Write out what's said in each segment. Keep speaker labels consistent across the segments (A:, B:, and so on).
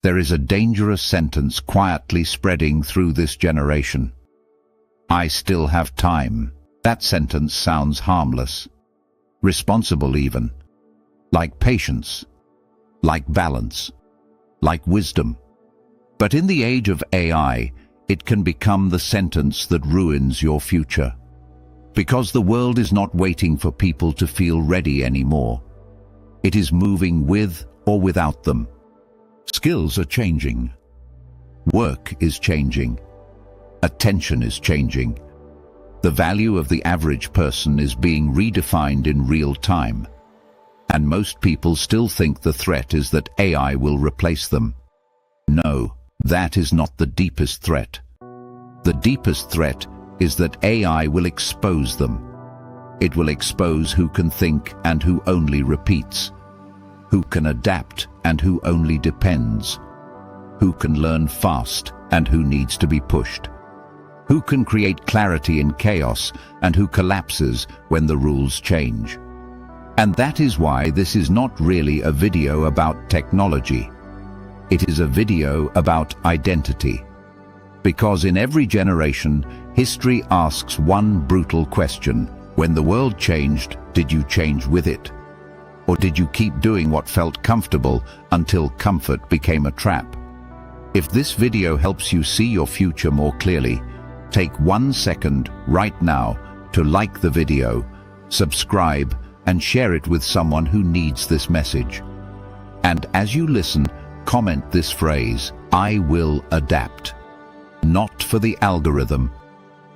A: There is a dangerous sentence quietly spreading through this generation. I still have time. That sentence sounds harmless, responsible even, like patience, like balance, like wisdom. But in the age of AI, it can become the sentence that ruins your future. Because the world is not waiting for people to feel ready anymore. It is moving with or without them. Skills are changing. Work is changing. Attention is changing. The value of the average person is being redefined in real time. And most people still think the threat is that AI will replace them. No, that is not the deepest threat. The deepest threat is that AI will expose them. It will expose who can think and who only repeats, who can adapt and who only depends, who can learn fast and who needs to be pushed, who can create clarity in chaos and who collapses when the rules change. And that is why this is not really a video about technology. It is a video about identity. Because in every generation, history asks one brutal question. When the world changed, did you change with it? Or did you keep doing what felt comfortable until comfort became a trap? If this video helps you see your future more clearly, take 1 second right now to like the video, subscribe, and share it with someone who needs this message. And as you listen, comment this phrase, I will adapt. Not for the algorithm,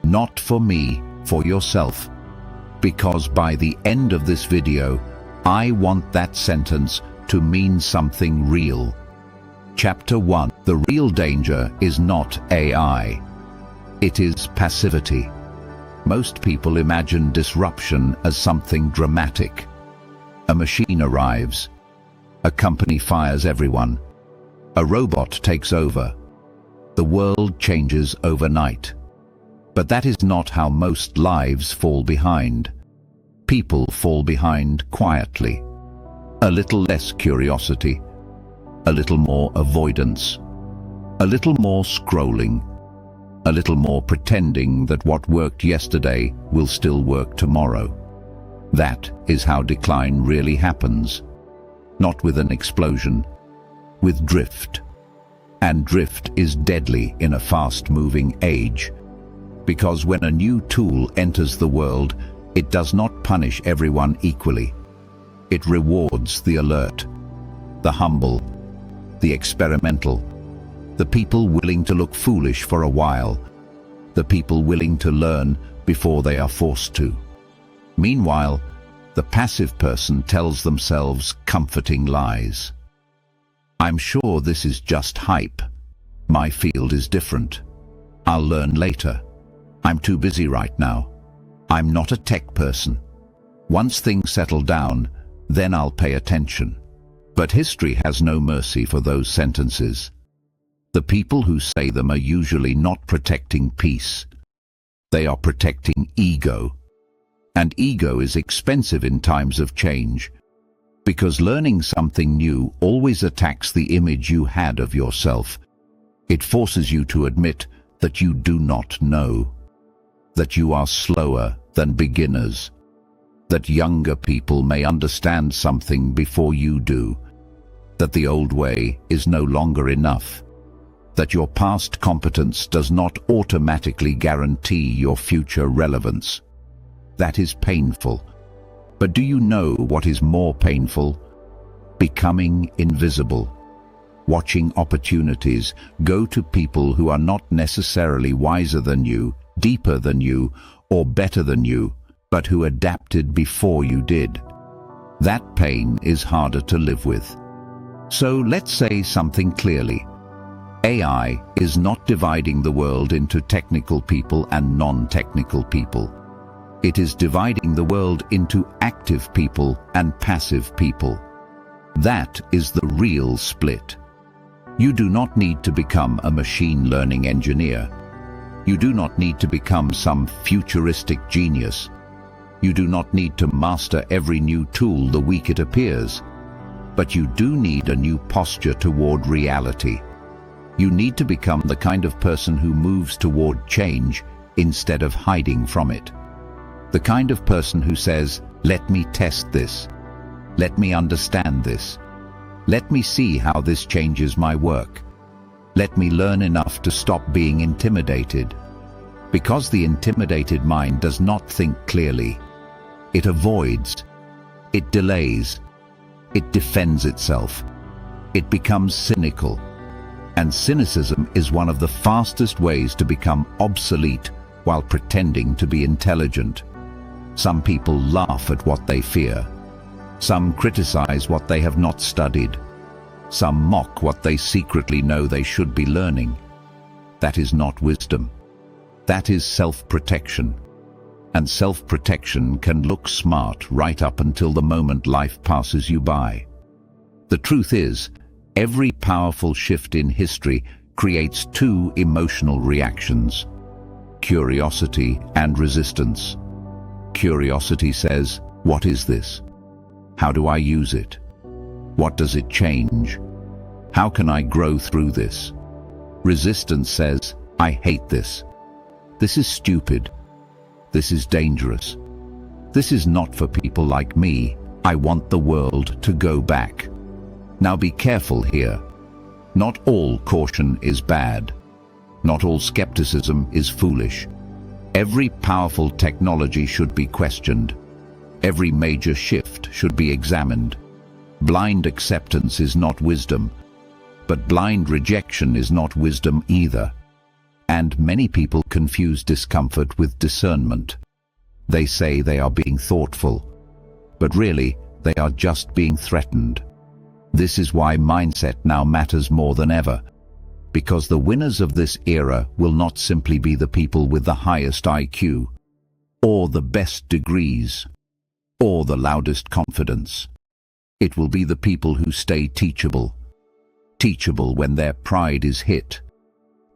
A: not for me, for yourself. Because by the end of this video, I want that sentence to mean something real. Chapter 1. The real danger is not AI. It is passivity. Most people imagine disruption as something dramatic. A machine arrives. A company fires everyone. A robot takes over. The world changes overnight. But that is not how most lives fall behind. People fall behind quietly. A little less curiosity. A little more avoidance. A little more scrolling. A little more pretending that what worked yesterday will still work tomorrow. That is how decline really happens. Not with an explosion, with drift. And drift is deadly in a fast-moving age. Because when a new tool enters the world, it does not punish everyone equally. It rewards the alert, the humble, the experimental, the people willing to look foolish for a while, the people willing to learn before they are forced to. Meanwhile, the passive person tells themselves comforting lies. I'm sure this is just hype. My field is different. I'll learn later. I'm too busy right now. I'm not a tech person. Once things settle down, then I'll pay attention. But history has no mercy for those sentences. The people who say them are usually not protecting peace. They are protecting ego. And ego is expensive in times of change. Because learning something new always attacks the image you had of yourself. It forces you to admit that you do not know. That you are slower than beginners. That younger people may understand something before you do. That the old way is no longer enough. That your past competence does not automatically guarantee your future relevance. That is painful. But do you know what is more painful? Becoming invisible. Watching opportunities go to people who are not necessarily wiser than you, deeper than you, or better than you, but who adapted before you did. That pain is harder to live with. So let's say something clearly. AI is not dividing the world into technical people and non-technical people. It is dividing the world into active people and passive people. That is the real split. You do not need to become a machine learning engineer. You do not need to become some futuristic genius. You do not need to master every new tool the week it appears. But you do need a new posture toward reality. You need to become the kind of person who moves toward change instead of hiding from it. The kind of person who says, "Let me test this. Let me understand this. Let me see how this changes my work. Let me learn enough to stop being intimidated." Because the intimidated mind does not think clearly. It avoids. It delays. It defends itself. It becomes cynical. And cynicism is one of the fastest ways to become obsolete while pretending to be intelligent. Some people laugh at what they fear. Some criticize what they have not studied. Some mock what they secretly know they should be learning. That is not wisdom. That is self-protection. And self-protection can look smart right up until the moment life passes you by. The truth is, every powerful shift in history creates two emotional reactions: curiosity and resistance. Curiosity says, "What is this? How do I use it? What does it change? How can I grow through this?" Resistance says, "I hate this. This is stupid. This is dangerous. This is not for people like me. I want the world to go back." Now be careful here. Not all caution is bad. Not all skepticism is foolish. Every powerful technology should be questioned. Every major shift should be examined. Blind acceptance is not wisdom, but blind rejection is not wisdom either. And many people confuse discomfort with discernment. They say they are being thoughtful, but really they are just being threatened. This is why mindset now matters more than ever, because the winners of this era will not simply be the people with the highest IQ, or the best degrees, or the loudest confidence. It will be the people who stay teachable. Teachable when their pride is hit.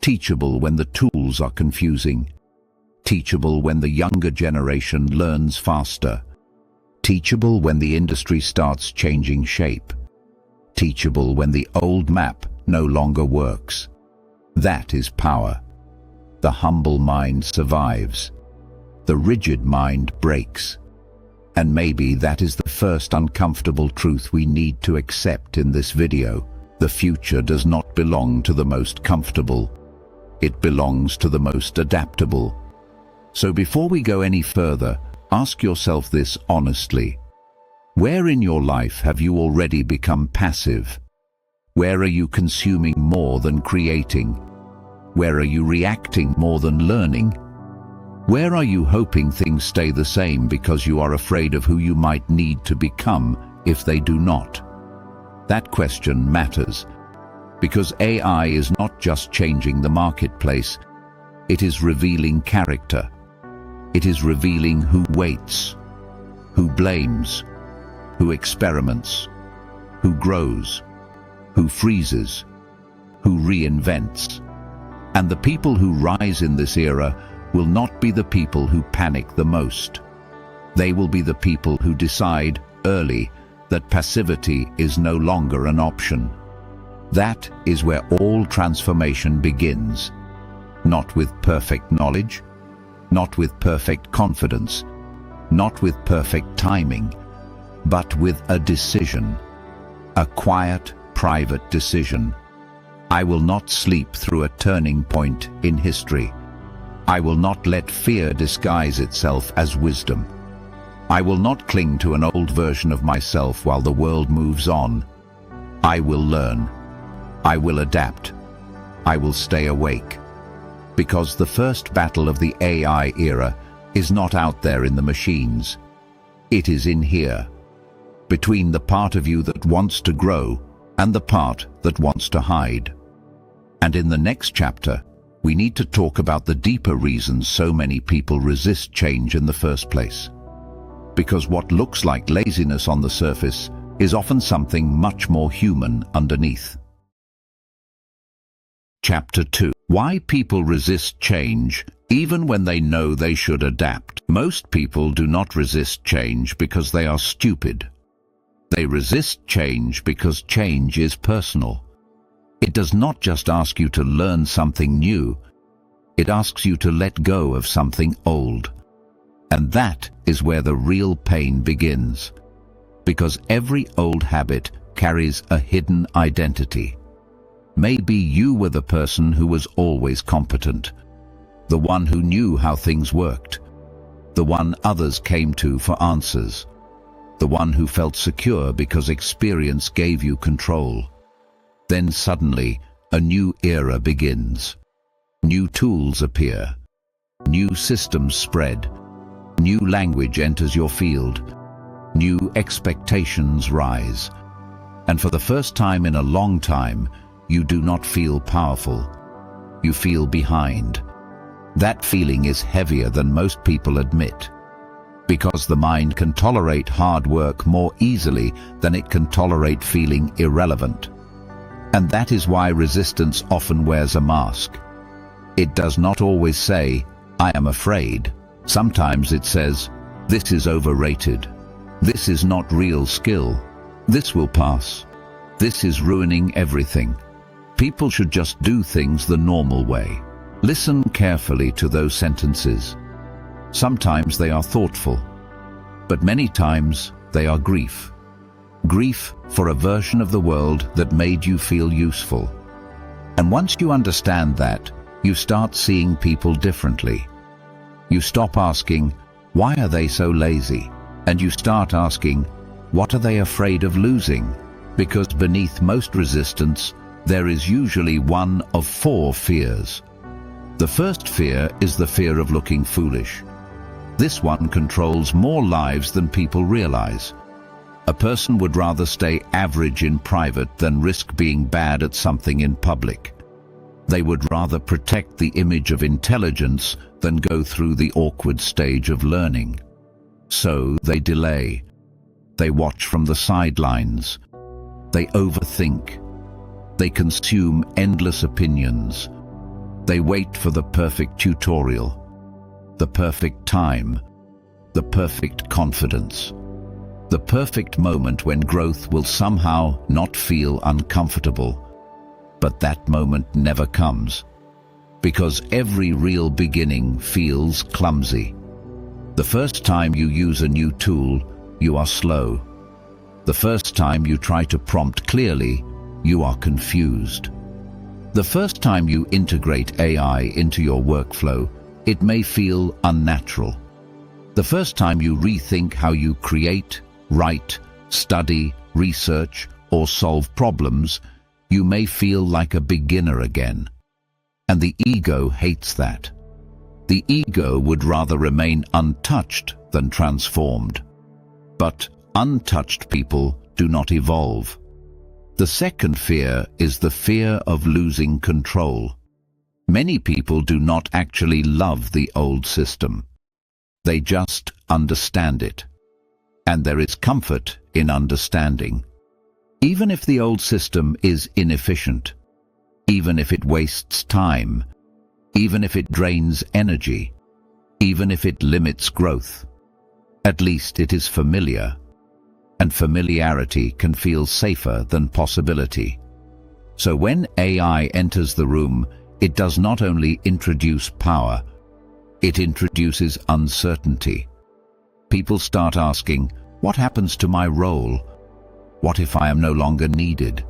A: Teachable when the tools are confusing. Teachable when the younger generation learns faster. Teachable when the industry starts changing shape. Teachable when the old map no longer works. That is power. The humble mind survives. The rigid mind breaks. And maybe that is the first uncomfortable truth we need to accept in this video. The future does not belong to the most comfortable. It belongs to the most adaptable. So before we go any further, ask yourself this honestly. Where in your life have you already become passive? Where are you consuming more than creating? Where are you reacting more than learning? Where are you hoping things stay the same because you are afraid of who you might need to become if they do not? That question matters, because AI is not just changing the marketplace, it is revealing character. It is revealing who waits, who blames, who experiments, who grows, who freezes, who reinvents. And the people who rise in this era will not be the people who panic the most. They will be the people who decide early that passivity is no longer an option. That is where all transformation begins. Not with perfect knowledge, not with perfect confidence, not with perfect timing, but with a decision. A quiet, private decision. I will not sleep through a turning point in history. I will not let fear disguise itself as wisdom. I will not cling to an old version of myself while the world moves on. I will learn. I will adapt. I will stay awake. Because the first battle of the AI era is not out there in the machines. It is in here, between the part of you that wants to grow and the part that wants to hide. And in the next chapter, we need to talk about the deeper reasons so many people resist change in the first place. Because what looks like laziness on the surface is often something much more human underneath. Chapter 2. Why people resist change even when they know they should adapt. Most people do not resist change because they are stupid. They resist change because change is personal. It does not just ask you to learn something new, it asks you to let go of something old. And that is where the real pain begins, because every old habit carries a hidden identity. Maybe you were the person who was always competent, the one who knew how things worked, the one others came to for answers, the one who felt secure because experience gave you control. Then suddenly, a new era begins. New tools appear. New systems spread. New language enters your field. New expectations rise. And for the first time in a long time, you do not feel powerful. You feel behind. That feeling is heavier than most people admit, because the mind can tolerate hard work more easily than it can tolerate feeling irrelevant. And that is why resistance often wears a mask. It does not always say, "I am afraid." Sometimes it says, "This is overrated. This is not real skill. This will pass. This is ruining everything." People should just do things the normal way. Listen carefully to those sentences. Sometimes they are thoughtful, but many times they are grief. Grief for a version of the world that made you feel useful. And once you understand that, you start seeing people differently. You stop asking, "Why are they so lazy?" And you start asking, "What are they afraid of losing?" Because beneath most resistance, there is usually one of 4 fears. The first fear is the fear of looking foolish. This one controls more lives than people realize. A person would rather stay average in private than risk being bad at something in public. They would rather protect the image of intelligence than go through the awkward stage of learning. So they delay. They watch from the sidelines. They overthink. They consume endless opinions. They wait for the perfect tutorial, the perfect time, the perfect confidence, the perfect moment when growth will somehow not feel uncomfortable. But that moment never comes, because every real beginning feels clumsy. The first time you use a new tool, you are slow. The first time you try to prompt clearly, you are confused. The first time you integrate AI into your workflow, it may feel unnatural. The first time you rethink how you create, write, study, research, or solve problems, you may feel like a beginner again. And the ego hates that. The ego would rather remain untouched than transformed. But untouched people do not evolve. The second fear is the fear of losing control. Many people do not actually love the old system. They just understand it. And there is comfort in understanding. Even if the old system is inefficient, even if it wastes time, even if it drains energy, even if it limits growth, at least it is familiar. And familiarity can feel safer than possibility. So when AI enters the room, it does not only introduce power, it introduces uncertainty. People start asking, what happens to my role? What if I am no longer needed?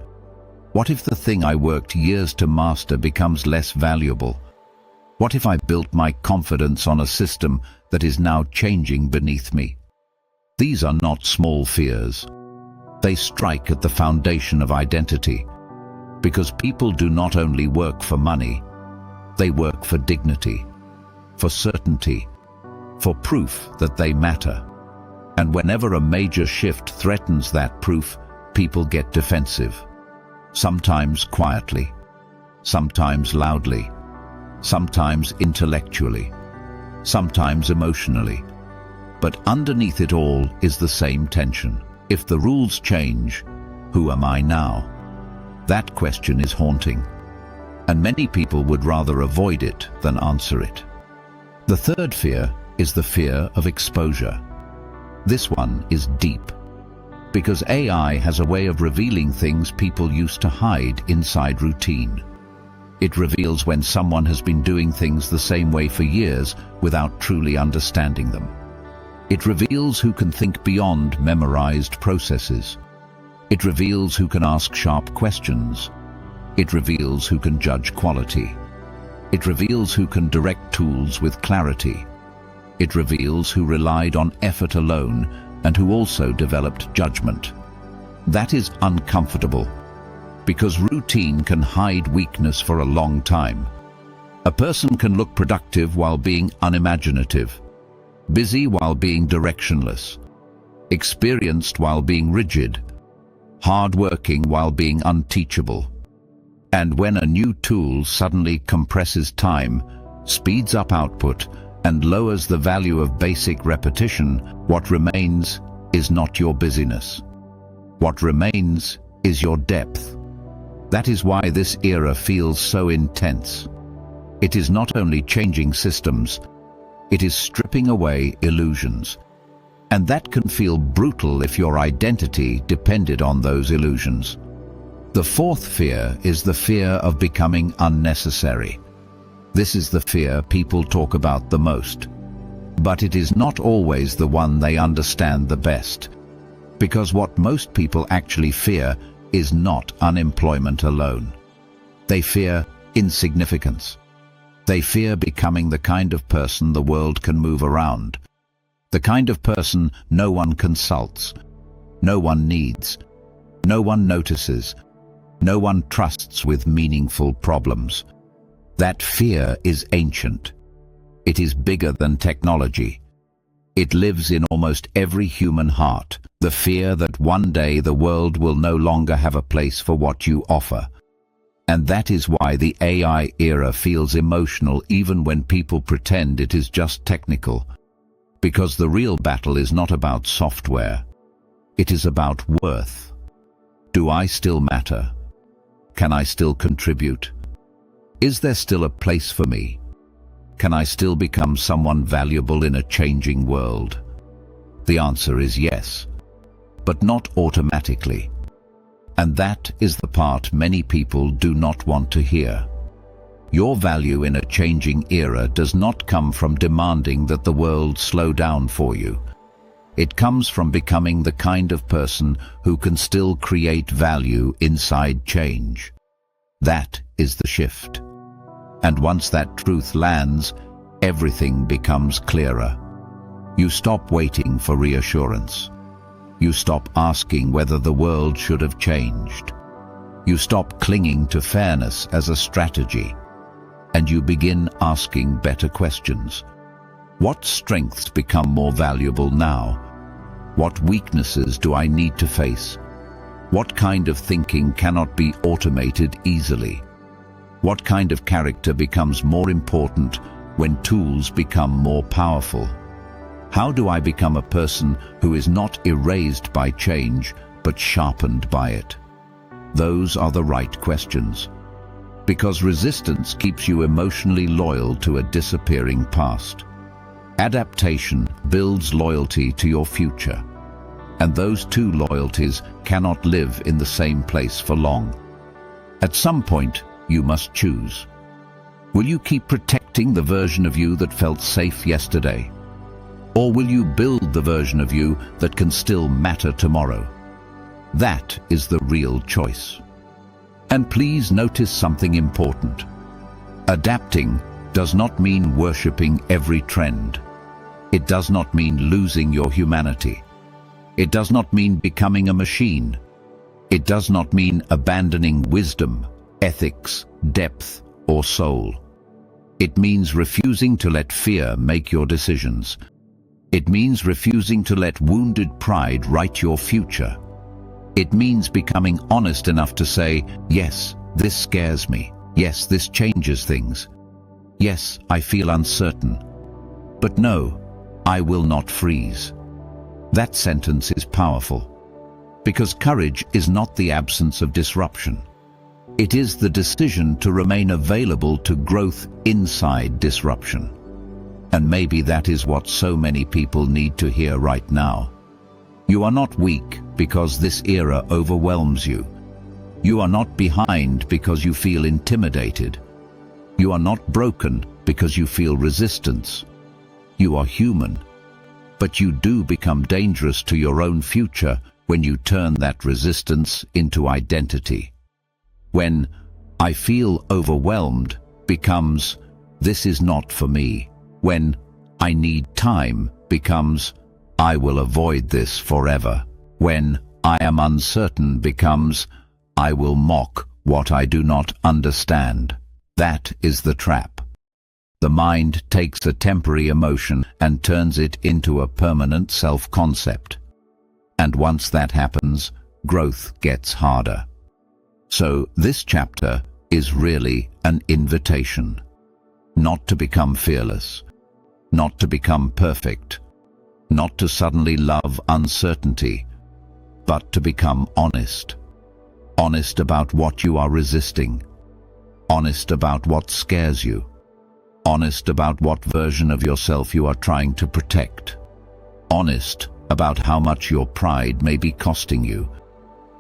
A: What if the thing I worked years to master becomes less valuable? What if I built my confidence on a system that is now changing beneath me? These are not small fears. They strike at the foundation of identity, because people do not only work for money, they work for dignity, for certainty, for proof that they matter. And whenever a major shift threatens that proof, people get defensive. Sometimes quietly, sometimes loudly, sometimes intellectually, sometimes emotionally. But underneath it all is the same tension. If the rules change, who am I now? That question is haunting, and many people would rather avoid it than answer it. The third fear is the fear of exposure. This one is deep. Because AI has a way of revealing things people used to hide inside routine. It reveals when someone has been doing things the same way for years without truly understanding them. It reveals who can think beyond memorized processes. It reveals who can ask sharp questions. It reveals who can judge quality. It reveals who can direct tools with clarity. It reveals who relied on effort alone and who also developed judgment. That is uncomfortable, because routine can hide weakness for a long time. A person can look productive while being unimaginative, busy while being directionless, experienced while being rigid, hard-working while being unteachable. And when a new tool suddenly compresses time, speeds up output, and lowers the value of basic repetition, what remains is not your busyness. What remains is your depth. That is why this era feels so intense. It is not only changing systems, it is stripping away illusions. And that can feel brutal if your identity depended on those illusions. The fourth fear is the fear of becoming unnecessary. This is the fear people talk about the most. But it is not always the one they understand the best. Because what most people actually fear is not unemployment alone. They fear insignificance. They fear becoming the kind of person the world can move around. The kind of person no one consults, no one needs, no one notices, no one trusts with meaningful problems. That fear is ancient. It is bigger than technology. It lives in almost every human heart, the fear that one day the world will no longer have a place for what you offer. And that is why the AI era feels emotional even when people pretend it is just technical. Because the real battle is not about software. It is about worth. Do I still matter? Can I still contribute? Is there still a place for me? Can I still become someone valuable in a changing world? The answer is yes, but not automatically. And that is the part many people do not want to hear. Your value in a changing era does not come from demanding that the world slow down for you. It comes from becoming the kind of person who can still create value inside change. That is the shift. And once that truth lands, everything becomes clearer. You stop waiting for reassurance. You stop asking whether the world should have changed. You stop clinging to fairness as a strategy. And you begin asking better questions. What strengths become more valuable now? What weaknesses do I need to face? What kind of thinking cannot be automated easily? What kind of character becomes more important when tools become more powerful? How do I become a person who is not erased by change, but sharpened by it? Those are the right questions. Because resistance keeps you emotionally loyal to a disappearing past. Adaptation builds loyalty to your future. And those two loyalties cannot live in the same place for long. At some point, you must choose. Will you keep protecting the version of you that felt safe yesterday? Or will you build the version of you that can still matter tomorrow? That is the real choice. And please notice something important. Adapting does not mean worshipping every trend. It does not mean losing your humanity. It does not mean becoming a machine. It does not mean abandoning wisdom, ethics, depth, or soul. It means refusing to let fear make your decisions. It means refusing to let wounded pride write your future. It means becoming honest enough to say, yes, this scares me. Yes, this changes things. Yes, I feel uncertain. But no, I will not freeze. That sentence is powerful. Because courage is not the absence of disruption. It is the decision to remain available to growth inside disruption. And maybe that is what so many people need to hear right now. You are not weak. because this era overwhelms you. You are not behind because you feel intimidated. You are not broken because you feel resistance. You are human. But you do become dangerous to your own future when you turn that resistance into identity. When "I feel overwhelmed" becomes "this is not for me." When "I need time" becomes "I will avoid this forever." When "I am uncertain" becomes "I will mock what I do not understand." That is the trap. The mind takes a temporary emotion and turns it into a permanent self-concept. And once that happens, growth gets harder. So this chapter is really an invitation. Not to become fearless, not to become perfect, not to suddenly love uncertainty, but to become honest. Honest about what you are resisting. Honest about what scares you. Honest about what version of yourself you are trying to protect. Honest about how much your pride may be costing you.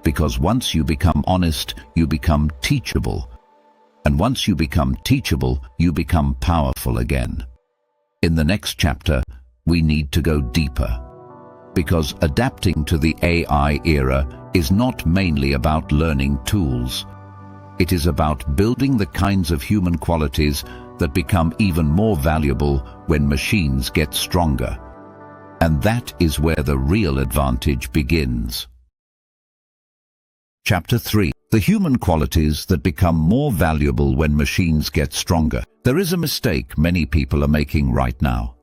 A: Because once you become honest, you become teachable. And once you become teachable, you become powerful again. In the next chapter, we need to go deeper. Because adapting to the AI era is not mainly about learning tools. It is about building the kinds of human qualities that become even more valuable when machines get stronger. And that is where the real advantage begins. Chapter 3. The human qualities that become more valuable when machines get stronger. There is a mistake many people are making right now.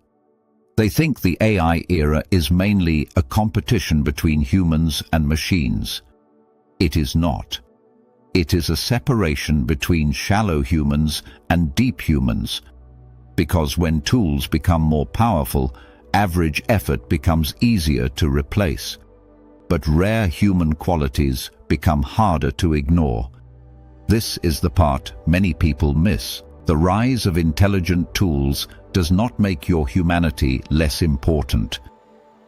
A: They think the AI era is mainly a competition between humans and machines. It is not. It is a separation between shallow humans and deep humans. Because when tools become more powerful, average effort becomes easier to replace. But rare human qualities become harder to ignore. This is the part many people miss. The rise of intelligent tools does not make your humanity less important.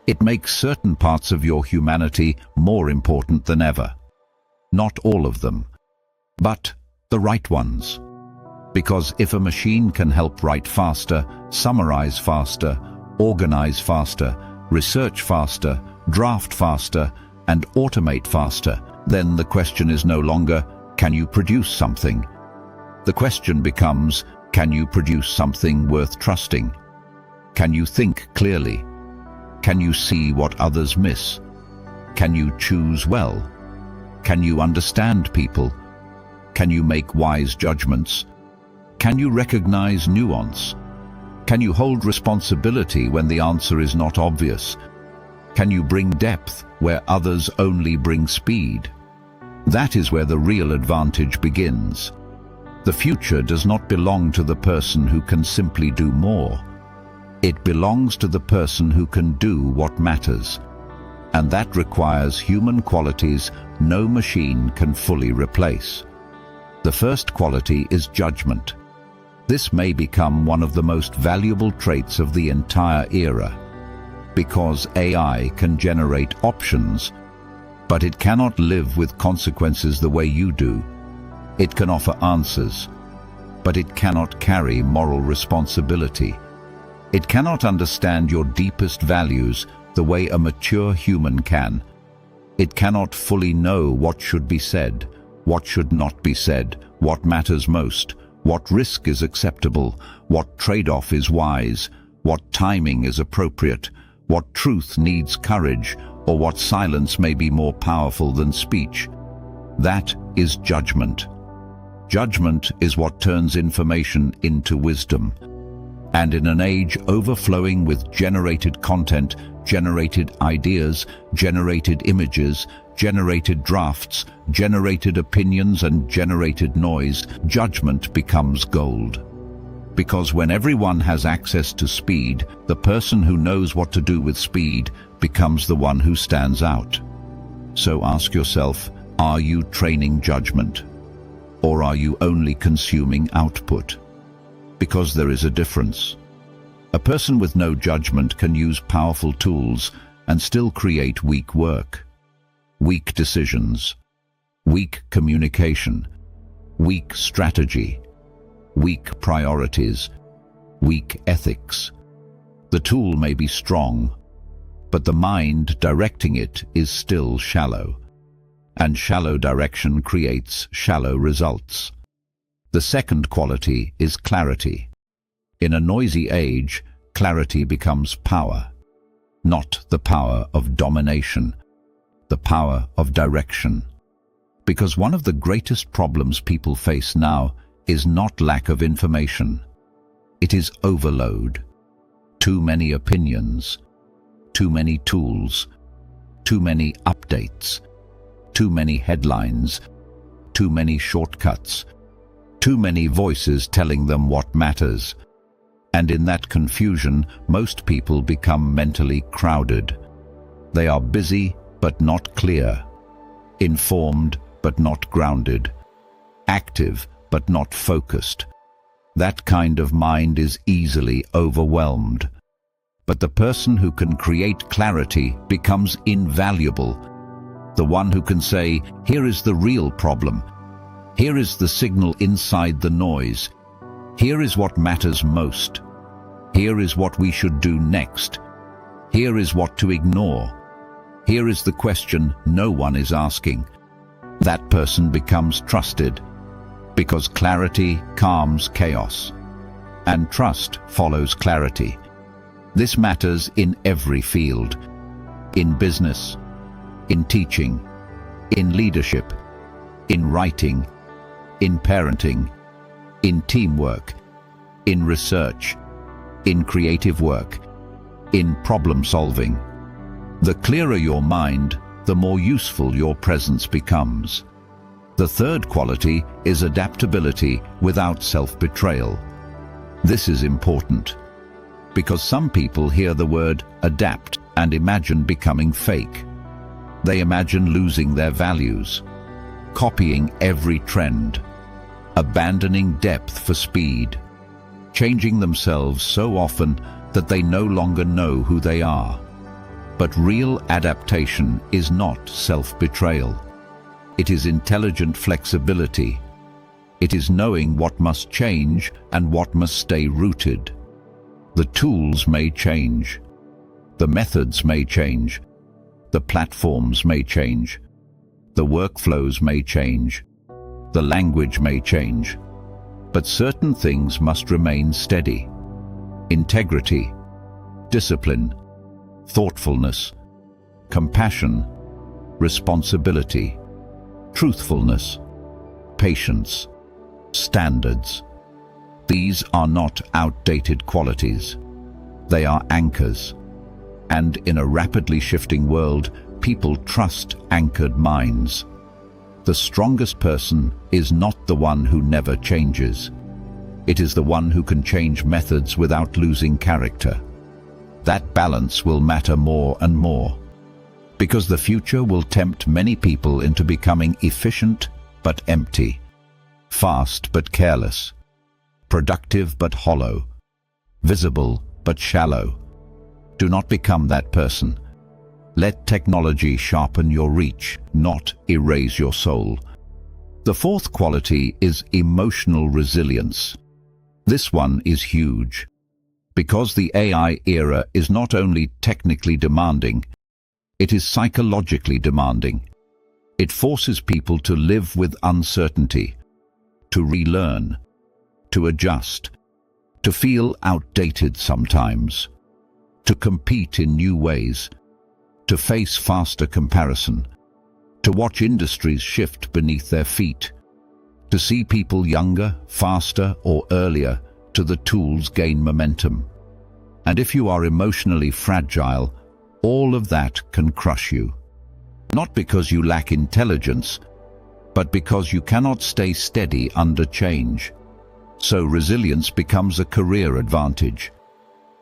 A: It makes certain parts of your humanity more important than ever. Not all of them, but the right ones. Because if a machine can help write faster, summarize faster, organize faster, research faster, draft faster, and automate faster, then the question is no longer, can you produce something? The question becomes, can you produce something worth trusting? Can you think clearly? Can you see what others miss? Can you choose well? Can you understand people? Can you make wise judgments? Can you recognize nuance? Can you hold responsibility when the answer is not obvious? Can you bring depth where others only bring speed? That is where the real advantage begins. The future does not belong to the person who can simply do more. It belongs to the person who can do what matters. And that requires human qualities no machine can fully replace. The first quality is judgment. This may become one of the most valuable traits of the entire era. Because AI can generate options, but it cannot live with consequences the way you do. It can offer answers, but it cannot carry moral responsibility. It cannot understand your deepest values the way a mature human can. It cannot fully know what should be said, what should not be said, what matters most, what risk is acceptable, what trade-off is wise, what timing is appropriate, what truth needs courage, or what silence may be more powerful than speech. That is judgment. Judgment is what turns information into wisdom. And in an age overflowing with generated content, generated ideas, generated images, generated drafts, generated opinions and generated noise, judgment becomes gold. Because when everyone has access to speed, the person who knows what to do with speed becomes the one who stands out. So ask yourself, are you training judgment? Or are you only consuming output? Because there is a difference. A person with no judgment can use powerful tools and still create weak work. weak decisions, weak communication, weak strategy, weak priorities, weak ethics. The tool may be strong, but the mind directing it is still shallow, and shallow direction creates shallow results. The second quality is clarity. In a noisy age, clarity becomes power, not the power of domination, the power of direction. Because one of the greatest problems people face now is not lack of information. It is overload. Too many opinions, too many tools, too many updates, too many headlines, too many shortcuts, too many voices telling them what matters. And in that confusion, most people become mentally crowded. They are busy but not clear, informed but not grounded, active but not focused. That kind of mind is easily overwhelmed. But the person who can create clarity becomes invaluable. The one who can say, here is the real problem. Here is the signal inside the noise. Here is what matters most. Here is what we should do next. Here is what to ignore. Here is the question no one is asking. That person becomes trusted, because clarity calms chaos, and trust follows clarity. This matters in every field, in business, in teaching, in leadership, in writing, in parenting, in teamwork, in research, in creative work, in problem solving. The clearer your mind, the more useful your presence becomes. The third quality is adaptability without self-betrayal. This is important, because some people hear the word adapt and imagine becoming fake. They imagine losing their values, copying every trend, abandoning depth for speed, changing themselves so often that they no longer know who they are. But real adaptation is not self-betrayal. It is intelligent flexibility. It is knowing what must change and what must stay rooted. The tools may change. The methods may change. The platforms may change. The workflows may change. The language may change. But certain things must remain steady. Integrity, discipline, thoughtfulness, compassion, responsibility, truthfulness, patience, standards. These are not outdated qualities. They are anchors. And in a rapidly shifting world, people trust anchored minds. The strongest person is not the one who never changes. It is the one who can change methods without losing character. That balance will matter more and more, because the future will tempt many people into becoming efficient but empty, fast but careless, productive but hollow, visible but shallow. Do not become that person. Let technology sharpen your reach, not erase your soul. The fourth quality is emotional resilience. This one is huge, because the AI era is not only technically demanding, it is psychologically demanding. It forces people to live with uncertainty, to relearn, to adjust, to feel outdated sometimes, to compete in new ways, to face faster comparison, to watch industries shift beneath their feet, to see people younger, faster, or earlier to the tools gain momentum. And if you are emotionally fragile, all of that can crush you. Not because you lack intelligence, but because you cannot stay steady under change. So resilience becomes a career advantage,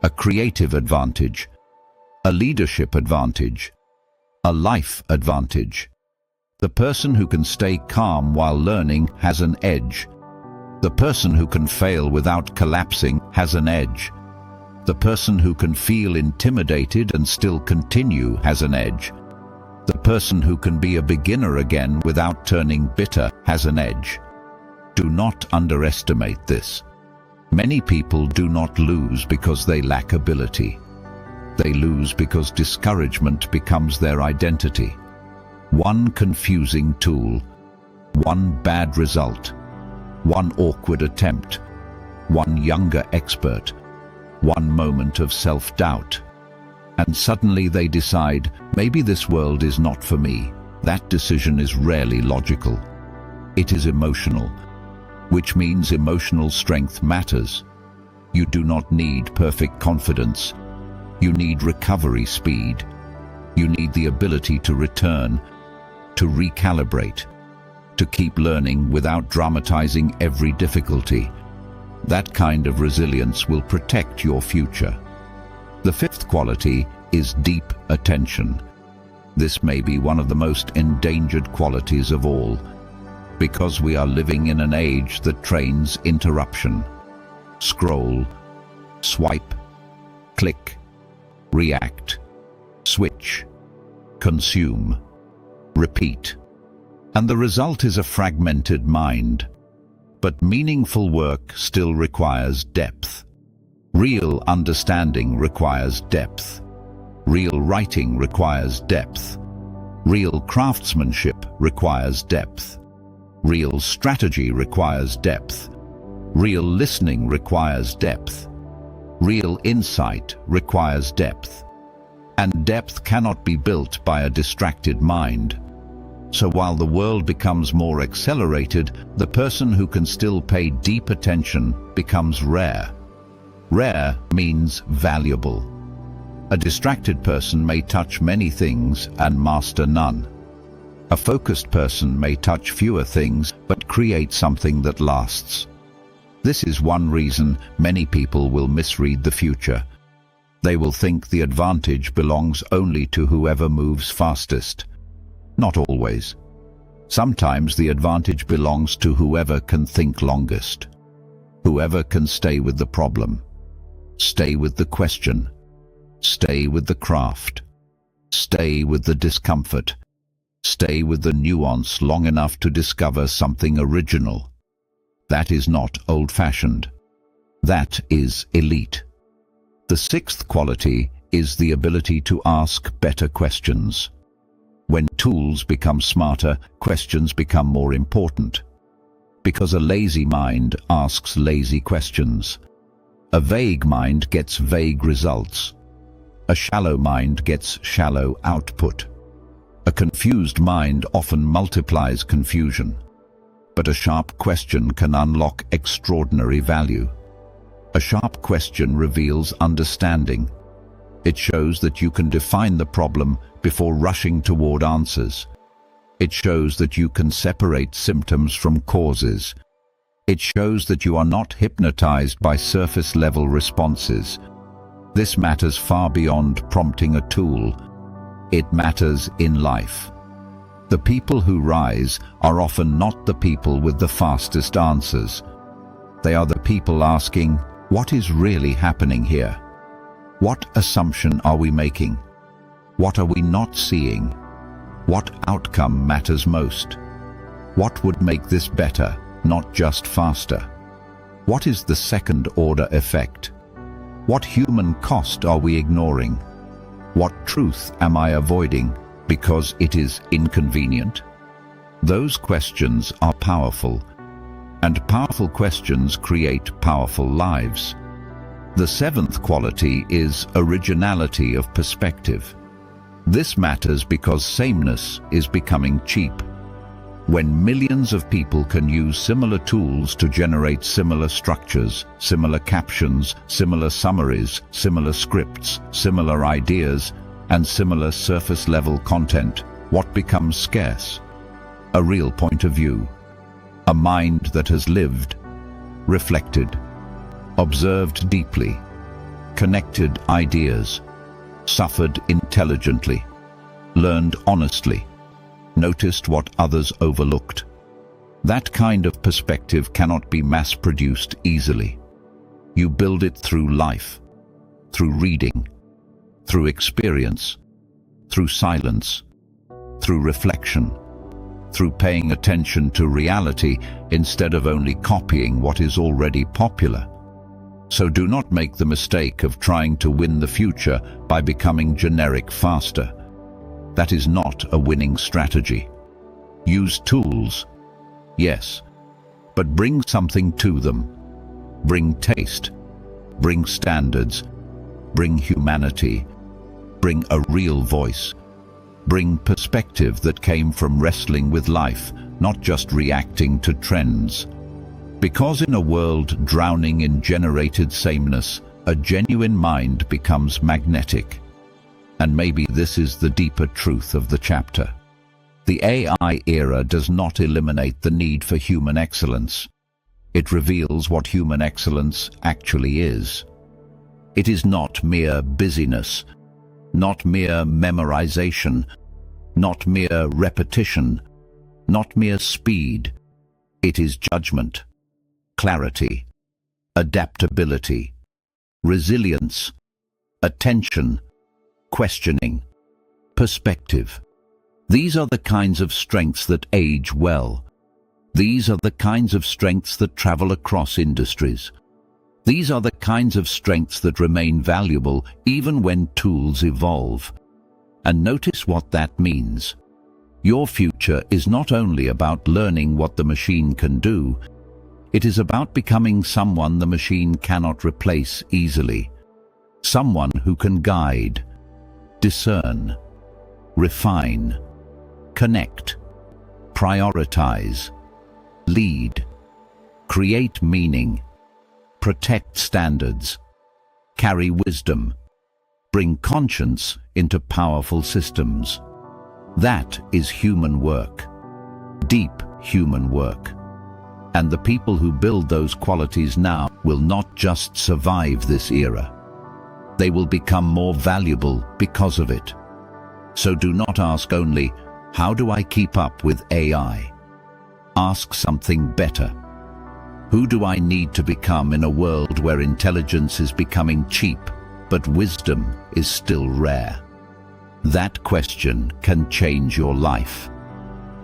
A: a creative advantage, a leadership advantage, a life advantage. The person who can stay calm while learning has an edge. The person who can fail without collapsing has an edge. The person who can feel intimidated and still continue has an edge. The person who can be a beginner again without turning bitter has an edge. Do not underestimate this. Many people do not lose because they lack ability. They lose because discouragement becomes their identity. One confusing tool, one bad result, one awkward attempt, one younger expert, one moment of self-doubt. And suddenly they decide, maybe this world is not for me. That decision is rarely logical. It is emotional, which means emotional strength matters. You do not need perfect confidence. You need recovery speed. You need the ability to return, to recalibrate, to keep learning without dramatizing every difficulty. That kind of resilience will protect your future. The fifth quality is deep attention. This may be one of the most endangered qualities of all, because we are living in an age that trains interruption. Scroll, swipe, click, react, switch, consume, repeat. And the result is a fragmented mind. But meaningful work still requires depth. Real understanding requires depth. Real writing requires depth. Real craftsmanship requires depth. Real strategy requires depth. Real listening requires depth. Real insight requires depth. And depth cannot be built by a distracted mind. So while the world becomes more accelerated, the person who can still pay deep attention becomes rare. Rare means valuable. A distracted person may touch many things and master none. A focused person may touch fewer things but create something that lasts. This is one reason many people will misread the future. They will think the advantage belongs only to whoever moves fastest. Not always. Sometimes the advantage belongs to whoever can think longest. Whoever can stay with the problem. Stay with the question. Stay with the craft. Stay with the discomfort. Stay with the nuance long enough to discover something original. That is not old-fashioned. That is elite. The sixth quality is the ability to ask better questions. When tools become smarter, questions become more important. Because a lazy mind asks lazy questions. A vague mind gets vague results. A shallow mind gets shallow output. A confused mind often multiplies confusion. But a sharp question can unlock extraordinary value. A sharp question reveals understanding. It shows that you can define the problem before rushing toward answers. It shows that you can separate symptoms from causes. It shows that you are not hypnotized by surface-level responses. This matters far beyond prompting a tool. It matters in life. The people who rise are often not the people with the fastest answers. They are the people asking, what is really happening here? What assumption are we making? What are we not seeing? What outcome matters most? What would make this better, not just faster? What is the second-order effect? What human cost are we ignoring? What truth am I avoiding because it is inconvenient? Those questions are powerful, and powerful questions create powerful lives. The seventh quality is originality of perspective. This matters because sameness is becoming cheap. When millions of people can use similar tools to generate similar structures, similar captions, similar summaries, similar scripts, similar ideas, and similar surface-level content, what becomes scarce? A real point of view. A mind that has lived, reflected, observed deeply, connected ideas, suffered intelligently, learned honestly, noticed what others overlooked. That kind of perspective cannot be mass-produced easily. You build it through life, through reading, through experience, through silence, through reflection, through paying attention to reality instead of only copying what is already popular. So do not make the mistake of trying to win the future by becoming generic faster. That is not a winning strategy. Use tools, yes, but bring something to them. Bring taste, bring standards, bring humanity, bring a real voice, bring perspective that came from wrestling with life, not just reacting to trends. Because in a world drowning in generated sameness, a genuine mind becomes magnetic. And maybe this is the deeper truth of the chapter. The AI era does not eliminate the need for human excellence. It reveals what human excellence actually is. It is not mere busyness, not mere memorization, not mere repetition, not mere speed. It is judgment, clarity, adaptability, resilience, attention, questioning, perspective. These are the kinds of strengths that age well. These are the kinds of strengths that travel across industries. These are the kinds of strengths that remain valuable even when tools evolve. And notice what that means. Your future is not only about learning what the machine can do, it is about becoming someone the machine cannot replace easily. Someone who can guide, discern, refine, connect, prioritize, lead, create meaning, protect standards, carry wisdom, bring conscience into powerful systems. That is human work, deep human work. And the people who build those qualities now will not just survive this era. They will become more valuable because of it. So do not ask only, how do I keep up with AI? Ask something better. Who do I need to become in a world where intelligence is becoming cheap, but wisdom is still rare? That question can change your life.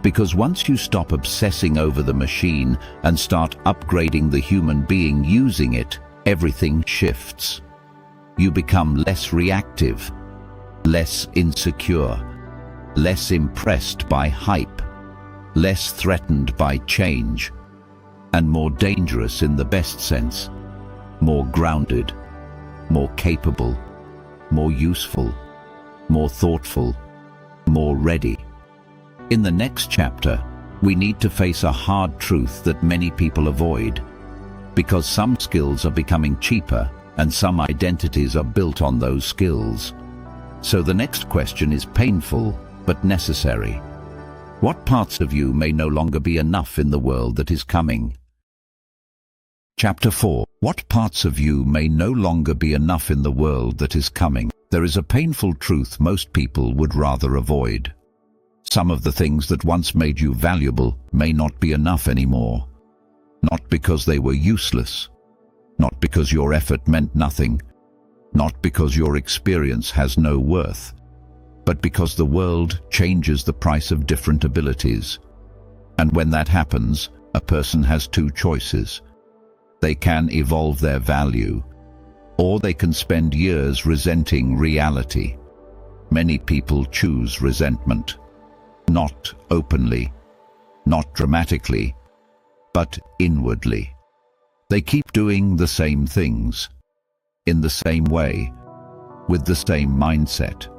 A: Because once you stop obsessing over the machine and start upgrading the human being using it, everything shifts. You become less reactive, less insecure, less impressed by hype, less threatened by change, and more dangerous in the best sense, more grounded, more capable, more useful, more thoughtful, more ready. In the next chapter, we need to face a hard truth that many people avoid, because some skills are becoming cheaper and some identities are built on those skills. So the next question is painful but necessary. What parts of you may no longer be enough in the world that is coming? Chapter 4. What parts of you may no longer be enough in the world that is coming? There is a painful truth most people would rather avoid. Some of the things that once made you valuable may not be enough anymore. Not because they were useless, not because your effort meant nothing, not because your experience has no worth, but because the world changes the price of different abilities. And when that happens, a person has two choices. They can evolve their value, or they can spend years resenting reality. Many people choose resentment. Not openly, not dramatically, but inwardly. They keep doing the same things, in the same way, with the same mindset,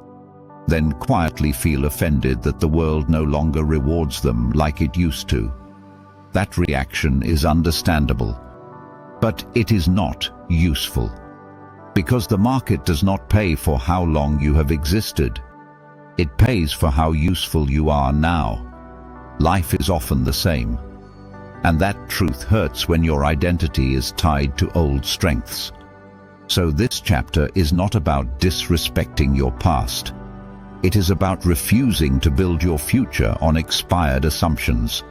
A: then quietly feel offended that the world no longer rewards them like it used to. That reaction is understandable, but it is not useful, because the market does not pay for how long you have existed. It pays for how useful you are now. Life is often the same, and that truth hurts when your identity is tied to old strengths. So this chapter is not about disrespecting your past. It is about refusing to build your future on expired assumptions.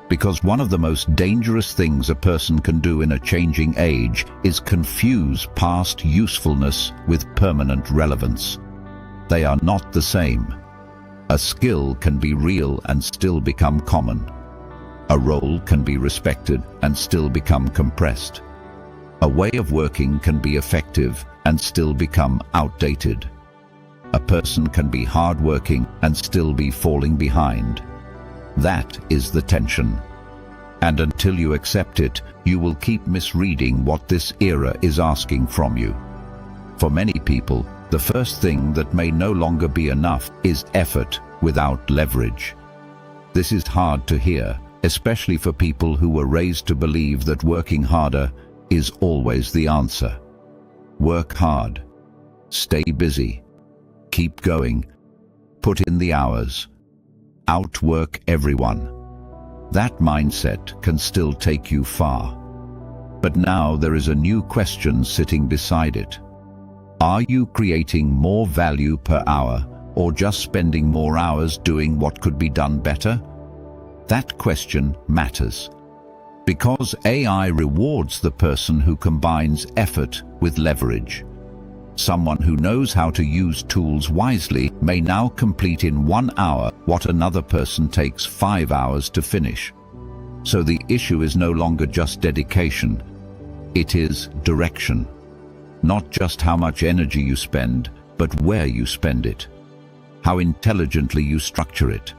A: Because one of the most dangerous things a person can do in a changing age is confuse past usefulness with permanent relevance. They are not the same. A skill can be real and still become common. A role can be respected and still become compressed. A way of working can be effective and still become outdated. A person can be hardworking and still be falling behind. That is the tension. And until you accept it, you will keep misreading what this era is asking from you. For many people, the first thing that may no longer be enough is effort without leverage. This is hard to hear, especially for people who were raised to believe that working harder is always the answer. Work hard. Stay busy. Keep going. Put in the hours. Outwork everyone. That mindset can still take you far. But now there is a new question sitting beside it. Are you creating more value per hour or just spending more hours doing what could be done better? That question matters. Because AI rewards the person who combines effort with leverage. Someone who knows how to use tools wisely may now complete in 1 hour what another person takes 5 hours to finish. So the issue is no longer just dedication. It is direction. Not just how much energy you spend, but where you spend it. How intelligently you structure it.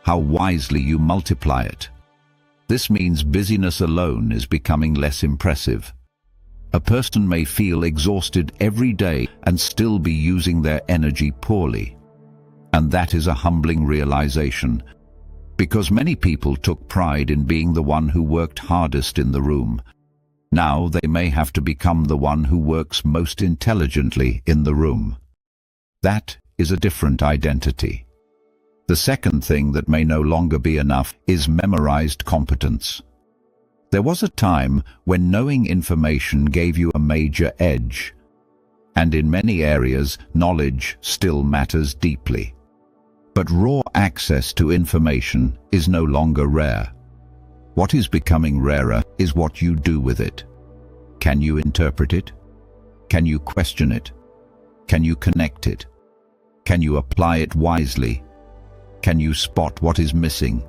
A: How wisely you multiply it. This means busyness alone is becoming less impressive. A person may feel exhausted every day and still be using their energy poorly. And that is a humbling realization, because many people took pride in being the one who worked hardest in the room. Now they may have to become the one who works most intelligently in the room. That is a different identity. The second thing that may no longer be enough is memorized competence. There was a time when knowing information gave you a major edge. And in many areas, knowledge still matters deeply. But raw access to information is no longer rare. What is becoming rarer is what you do with it. Can you interpret it? Can you question it? Can you connect it? Can you apply it wisely? Can you spot what is missing?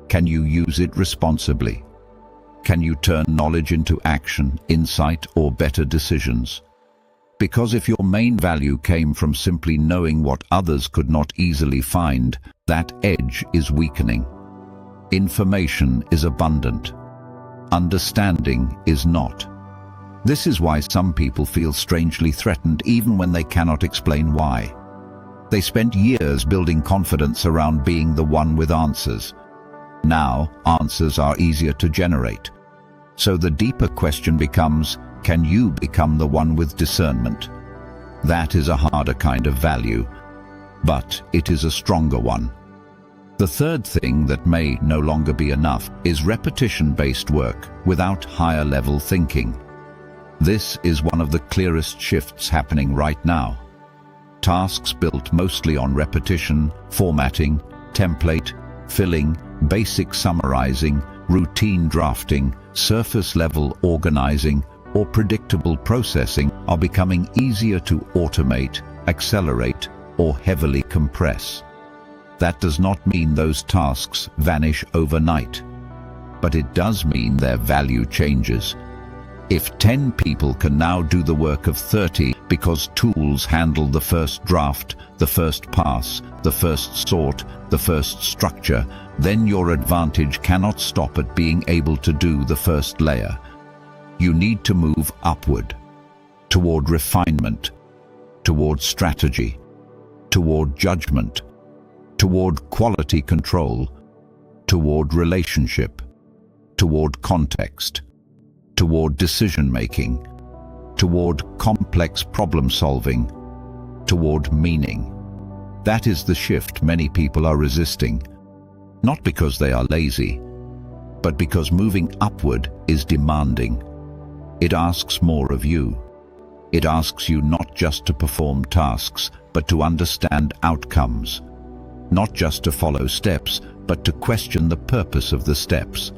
A: Can you use it responsibly? Can you turn knowledge into action, insight, or better decisions? Because if your main value came from simply knowing what others could not easily find, that edge is weakening. Information is abundant. Understanding is not. This is why some people feel strangely threatened even when they cannot explain why. They spent years building confidence around being the one with answers. Now, answers are easier to generate. So the deeper question becomes, can you become the one with discernment? That is a harder kind of value, but it is a stronger one. The third thing that may no longer be enough is repetition-based work without higher-level thinking. This is one of the clearest shifts happening right now. Tasks built mostly on repetition, formatting, template, filling, basic summarizing, routine drafting, surface-level organizing, or predictable processing are becoming easier to automate, accelerate, or heavily compress. That does not mean those tasks vanish overnight, but it does mean their value changes. If 10 people can now do the work of 30 because tools handle the first draft, the first pass, the first sort, the first structure, then your advantage cannot stop at being able to do the first layer. You need to move upward, toward refinement, toward strategy, toward judgment, toward quality control, toward relationship, toward context, toward decision-making, toward complex problem-solving, toward meaning. That is the shift many people are resisting, not because they are lazy, but because moving upward is demanding. It asks more of you. It asks you not just to perform tasks, but to understand outcomes. Not just to follow steps, but to question the purpose of the steps.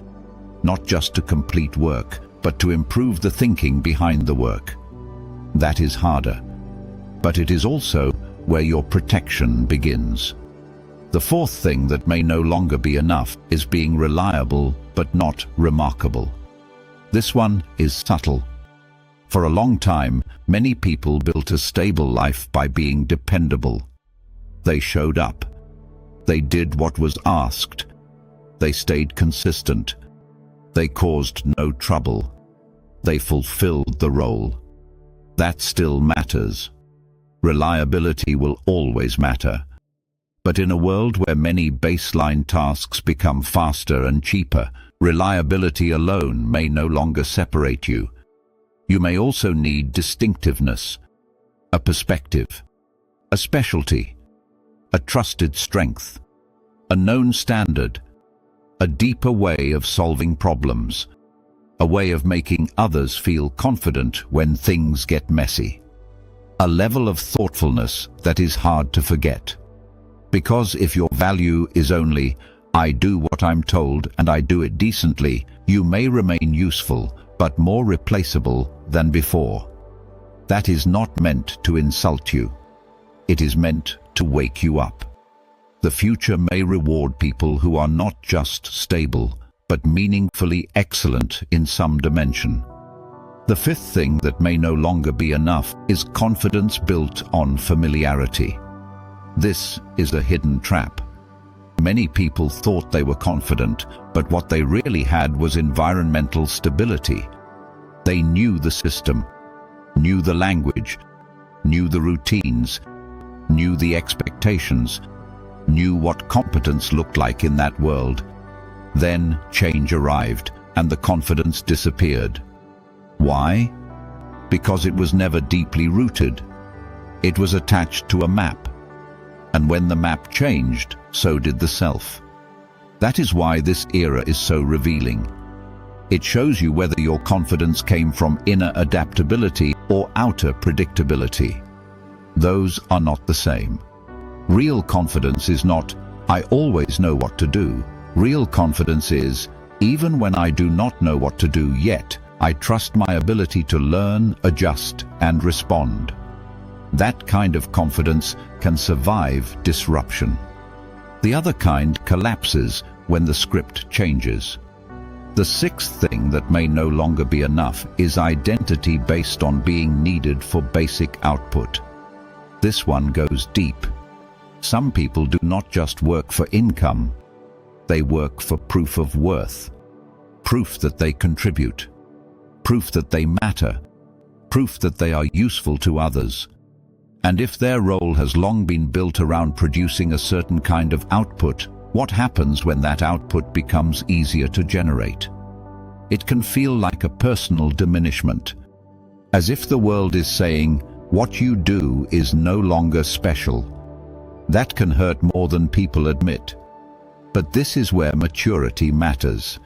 A: Not just to complete work, but to improve the thinking behind the work. That is harder, but it is also where your protection begins. The fourth thing that may no longer be enough is being reliable but not remarkable. This one is subtle. For a long time, many people built a stable life by being dependable. They showed up. They did what was asked. They stayed consistent. They caused no trouble. They fulfilled the role. That still matters. Reliability will always matter. But in a world where many baseline tasks become faster and cheaper, reliability alone may no longer separate you. You may also need distinctiveness, a perspective, a specialty, a trusted strength, a known standard, a deeper way of solving problems, a way of making others feel confident when things get messy, a level of thoughtfulness that is hard to forget. Because if your value is only, I do what I'm told and I do it decently, you may remain useful, but more replaceable than before. That is not meant to insult you. It is meant to wake you up. The future may reward people who are not just stable, but meaningfully excellent in some dimension. The fifth thing that may no longer be enough is confidence built on familiarity. This is a hidden trap. Many people thought they were confident, but what they really had was environmental stability. They knew the system, knew the language, knew the routines, knew the expectations, knew what competence looked like in that world. Then change arrived, and the confidence disappeared. Why? Because it was never deeply rooted. It was attached to a map. And when the map changed, so did the self. That is why this era is so revealing. It shows you whether your confidence came from inner adaptability or outer predictability. Those are not the same. Real confidence is not, I always know what to do. Real confidence is, even when I do not know what to do yet, I trust my ability to learn, adjust, and respond. That kind of confidence can survive disruption. The other kind collapses when the script changes. The sixth thing that may no longer be enough is identity based on being needed for basic output. This one goes deep. Some people do not just work for income. They work for proof of worth. Proof that they contribute. Proof that they matter. Proof that they are useful to others. And if their role has long been built around producing a certain kind of output, what happens when that output becomes easier to generate? It can feel like a personal diminishment, as if the world is saying, what you do is no longer special. That can hurt more than people admit. But this is where maturity matters,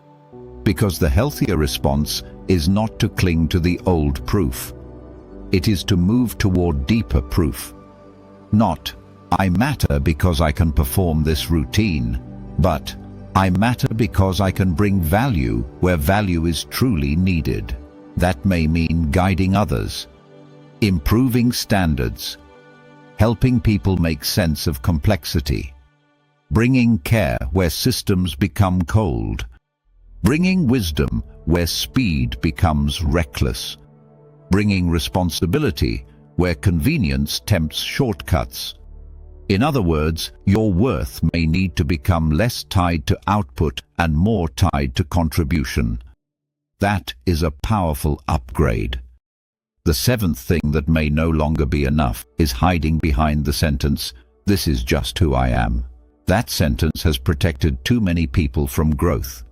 A: because the healthier response is not to cling to the old proof. It is to move toward deeper proof. Not, I matter because I can perform this routine, but I matter because I can bring value where value is truly needed. That may mean guiding others, improving standards, helping people make sense of complexity, bringing care where systems become cold, bringing wisdom where speed becomes reckless, bringing responsibility where convenience tempts shortcuts. In other words, your worth may need to become less tied to output and more tied to contribution. That is a powerful upgrade. The seventh thing that may no longer be enough is hiding behind the sentence, "This is just who I am." That sentence has protected too many people from growth.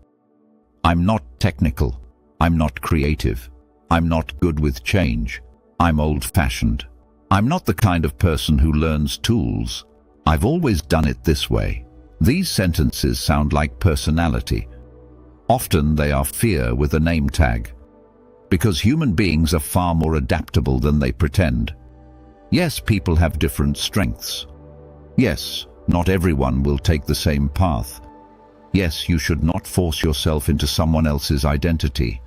A: I'm not technical. I'm not creative. I'm not good with change. I'm old-fashioned. I'm not the kind of person who learns tools. I've always done it this way. These sentences sound like personality. Often they are fear with a name tag. Because human beings are far more adaptable than they pretend. Yes, people have different strengths. Yes, not everyone will take the same path. Yes, you should not force yourself into someone else's identity.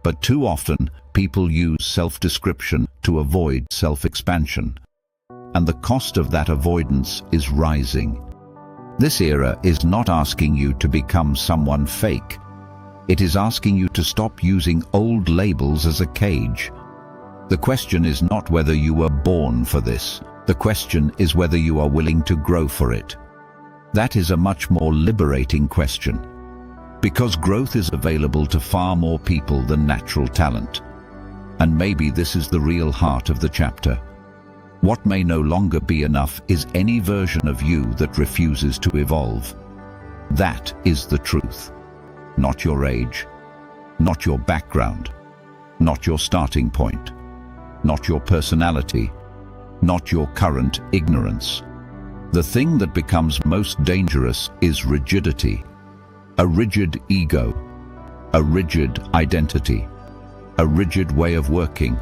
A: But too often, people use self-description to avoid self-expansion. And the cost of that avoidance is rising. This era is not asking you to become someone fake. It is asking you to stop using old labels as a cage. The question is not whether you were born for this. The question is whether you are willing to grow for it. That is a much more liberating question, because growth is available to far more people than natural talent. And maybe this is the real heart of the chapter. What may no longer be enough is any version of you that refuses to evolve. That is the truth. Not your age, not your background, not your starting point, not your personality, not your current ignorance. The thing that becomes most dangerous is rigidity. A rigid ego, a rigid identity, a rigid way of working,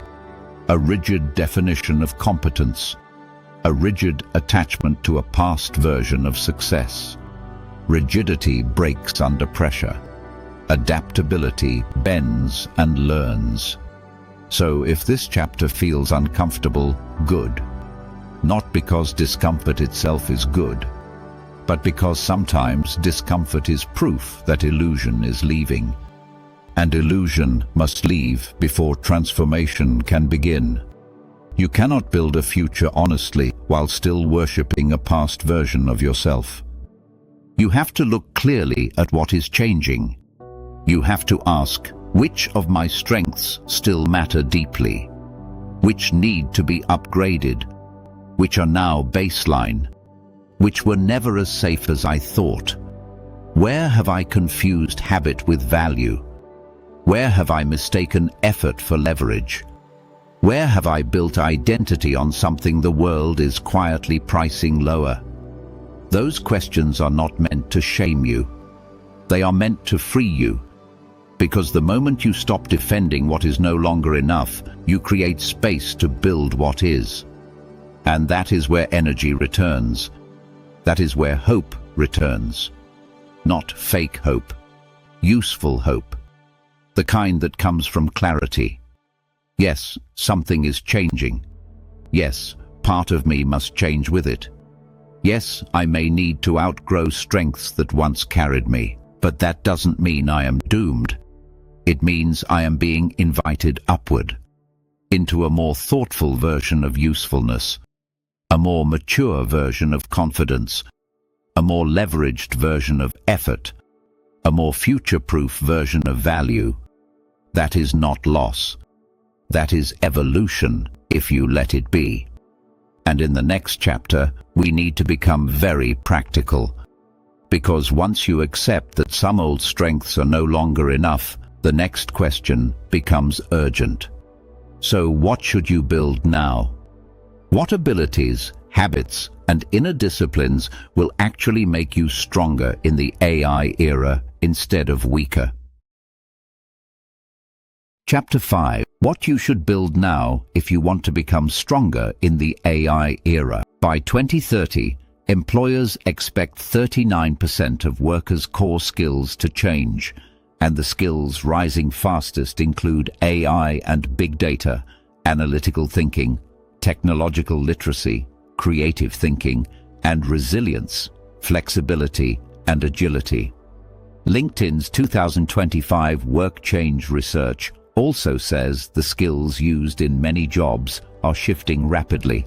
A: a rigid definition of competence, a rigid attachment to a past version of success. Rigidity breaks under pressure. Adaptability bends and learns. So if this chapter feels uncomfortable, good. Not because discomfort itself is good, but because sometimes discomfort is proof that illusion is leaving. And illusion must leave before transformation can begin. You cannot build a future honestly while still worshipping a past version of yourself. You have to look clearly at what is changing. You have to ask, which of my strengths still matter deeply? Which need to be upgraded? Which are now baseline? Which were never as safe as I thought? Where have I confused habit with value? Where have I mistaken effort for leverage? Where have I built identity on something the world is quietly pricing lower? Those questions are not meant to shame you. They are meant to free you. Because the moment you stop defending what is no longer enough, you create space to build what is. And that is where energy returns. That is where hope returns. Not fake hope. Useful hope. The kind that comes from clarity. Yes, something is changing. Yes, part of me must change with it. Yes, I may need to outgrow strengths that once carried me, but that doesn't mean I am doomed. It means I am being invited upward, into a more thoughtful version of usefulness, a more mature version of confidence, a more leveraged version of effort, a more future-proof version of value. That is not loss. That is evolution, if you let it be. And in the next chapter, we need to become very practical. Because once you accept that some old strengths are no longer enough, the next question becomes urgent. So what should you build now? What abilities, habits, and inner disciplines will actually make you stronger in the AI era instead of weaker? Chapter 5. What you should build now if you want to become stronger in the AI era. By 2030, employers expect 39% of workers' core skills to change, and the skills rising fastest include AI and big data, analytical thinking, technological literacy, creative thinking, and resilience, flexibility, and agility. LinkedIn's 2025 Work Change research also says the skills used in many jobs are shifting rapidly,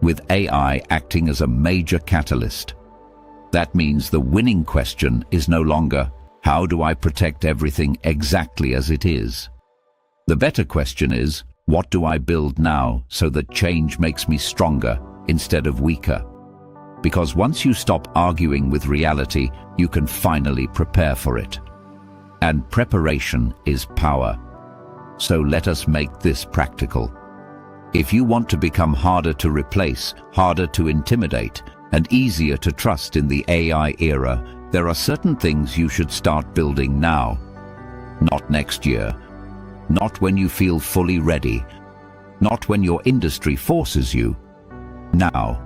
A: with AI acting as a major catalyst. That means the winning question is no longer, how do I protect everything exactly as it is? The better question is, what do I build now so that change makes me stronger instead of weaker? Because once you stop arguing with reality, you can finally prepare for it. And preparation is power. So let us make this practical. If you want to become harder to replace, harder to intimidate, and easier to trust in the AI era, there are certain things you should start building now. Not next year. Not when you feel fully ready. Not when your industry forces you. Now.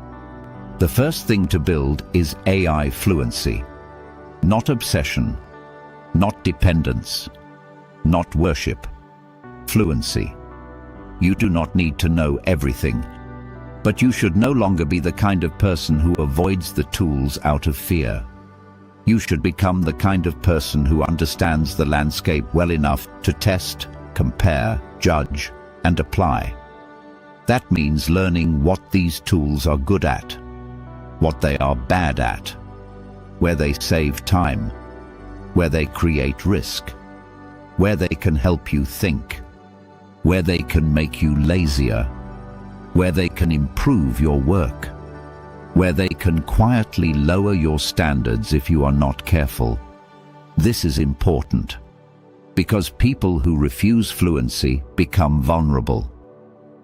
A: The first thing to build is AI fluency. Not obsession. Not dependence. Not worship. Fluency. You do not need to know everything. But you should no longer be the kind of person who avoids the tools out of fear. You should become the kind of person who understands the landscape well enough to test, compare, judge, and apply. That means learning what these tools are good at, what they are bad at, where they save time, where they create risk, where they can help you think, where they can make you lazier, where they can improve your work, where they can quietly lower your standards if you are not careful. This is important, because people who refuse fluency become vulnerable.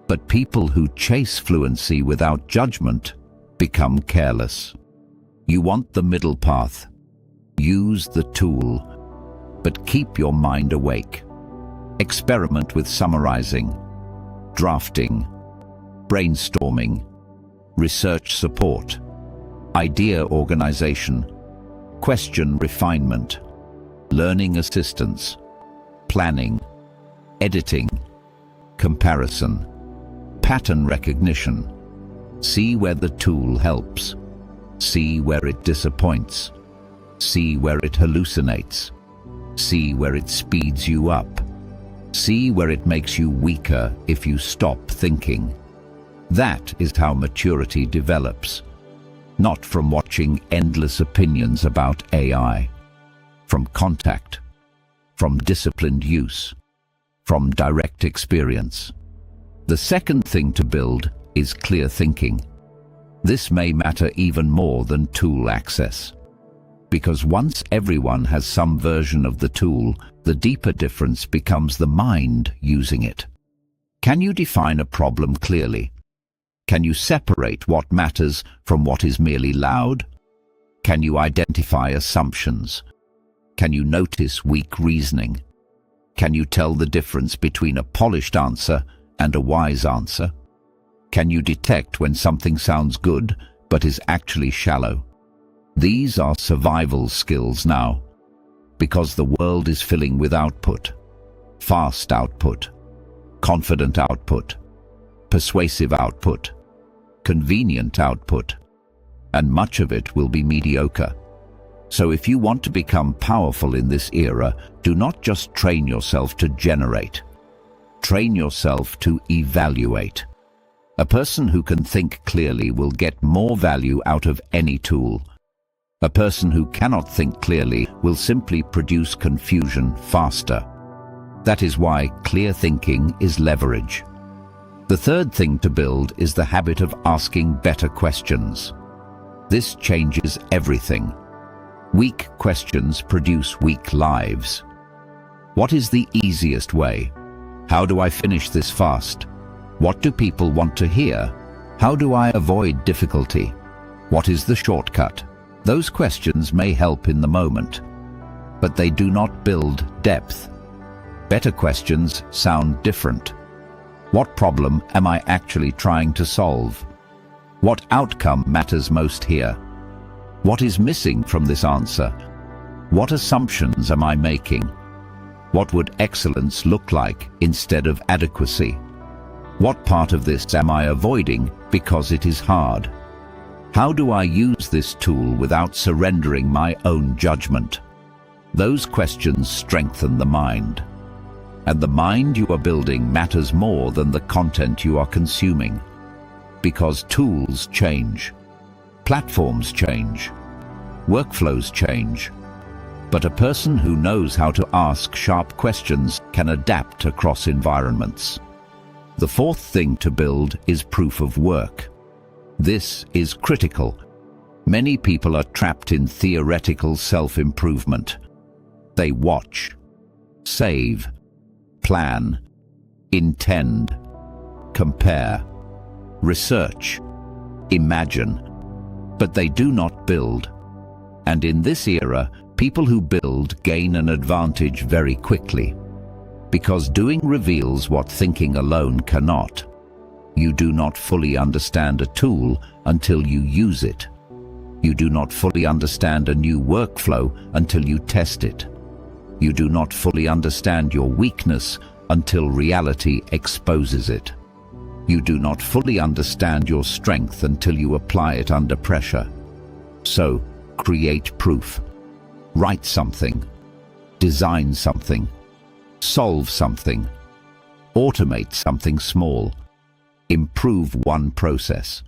A: But people who chase fluency without judgment become careless. You want the middle path. Use the tool, but keep your mind awake. Experiment with summarizing, drafting, brainstorming, research support, idea organization, question refinement, learning assistance, planning, editing, comparison, pattern recognition. See where the tool helps. See where it disappoints. See where it hallucinates. See where it speeds you up. See where it makes you weaker if you stop thinking. That is how maturity develops. Not from watching endless opinions about AI. From contact. From disciplined use. From direct experience. The second thing to build is clear thinking. This may matter even more than tool access. Because once everyone has some version of the tool, the deeper difference becomes the mind using it. Can you define a problem clearly? Can you separate what matters from what is merely loud? Can you identify assumptions? Can you notice weak reasoning? Can you tell the difference between a polished answer and a wise answer? Can you detect when something sounds good but is actually shallow? These are survival skills now, because the world is filling with output, fast output, confident output, persuasive output, convenient output, and much of it will be mediocre. So if you want to become powerful in this era, do not just train yourself to generate. Train yourself to evaluate. A person who can think clearly will get more value out of any tool. A person who cannot think clearly will simply produce confusion faster. That is why clear thinking is leverage. The third thing to build is the habit of asking better questions. This changes everything. Weak questions produce weak lives. What is the easiest way? How do I finish this fast? What do people want to hear? How do I avoid difficulty? What is the shortcut? Those questions may help in the moment, but they do not build depth. Better questions sound different. What problem am I actually trying to solve? What outcome matters most here? What is missing from this answer? What assumptions am I making? What would excellence look like instead of adequacy? What part of this am I avoiding because it is hard? How do I use this tool without surrendering my own judgment? Those questions strengthen the mind. And the mind you are building matters more than the content you are consuming. Because tools change. Platforms change. Workflows change. But a person who knows how to ask sharp questions can adapt across environments. The fourth thing to build is proof of work. This is critical. Many people are trapped in theoretical self-improvement. They watch, save, plan, intend, compare, research, imagine, but they do not build. And in this era, people who build gain an advantage very quickly, because doing reveals what thinking alone cannot. You do not fully understand a tool until you use it. You do not fully understand a new workflow until you test it. You do not fully understand your weakness until reality exposes it. You do not fully understand your strength until you apply it under pressure. So, create proof. Write something. Design something. Solve something. Automate something small. Improve one process.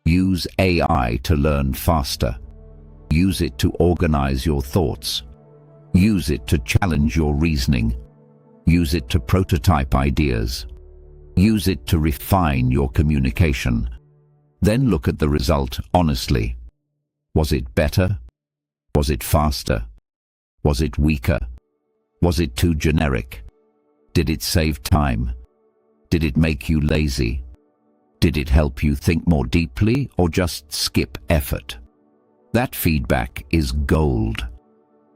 A: Use AI to learn faster. Use it to organize your thoughts. Use it to challenge your reasoning. Use it to prototype ideas. Use it to refine your communication. Then look at the result honestly. Was it better? Was it faster? Was it weaker? Was it too generic? Did it save time? Did it make you lazy? Did it help you think more deeply or just skip effort? That feedback is gold,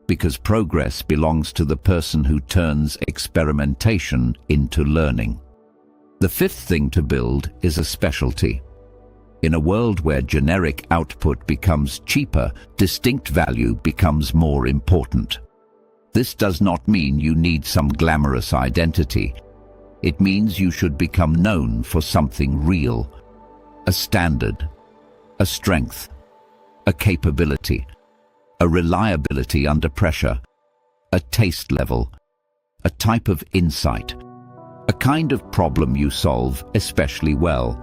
A: because progress belongs to the person who turns experimentation into learning. The fifth thing to build is a specialty. In a world where generic output becomes cheaper, distinct value becomes more important. This does not mean you need some glamorous identity. It means you should become known for something real. A standard, a strength, a capability, a reliability under pressure, a taste level, a type of insight, a kind of problem you solve especially well,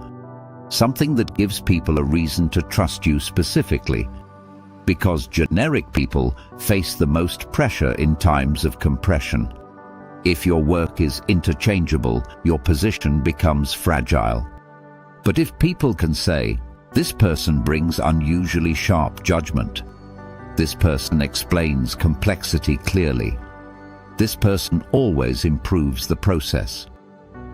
A: something that gives people a reason to trust you specifically, because generic people face the most pressure in times of compression. If your work is interchangeable, your position becomes fragile. But if people can say, "This person brings unusually sharp judgment. This person explains complexity clearly. This person always improves the process.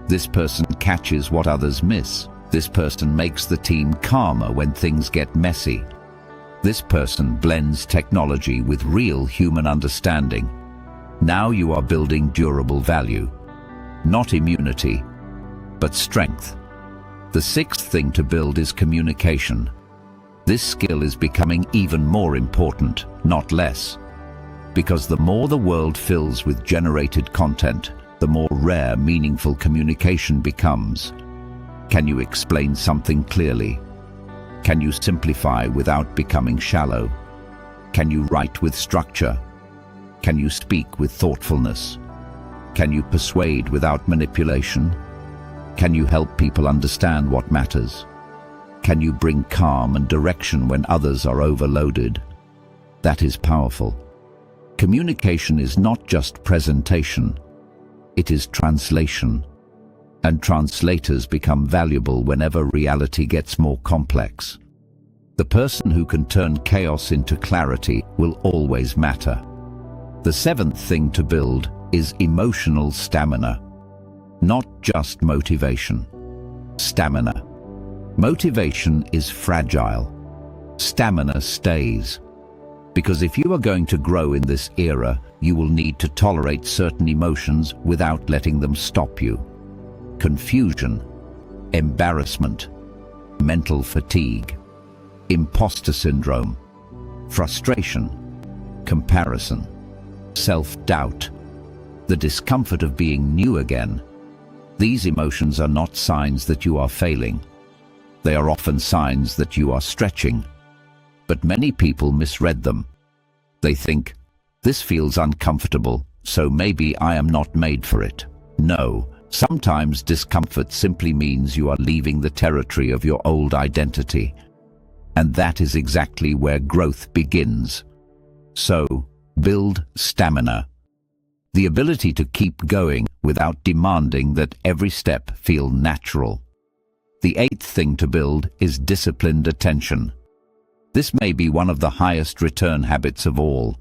A: This person catches what others miss. This person makes the team calmer when things get messy. This person blends technology with real human understanding." Now you are building durable value. Not immunity, but strength. The sixth thing to build is communication. This skill is becoming even more important, not less. Because the more the world fills with generated content, the more rare, meaningful communication becomes. Can you explain something clearly? Can you simplify without becoming shallow? Can you write with structure? Can you speak with thoughtfulness? Can you persuade without manipulation? Can you help people understand what matters? Can you bring calm and direction when others are overloaded? That is powerful. Communication is not just presentation, it is translation. And translators become valuable whenever reality gets more complex. The person who can turn chaos into clarity will always matter. The seventh thing to build is emotional stamina. Not just motivation. Stamina. Motivation is fragile. Stamina stays. Because if you are going to grow in this era, you will need to tolerate certain emotions without letting them stop you. Confusion, embarrassment, mental fatigue, imposter syndrome, frustration, comparison, self-doubt, the discomfort of being new again. These emotions are not signs that you are failing. They are often signs that you are stretching. But many people misread them. They think, "This feels uncomfortable, so maybe I am not made for it." No, sometimes discomfort simply means you are leaving the territory of your old identity. And that is exactly where growth begins. So, build stamina. The ability to keep going without demanding that every step feel natural. The eighth thing to build is disciplined attention. This may be one of the highest return habits of all,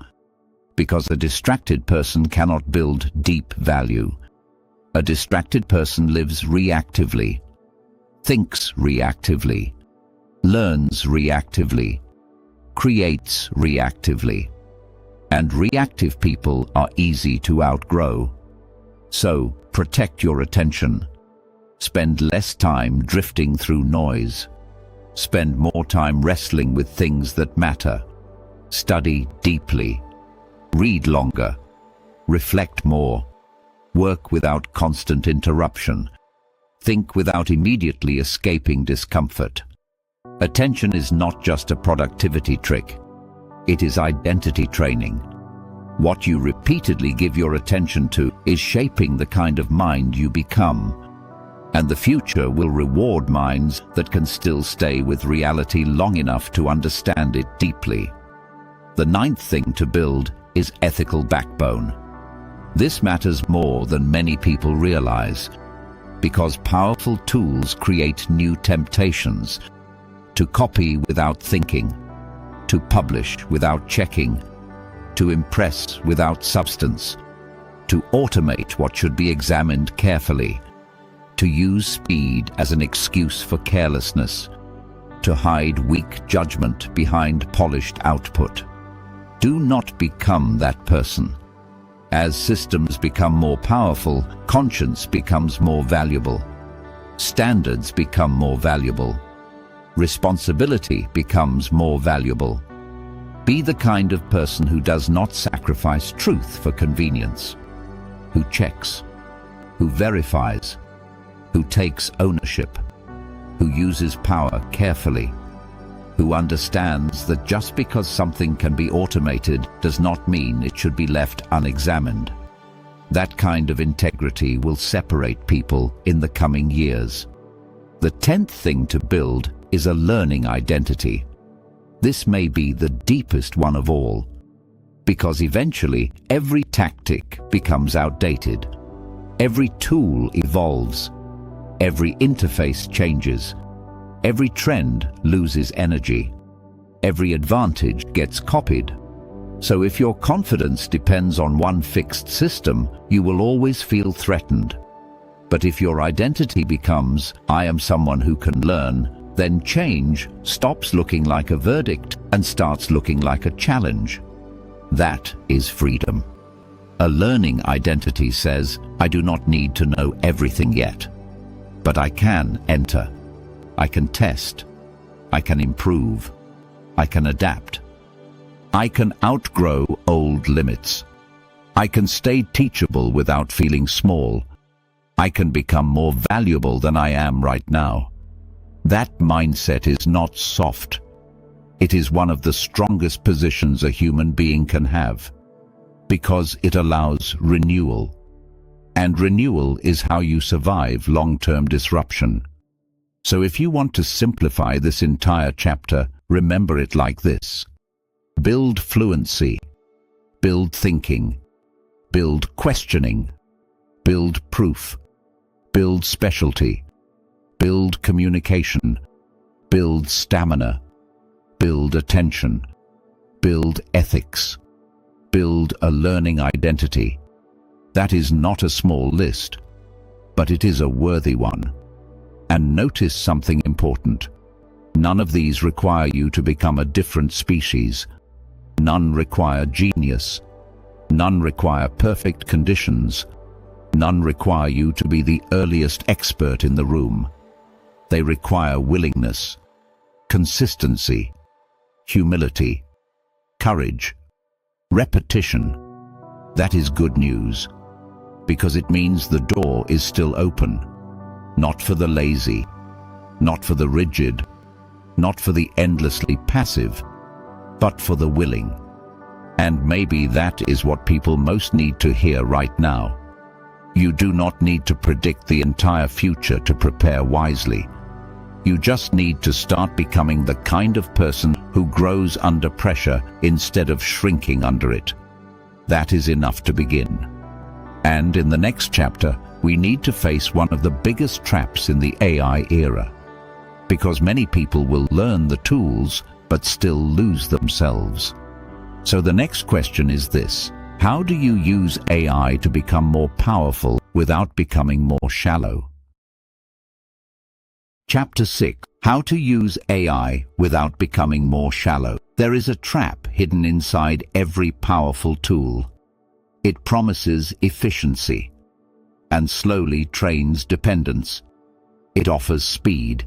A: because a distracted person cannot build deep value. A distracted person lives reactively, thinks reactively, learns reactively, creates reactively. And reactive people are easy to outgrow. So, protect your attention. Spend less time drifting through noise. Spend more time wrestling with things that matter. Study deeply. Read longer. Reflect more. Work without constant interruption. Think without immediately escaping discomfort. Attention is not just a productivity trick. It is identity training. What you repeatedly give your attention to is shaping the kind of mind you become. And the future will reward minds that can still stay with reality long enough to understand it deeply. The ninth thing to build is ethical backbone. This matters more than many people realize, because powerful tools create new temptations: to copy without thinking, to publish without checking, to impress without substance, to automate what should be examined carefully, to use speed as an excuse for carelessness, to hide weak judgment behind polished output. Do not become that person. As systems become more powerful, conscience becomes more valuable. Standards become more valuable. Responsibility becomes more valuable. Be the kind of person who does not sacrifice truth for convenience, who checks, who verifies, who takes ownership, who uses power carefully, who understands that just because something can be automated does not mean it should be left unexamined. That kind of integrity will separate people in the coming years. The 10th thing to build is a learning identity. This may be the deepest one of all, because eventually every tactic becomes outdated. Every tool evolves. Every interface changes. Every trend loses energy. Every advantage gets copied. So if your confidence depends on one fixed system, you will always feel threatened. But if your identity becomes, "I am someone who can learn," then change stops looking like a verdict and starts looking like a challenge. That is freedom. A learning identity says, "I do not need to know everything yet, but I can enter. I can test. I can improve. I can adapt. I can outgrow old limits. I can stay teachable without feeling small. I can become more valuable than I am right now." That mindset is not soft. It is one of the strongest positions a human being can have, because it allows renewal. And renewal is how you survive long-term disruption. So if you want to simplify this entire chapter, remember it like this: build fluency, build thinking, build questioning, build proof, build specialty, build communication, build stamina, build attention, build ethics, build a learning identity. That is not a small list, but it is a worthy one. And notice something important. None of these require you to become a different species. None require genius. None require perfect conditions. None require you to be the earliest expert in the room. They require willingness, consistency, humility, courage, repetition. That is good news, because it means the door is still open. Not for the lazy, not for the rigid, not for the endlessly passive, but for the willing. And maybe that is what people most need to hear right now. You do not need to predict the entire future to prepare wisely. You just need to start becoming the kind of person who grows under pressure instead of shrinking under it. That is enough to begin. And in the next chapter, we need to face one of the biggest traps in the AI era, because many people will learn the tools but still lose themselves. So the next question is this: how do you use AI to become more powerful without becoming more shallow? Chapter 6: How to use AI without becoming more shallow. There is a trap hidden inside every powerful tool. It promises efficiency and slowly trains dependence. It offers speed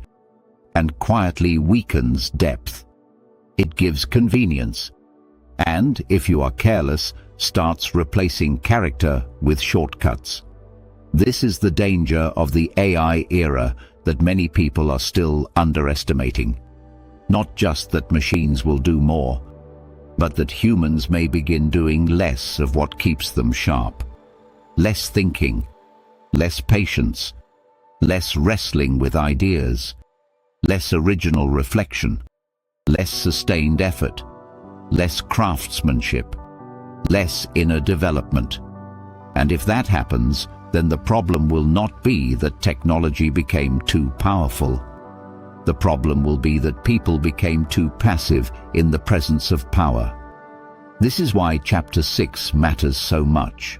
A: and quietly weakens depth. It gives convenience and, if you are careless, starts replacing character with shortcuts. This is the danger of the AI era that many people are still underestimating. Not just that machines will do more, but that humans may begin doing less of what keeps them sharp. Less thinking, less patience, less wrestling with ideas, less original reflection, less sustained effort, less craftsmanship, less inner development. And if that happens, then the problem will not be that technology became too powerful. The problem will be that people became too passive in the presence of power. This is why Chapter 6 matters so much.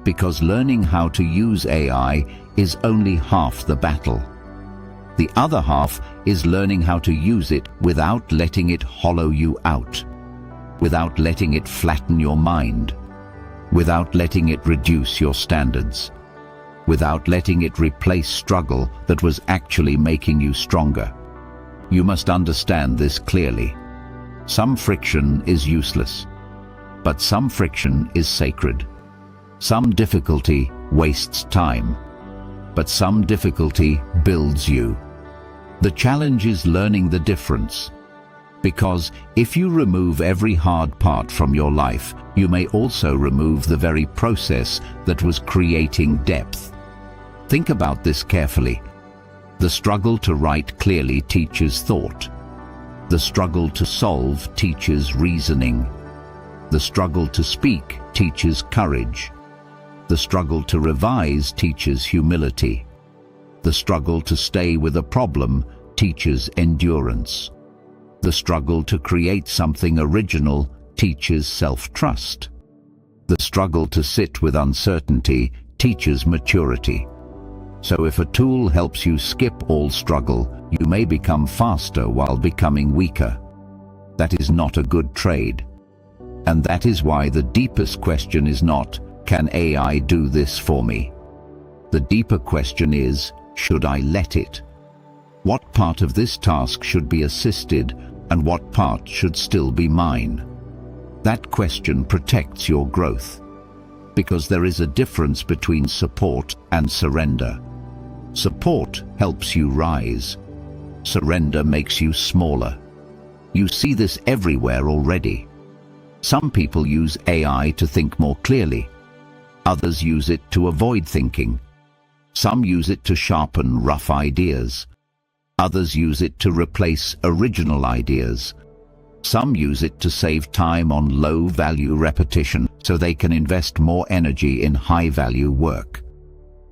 A: Because learning how to use AI is only half the battle. The other half is learning how to use it without letting it hollow you out, without letting it flatten your mind, without letting it reduce your standards, without letting it replace struggle that was actually making you stronger. You must understand this clearly. Some friction is useless, but some friction is sacred. Some difficulty wastes time, but some difficulty builds you. The challenge is learning the difference. Because if you remove every hard part from your life, you may also remove the very process that was creating depth. Think about this carefully. The struggle to write clearly teaches thought. The struggle to solve teaches reasoning. The struggle to speak teaches courage. The struggle to revise teaches humility. The struggle to stay with a problem teaches endurance. The struggle to create something original teaches self-trust. The struggle to sit with uncertainty teaches maturity. So if a tool helps you skip all struggle, you may become faster while becoming weaker. That is not a good trade. And that is why the deepest question is not, can AI do this for me? The deeper question is, should I let it? What part of this task should be assisted and what part should still be mine? That question protects your growth. Because there is a difference between support and surrender. Support helps you rise. Surrender makes you smaller. You see this everywhere already. Some people use AI to think more clearly. Others use it to avoid thinking. Some use it to sharpen rough ideas. Others use it to replace original ideas. Some use it to save time on low-value repetition so they can invest more energy in high-value work.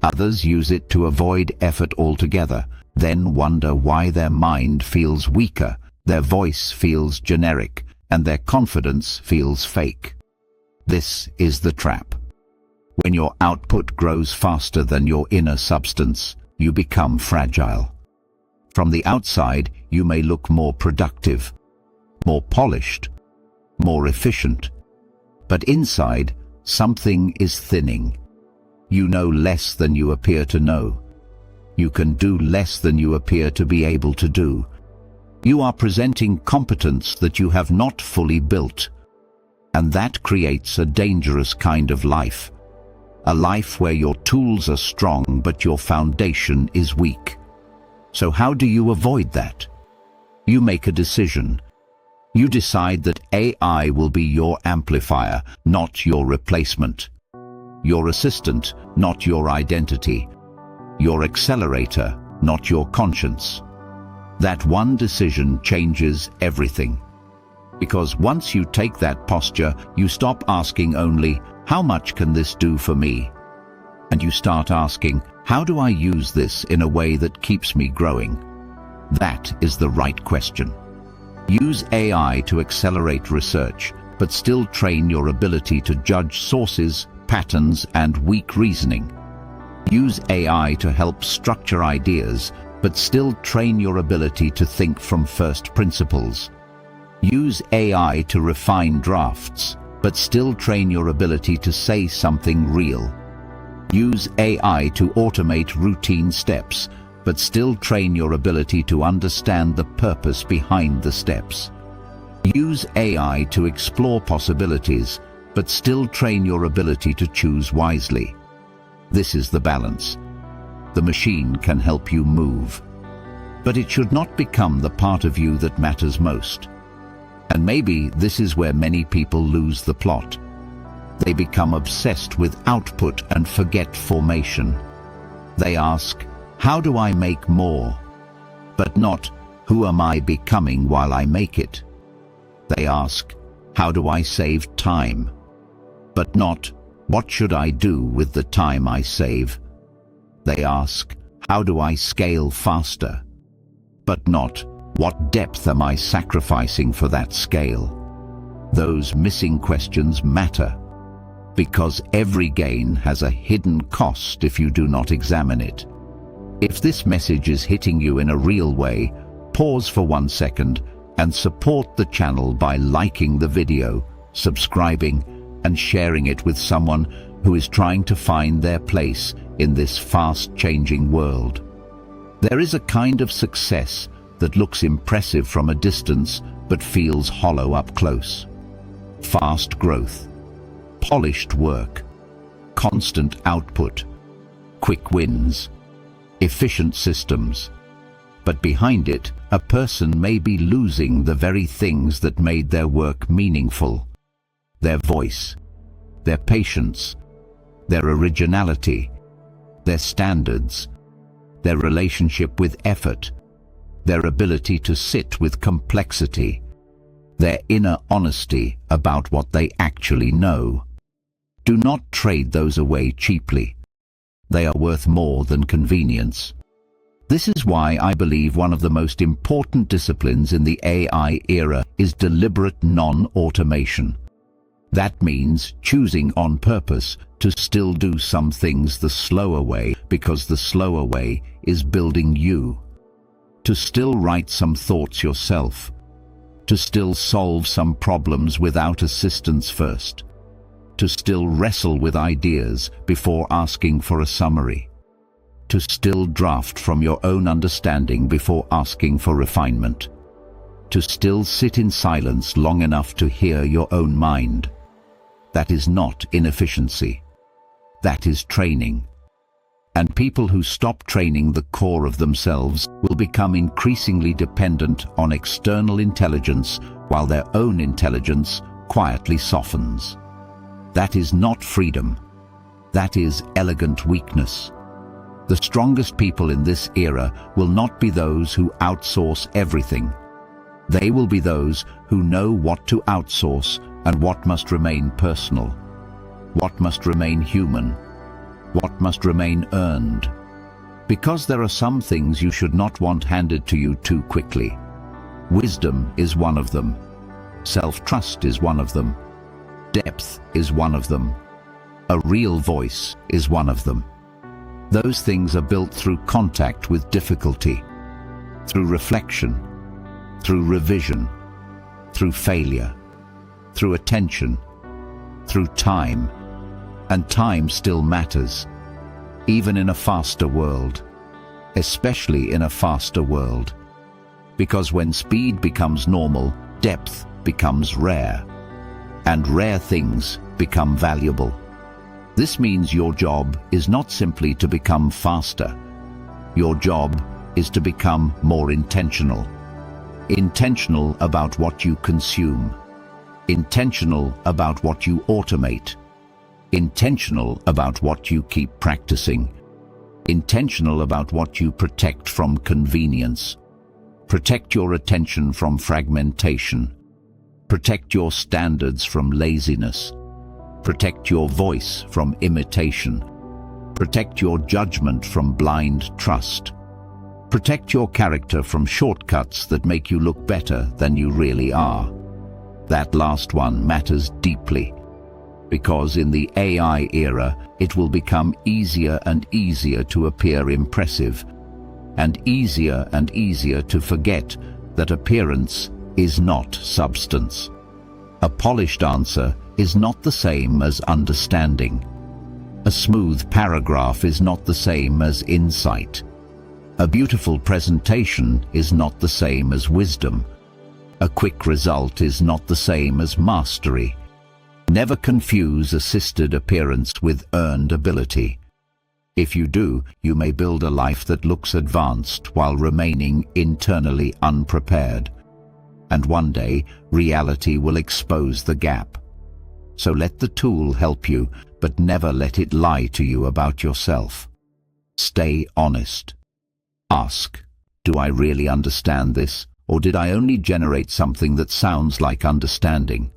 A: Others use it to avoid effort altogether, then wonder why their mind feels weaker, their voice feels generic, and their confidence feels fake. This is the trap. When your output grows faster than your inner substance, you become fragile. From the outside, you may look more productive, more polished, more efficient. But inside, something is thinning. You know less than you appear to know. You can do less than you appear to be able to do. You are presenting competence that you have not fully built. And that creates a dangerous kind of life. A life where your tools are strong but your foundation is weak. So how do you avoid that? You make a decision. You decide that AI will be your amplifier, not your replacement. Your assistant, not your identity. Your accelerator, not your conscience. That one decision changes everything. Because once you take that posture, you stop asking only, how much can this do for me? And you start asking, how do I use this in a way that keeps me growing? That is the right question. Use AI to accelerate research, but still train your ability to judge sources, patterns, and weak reasoning. Use AI to help structure ideas, but still train your ability to think from first principles. Use AI to refine drafts, but still train your ability to say something real. Use AI to automate routine steps, but still train your ability to understand the purpose behind the steps. Use AI to explore possibilities, but still train your ability to choose wisely. This is the balance. The machine can help you move, but it should not become the part of you that matters most. And maybe this is where many people lose the plot. They become obsessed with output and forget formation. They ask, how do I make more? But not, who am I becoming while I make it? They ask, how do I save time? But not, what should I do with the time I save? They ask, how do I scale faster? But not, what depth am I sacrificing for that scale? Those missing questions matter, because every gain has a hidden cost if you do not examine it. If this message is hitting you in a real way, pause for 1 second and support the channel by liking the video, subscribing, and sharing it with someone who is trying to find their place in this fast-changing world. There is a kind of success that looks impressive from a distance but feels hollow up close. Fast growth, polished work, constant output, quick wins, efficient systems. But behind it, a person may be losing the very things that made their work meaningful. Their voice, their patience, their originality, their standards, their relationship with effort, their ability to sit with complexity, their inner honesty about what they actually know. Do not trade those away cheaply. They are worth more than convenience. This is why I believe one of the most important disciplines in the AI era is deliberate non-automation. That means choosing on purpose to still do some things the slower way, because the slower way is building you. To still write some thoughts yourself. To still solve some problems without assistance first. To still wrestle with ideas before asking for a summary. To still draft from your own understanding before asking for refinement. To still sit in silence long enough to hear your own mind. That is not inefficiency. That is training. And people who stop training the core of themselves will become increasingly dependent on external intelligence while their own intelligence quietly softens. That is not freedom. That is elegant weakness. The strongest people in this era will not be those who outsource everything. They will be those who know what to outsource and what must remain personal, what must remain human, what must remain earned. Because there are some things you should not want handed to you too quickly. Wisdom is one of them. Self-trust is one of them. Depth is one of them. A real voice is one of them. Those things are built through contact with difficulty, through reflection, through revision, through failure, through attention, through time. And time still matters, even in a faster world, especially in a faster world. Because when speed becomes normal, depth becomes rare, and rare things become valuable. This means your job is not simply to become faster. Your job is to become more intentional. Intentional about what you consume. Intentional about what you automate. Intentional about what you keep practicing. Intentional about what you protect from convenience. Protect your attention from fragmentation. Protect your standards from laziness. Protect your voice from imitation. Protect your judgment from blind trust. Protect your character from shortcuts that make you look better than you really are. That last one matters deeply, because in the AI era, it will become easier and easier to appear impressive, and easier to forget that appearance is not substance. A polished answer is not the same as understanding. A smooth paragraph is not the same as insight. A beautiful presentation is not the same as wisdom. A quick result is not the same as mastery. Never confuse assisted appearance with earned ability. If you do, you may build a life that looks advanced while remaining internally unprepared. And one day, reality will expose the gap. So let the tool help you, but never let it lie to you about yourself. Stay honest. Ask, do I really understand this, or did I only generate something that sounds like understanding?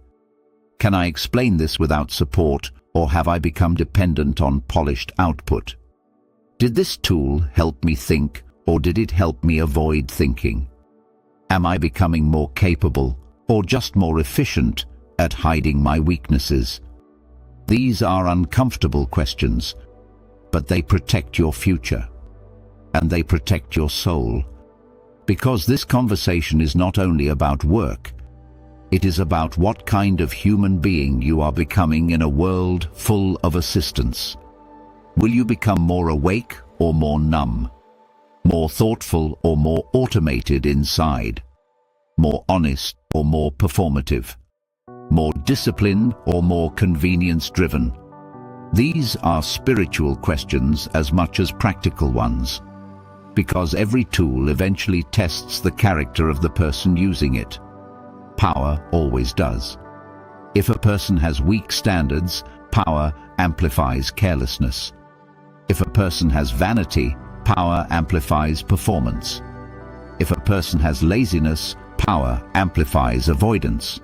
A: Can I explain this without support, or have I become dependent on polished output? Did this tool help me think, or did it help me avoid thinking? Am I becoming more capable, or just more efficient, at hiding my weaknesses? These are uncomfortable questions, but they protect your future, and they protect your soul. Because this conversation is not only about work, it is about what kind of human being you are becoming in a world full of assistance. Will you become more awake or more numb? More thoughtful or more automated inside? More honest or more performative? More disciplined or more convenience-driven? These are spiritual questions as much as practical ones, because every tool eventually tests the character of the person using it. Power always does. If a person has weak standards, power amplifies carelessness. If a person has vanity, power amplifies performance. If a person has laziness, power amplifies avoidance.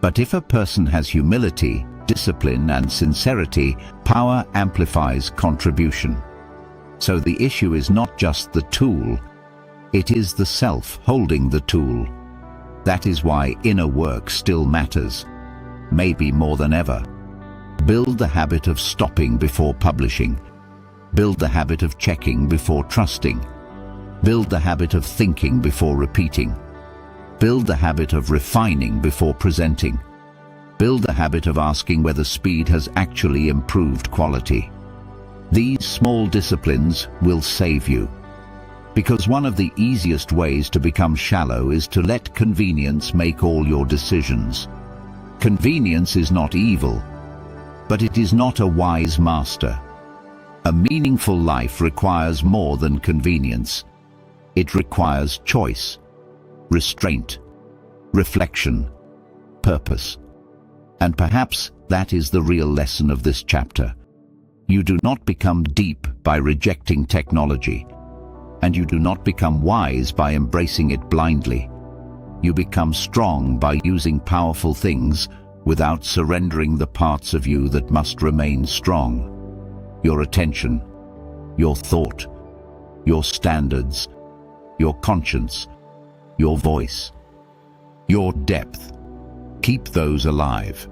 A: But if a person has humility, discipline, and sincerity, power amplifies contribution. So the issue is not just the tool, it is the self holding the tool. That is why inner work still matters, maybe more than ever. Build the habit of stopping before publishing. Build the habit of checking before trusting. Build the habit of thinking before repeating. Build the habit of refining before presenting. Build the habit of asking whether speed has actually improved quality. These small disciplines will save you. Because one of the easiest ways to become shallow is to let convenience make all your decisions. Convenience is not evil, but it is not a wise master. A meaningful life requires more than convenience. It requires choice, restraint, reflection, purpose. And perhaps that is the real lesson of this chapter. You do not become deep by rejecting technology, and you do not become wise by embracing it blindly. You become strong by using powerful things without surrendering the parts of you that must remain strong. Your attention, your thought, your standards, your conscience, your voice, your depth. Keep those alive.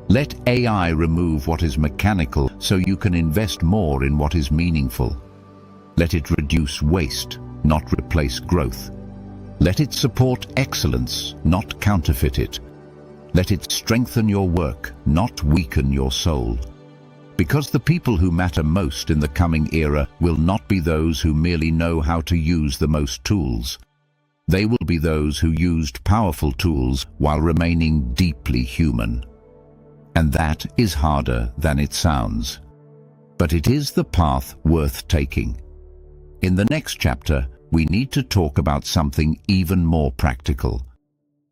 A: Let AI remove what is mechanical so you can invest more in what is meaningful. Let it reduce waste, not replace growth. Let it support excellence, not counterfeit it. Let it strengthen your work, not weaken your soul. Because the people who matter most in the coming era will not be those who merely know how to use the most tools. They will be those who used powerful tools while remaining deeply human. And that is harder than it sounds. But it is the path worth taking. In the next chapter, we need to talk about something even more practical.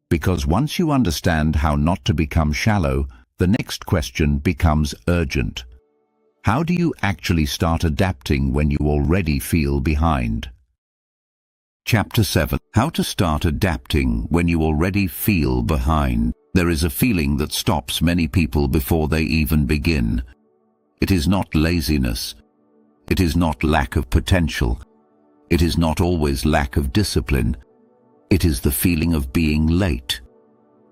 A: Because once you understand how not to become shallow, the next question becomes urgent. How do you actually start adapting when you already feel behind? Chapter 7. How to start adapting when you already feel behind. There is a feeling that stops many people before they even begin. It is not laziness. It is not lack of potential. It is not always lack of discipline. It is the feeling of being late.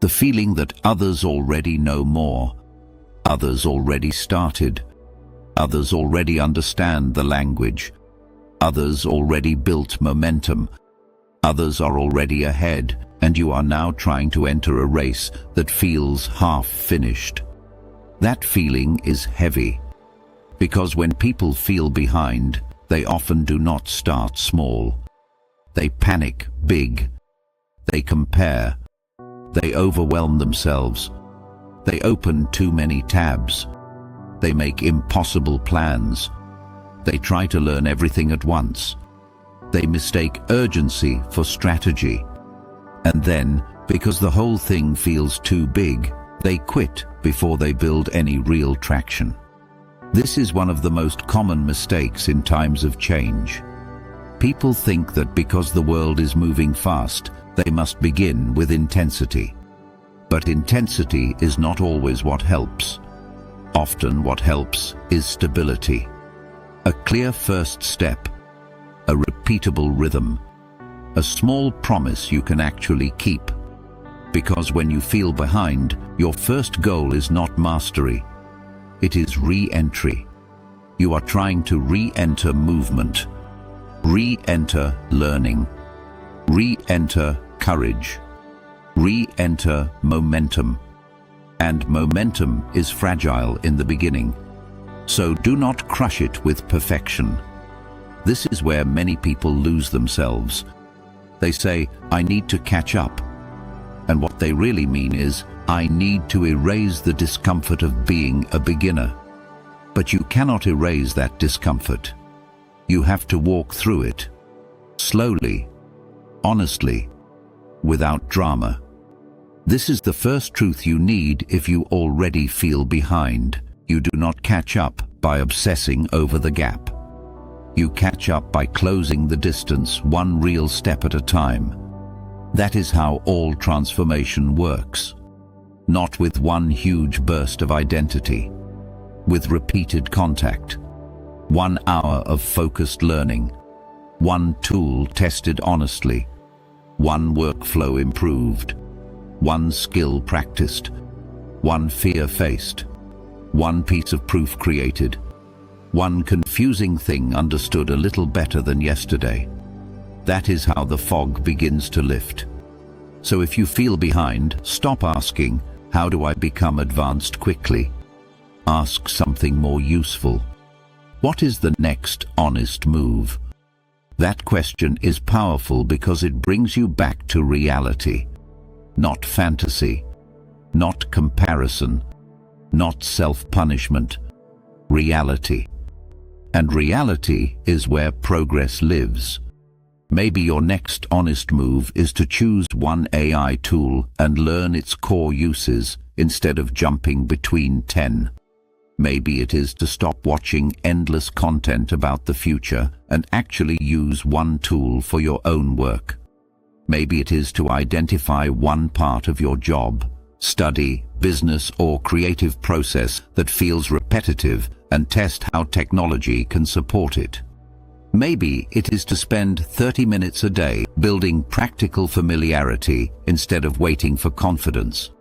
A: The feeling that others already know more. Others already started. Others already understand the language. Others already built momentum. Others are already ahead, and you are now trying to enter a race that feels half-finished. That feeling is heavy, because when people feel behind, they often do not start small. They panic big. They compare. They overwhelm themselves. They open too many tabs. They make impossible plans. They try to learn everything at once. They mistake urgency for strategy. And then, because the whole thing feels too big, they quit before they build any real traction. This is one of the most common mistakes in times of change. People think that because the world is moving fast, they must begin with intensity. But intensity is not always what helps. Often what helps is stability. A clear first step, a repeatable rhythm, a small promise you can actually keep. Because when you feel behind, your first goal is not mastery. It is re-entry. You are trying to re-enter movement, re-enter learning, re-enter courage, re-enter momentum. And momentum is fragile in the beginning. So do not crush it with perfection. This is where many people lose themselves. They say, I need to catch up. And what they really mean is, I need to erase the discomfort of being a beginner. But you cannot erase that discomfort. You have to walk through it. Slowly, honestly, without drama. This is the first truth you need if you already feel behind. You do not catch up by obsessing over the gap. You catch up by closing the distance one real step at a time. That is how all transformation works. Not with one huge burst of identity. With repeated contact. 1 hour of focused learning. One tool tested honestly. One workflow improved. One skill practiced. One fear faced. One piece of proof created. One confusing thing understood a little better than yesterday. That is how the fog begins to lift. So if you feel behind, stop asking, how do I become advanced quickly? Ask something more useful. What is the next honest move? That question is powerful because it brings you back to reality. Not fantasy, not comparison, not self-punishment. Reality. And reality is where progress lives. Maybe your next honest move is to choose one AI tool and learn its core uses instead of jumping between 10. Maybe it is to stop watching endless content about the future and actually use one tool for your own work. Maybe it is to identify one part of your job, study, business, or creative process that feels repetitive and test how technology can support it. Maybe it is to spend 30 minutes a day building practical familiarity instead of waiting for confidence.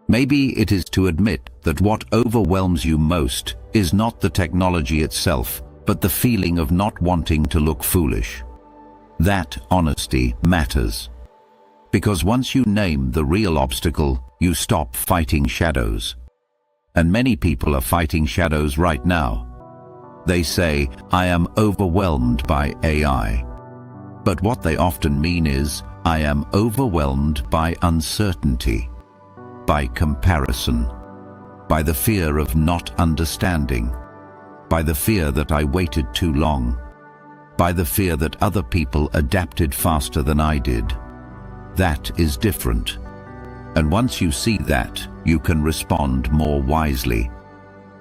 A: Maybe it is to admit that what overwhelms you most is not the technology itself, but the feeling of not wanting to look foolish. That honesty matters. Because once you name the real obstacle, you stop fighting shadows. And many people are fighting shadows right now. They say, I am overwhelmed by AI. But what they often mean is, I am overwhelmed by uncertainty, by comparison, by the fear of not understanding, by the fear that I waited too long, by the fear that other people adapted faster than I did. That is different. And once you see that, you can respond more wisely.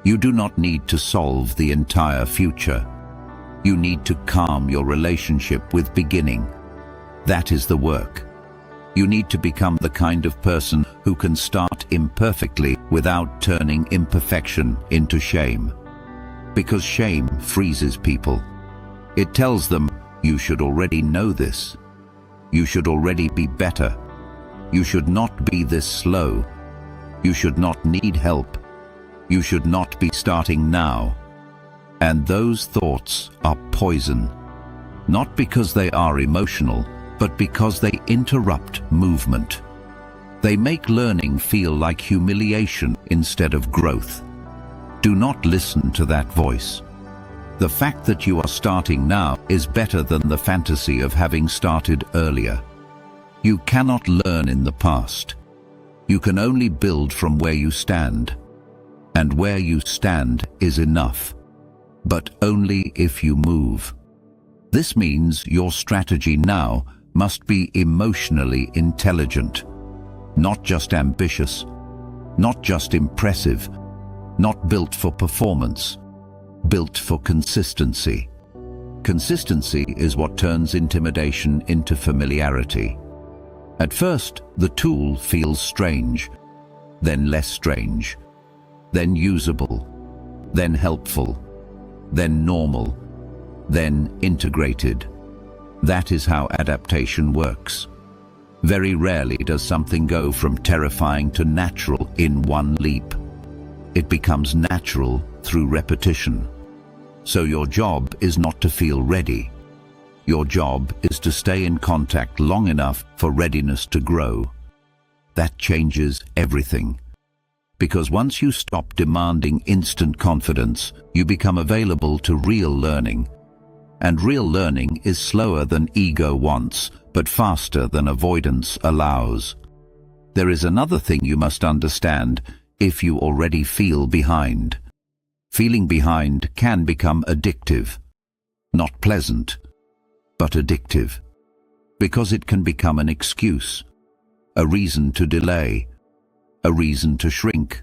A: You do not need to solve the entire future. You need to calm your relationship with beginning. That is the work. You need to become the kind of person who can start imperfectly without turning imperfection into shame. Because shame freezes people. It tells them, you should already know this. You should already be better. You should not be this slow. You should not need help. You should not be starting now. And those thoughts are poison. Not because they are emotional, but because they interrupt movement. They make learning feel like humiliation instead of growth. Do not listen to that voice. The fact that you are starting now is better than the fantasy of having started earlier. You cannot learn in the past. You can only build from where you stand. And where you stand is enough. but only if you move. This means your strategy now must be emotionally intelligent, not just ambitious, not just impressive, not built for performance, built for consistency. Consistency is what turns intimidation into familiarity. At first, the tool feels strange, then less strange, then usable, then helpful, then normal, then integrated. That is how adaptation works. Very rarely does something go from terrifying to natural in one leap. It becomes natural through repetition. So your job is not to feel ready. Your job is to stay in contact long enough for readiness to grow. That changes everything. Because once you stop demanding instant confidence, you become available to real learning. And real learning is slower than ego wants, but faster than avoidance allows. There is another thing you must understand if you already feel behind. Feeling behind can become addictive. Not pleasant, but addictive. Because it can become an excuse, a reason to delay, a reason to shrink,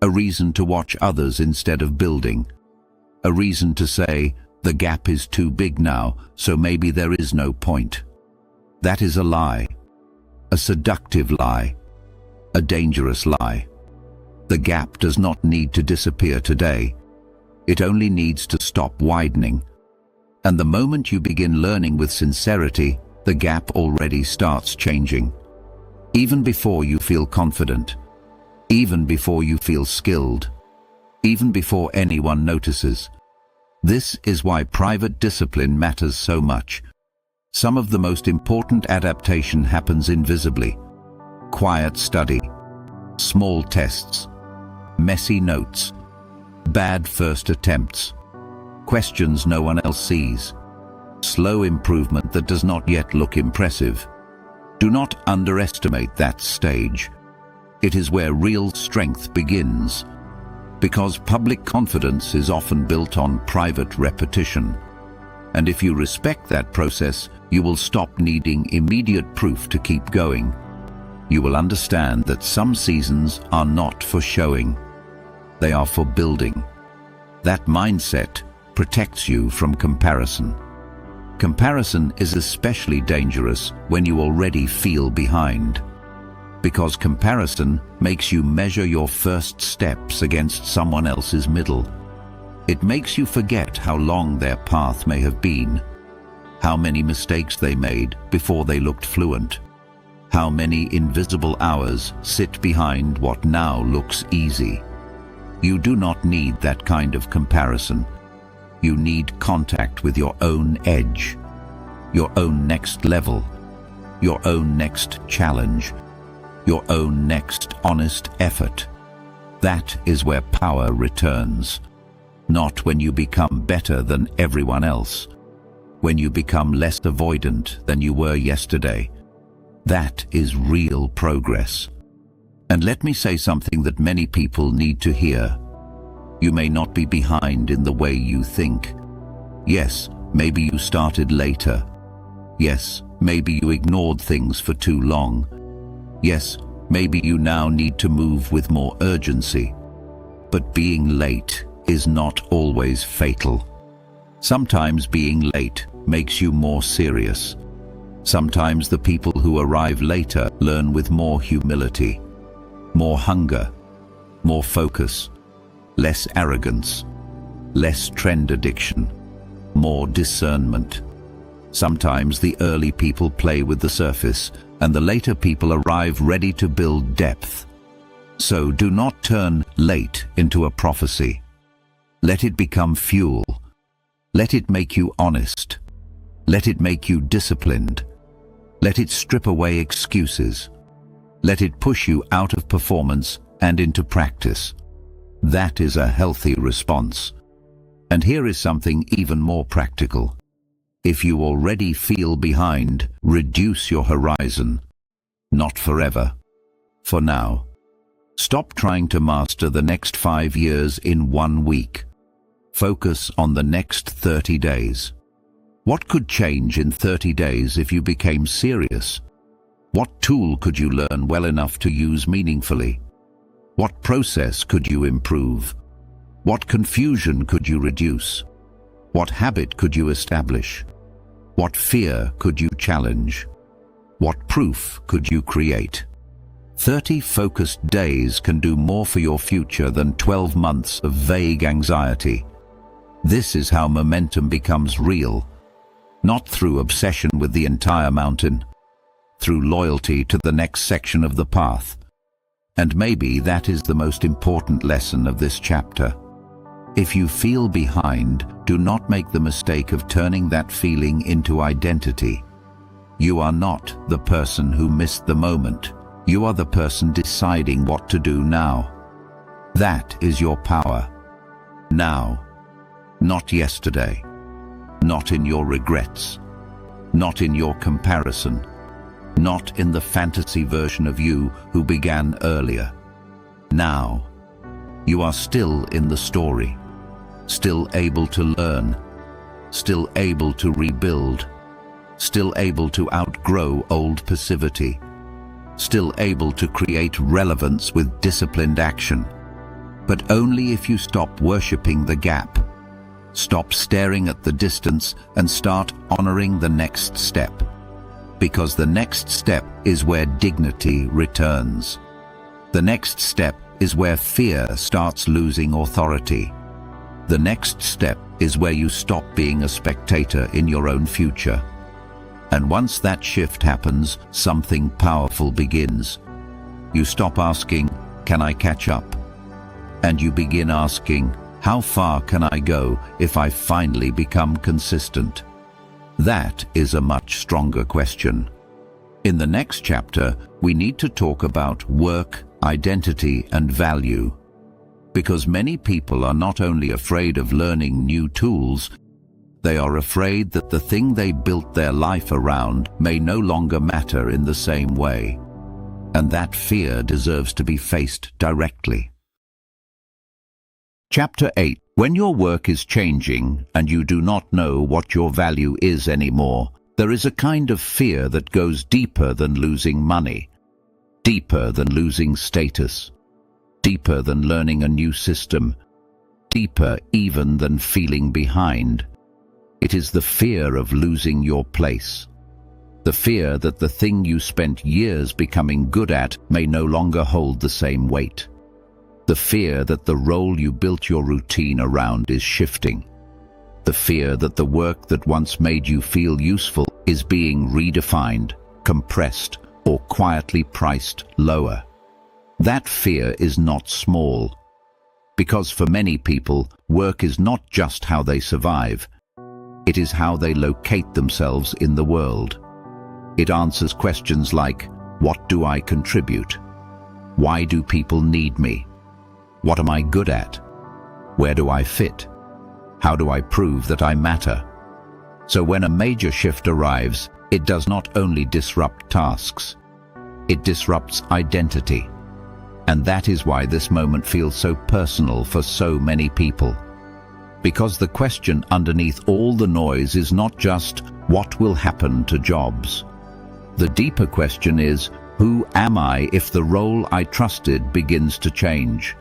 A: a reason to watch others instead of building, a reason to say, the gap is too big now, so maybe there is no point. That is a lie, a seductive lie, a dangerous lie. The gap does not need to disappear today. It only needs to stop widening. And the moment you begin learning with sincerity, the gap already starts changing. Even before you feel confident, even before you feel skilled, even before anyone notices. This is why private discipline matters so much. Some of the most important adaptation happens invisibly. Quiet study, small tests, messy notes, bad first attempts, questions no one else sees, slow improvement that does not yet look impressive. Do not underestimate that stage. It is where real strength begins. Because public confidence is often built on private repetition. And if you respect that process, you will stop needing immediate proof to keep going. You will understand that some seasons are not for showing. They are for building. That mindset protects you from comparison. Comparison is especially dangerous when you already feel behind. Because comparison makes you measure your first steps against someone else's middle. It makes you forget how long their path may have been, how many mistakes they made before they looked fluent, how many invisible hours sit behind what now looks easy. You do not need that kind of comparison. You need contact with your own edge, your own next level, your own next challenge, your own next honest effort. That is where power returns. Not when you become better than everyone else, when you become less avoidant than you were yesterday. That is real progress. And let me say something that many people need to hear. You may not be behind in the way you think. Yes, maybe you started later. Yes, maybe you ignored things for too long. Yes, maybe you now need to move with more urgency. But being late is not always fatal. Sometimes being late makes you more serious. Sometimes the people who arrive later learn with more humility, more hunger, more focus, less arrogance, less trend addiction, more discernment. Sometimes the early people play with the surface, and the later people arrive ready to build depth. So do not turn late into a prophecy. Let it become fuel. Let it make you honest. Let it make you disciplined. Let it strip away excuses. Let it push you out of performance and into practice. That is a healthy response. And here is something even more practical. If you already feel behind, reduce your horizon. Not forever. For now. Stop trying to master the next 5 years in 1 week. Focus on the next 30 days. What could change in 30 days if you became serious? What tool could you learn well enough to use meaningfully? What process could you improve? What confusion could you reduce? What habit could you establish? What fear could you challenge? What proof could you create? 30 focused days can do more for your future than 12 months of vague anxiety. This is how momentum becomes real, not through obsession with the entire mountain, through loyalty to the next section of the path. And maybe that is the most important lesson of this chapter. If you feel behind, do not make the mistake of turning that feeling into identity. You are not the person who missed the moment. You are the person deciding what to do now. That is your power. Now. Not yesterday. Not in your regrets. Not in your comparison. Not in the fantasy version of you who began earlier. Now. You are still in the story. Still able to learn. Still able to rebuild. Still able to outgrow old passivity. Still able to create relevance with disciplined action. But only if you stop worshipping the gap. Stop staring at the distance and start honoring the next step. Because the next step is where dignity returns. The next step is where fear starts losing authority. The next step is where you stop being a spectator in your own future. And once that shift happens, something powerful begins. You stop asking, "Can I catch up?" And you begin asking, "How far can I go if I finally become consistent?" That is a much stronger question. In the next chapter, we need to talk about work, identity, and value. Because many people are not only afraid of learning new tools, they are afraid that the thing they built their life around may no longer matter in the same way. And that fear deserves to be faced directly. Chapter 8. When your work is changing and you do not know what your value is anymore, there is a kind of fear that goes deeper than losing money, deeper than losing status, deeper than learning a new system, deeper even than feeling behind. It is the fear of losing your place. The fear that the thing you spent years becoming good at may no longer hold the same weight. The fear that the role you built your routine around is shifting. The fear that the work that once made you feel useful is being redefined, compressed, or quietly priced lower. That fear is not small. Because for many people, work is not just how they survive. It is how they locate themselves in the world. It answers questions like, what do I contribute? Why do people need me? What am I good at? Where do I fit? How do I prove that I matter? So when a major shift arrives, it does not only disrupt tasks, it disrupts identity. And that is why this moment feels so personal for so many people. Because the question underneath all the noise is not just, what will happen to jobs? The deeper question is, who am I if the role I trusted begins to change?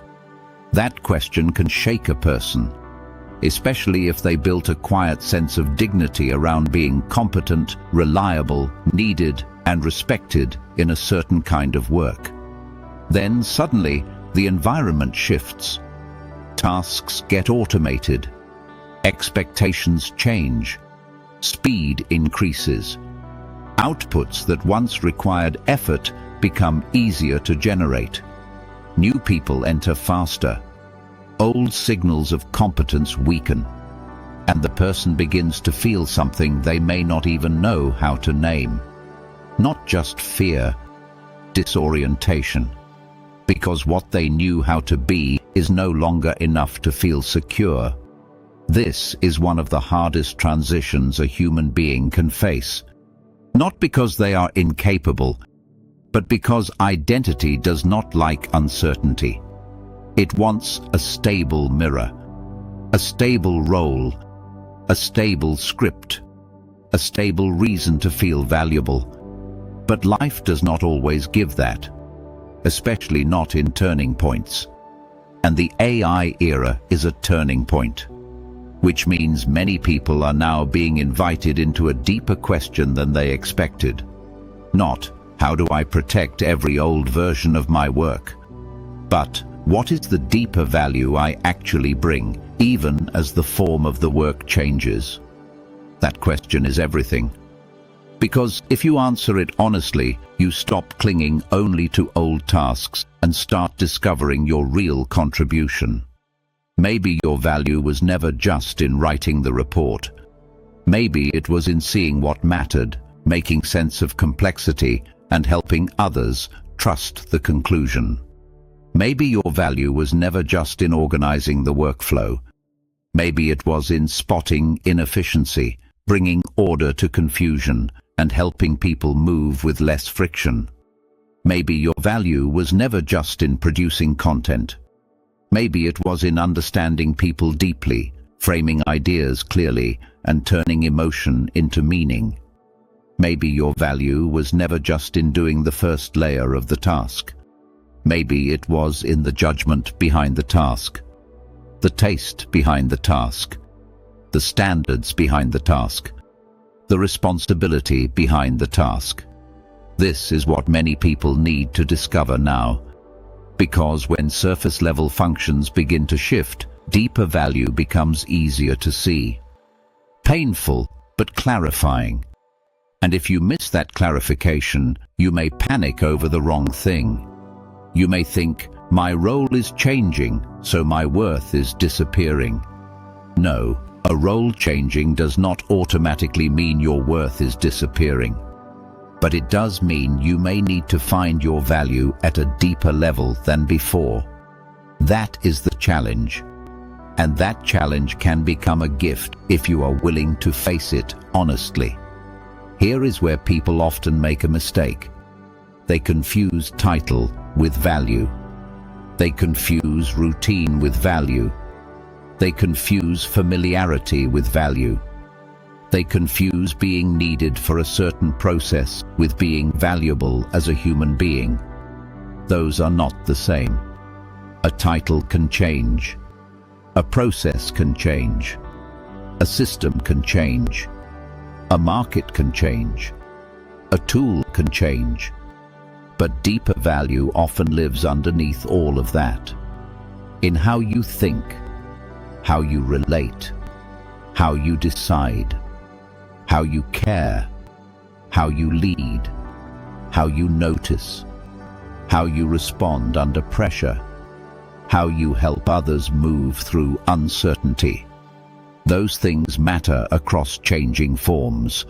A: That question can shake a person, especially if they built a quiet sense of dignity around being competent, reliable, needed, and respected in a certain kind of work. Then suddenly, the environment shifts. Tasks get automated. Expectations change. Speed increases. Outputs that once required effort become easier to generate. New people enter faster. Old signals of competence weaken. And the person begins to feel something they may not even know how to name. Not just fear, disorientation. Because what they knew how to be is no longer enough to feel secure. This is one of the hardest transitions a human being can face. Not because they are incapable, but because identity does not like uncertainty. It wants a stable mirror. a stable role, a stable script, a stable reason to feel valuable. But life does not always give that, especially not in turning points. And the AI era is a turning point, which means many people are now being invited into a deeper question than they expected. Not, how do I protect every old version of my work? But, what is the deeper value I actually bring, even as the form of the work changes? That question is everything. Because if you answer it honestly, you stop clinging only to old tasks and start discovering your real contribution. Maybe your value was never just in writing the report. Maybe it was in seeing what mattered, making sense of complexity, and helping others trust the conclusion. Maybe your value was never just in organizing the workflow. Maybe it was in spotting inefficiency, bringing order to confusion, and helping people move with less friction. Maybe your value was never just in producing content. Maybe it was in understanding people deeply, framing ideas clearly, and turning emotion into meaning. Maybe your value was never just in doing the first layer of the task. Maybe it was in the judgment behind the task, the taste behind the task, the standards behind the task, the responsibility behind the task. This is what many people need to discover now. Because when surface-level functions begin to shift, deeper value becomes easier to see. Painful, but clarifying. And if you miss that clarification, you may panic over the wrong thing. You may think, my role is changing, so my worth is disappearing. No, a role changing does not automatically mean your worth is disappearing. But it does mean you may need to find your value at a deeper level than before. That is the challenge. And that challenge can become a gift if you are willing to face it honestly. Here is where people often make a mistake. They confuse title with value. They confuse routine with value. They confuse familiarity with value. They confuse being needed for a certain process with being valuable as a human being. Those are not the same. A title can change. A process can change. A system can change. A market can change. A tool can change. But deeper value often lives underneath all of that. In how you think, how you relate, how you decide, how you care, how you lead, how you notice, how you respond under pressure, how you help others move through uncertainty. Those things matter across changing forms.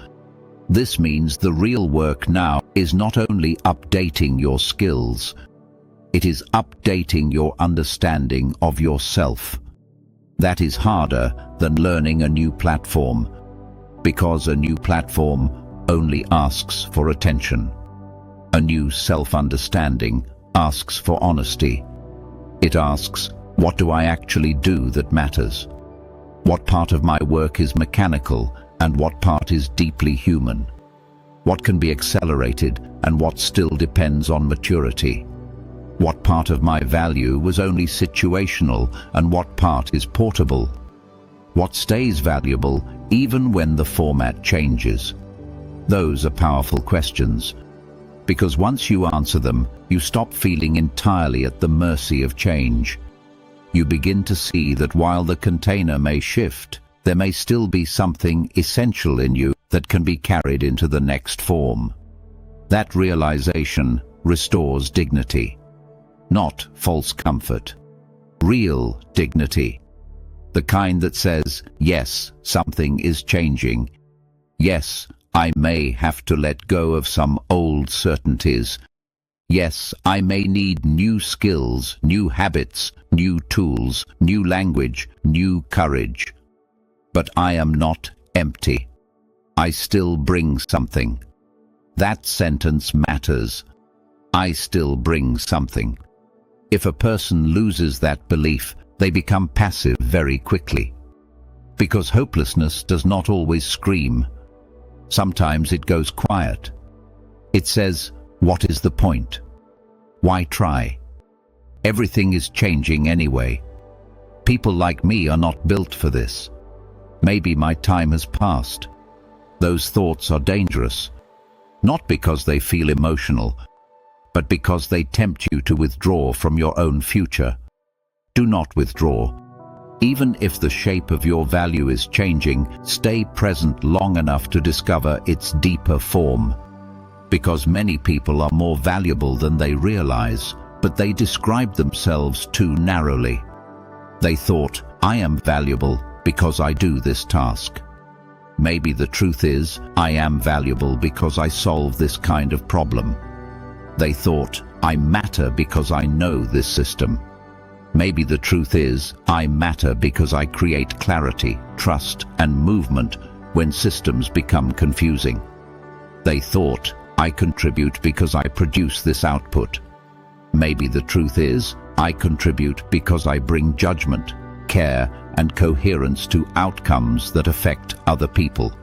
A: This means the real work now is not only updating your skills, it is updating your understanding of yourself. That is harder than learning a new platform, because a new platform only asks for attention. A new self-understanding asks for honesty. It asks, what do I actually do that matters? What part of my work is mechanical and what part is deeply human? What can be accelerated and what still depends on maturity? What part of my value was only situational and what part is portable? What stays valuable even when the format changes? Those are powerful questions, because once you answer them, you stop feeling entirely at the mercy of change. You begin to see that while the container may shift, there may still be something essential in you that can be carried into the next form. That realization restores dignity. Not false comfort. Real dignity. The kind that says, yes, something is changing. Yes, I may have to let go of some old certainties. Yes, I may need new skills, new habits, new tools, new language, new courage. But I am not empty. I still bring something. That sentence matters. I still bring something. If a person loses that belief, They become passive very quickly. Because hopelessness does not always scream. Sometimes it goes quiet. It says, "What is the point? Why try? Everything is changing anyway. People like me are not built for this. Maybe my time has passed." Those thoughts are dangerous, not because they feel emotional, but because they tempt you to withdraw from your own future. Do not withdraw. Even if the shape of your value is changing, stay present long enough to discover its deeper form. Because many people are more valuable than they realize, but they describe themselves too narrowly. They thought, "I am valuable because I do this task." Maybe the truth is, "I am valuable because I solve this kind of problem." They thought, "I matter because I know this system." Maybe the truth is, "I matter because I create clarity, trust, and movement when systems become confusing." They thought, "I contribute because I produce this output." Maybe the truth is, "I contribute because I bring judgment, care, and coherence to outcomes that affect other people."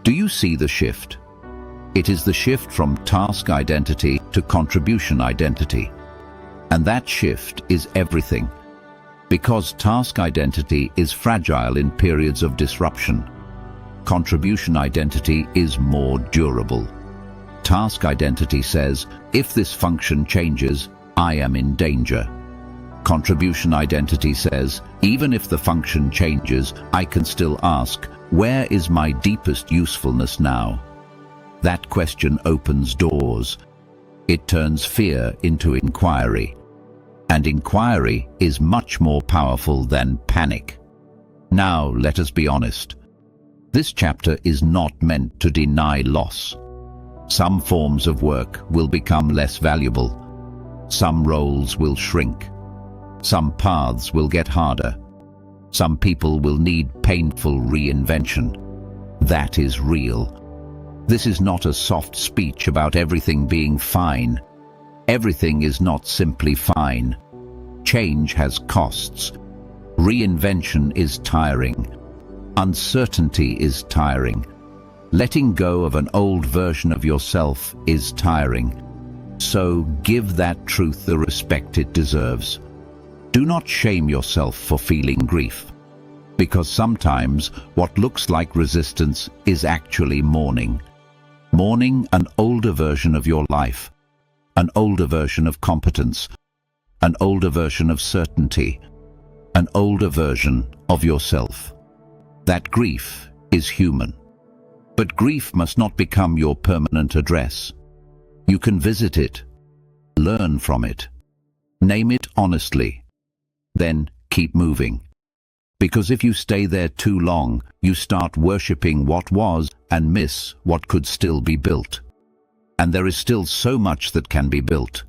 A: Do you see the shift? It is the shift from task identity to contribution identity. And that shift is everything. Because task identity is fragile in periods of disruption, contribution identity is more durable. Task identity says, "If this function changes, I am in danger." Contribution identity says, "Even if the function changes, I can still ask, where is my deepest usefulness now?" That question opens doors. It turns fear into inquiry. And inquiry is much more powerful than panic. Now, let us be honest. This chapter is not meant to deny loss. Some forms of work will become less valuable. Some roles will shrink. Some paths will get harder. Some people will need painful reinvention. That is real. This is not a soft speech about everything being fine. Everything is not simply fine. Change has costs. Reinvention is tiring. Uncertainty is tiring. Letting go of an old version of yourself is tiring. So give that truth the respect it deserves. Do not shame yourself for feeling grief, because sometimes what looks like resistance is actually mourning. Mourning an older version of your life, an older version of competence, an older version of certainty, an older version of yourself. That grief is human. But grief must not become your permanent address. You can visit it, learn from it, name it honestly, then keep moving. Because if you stay there too long, you start worshipping what was and miss what could still be built. And there is still so much that can be built.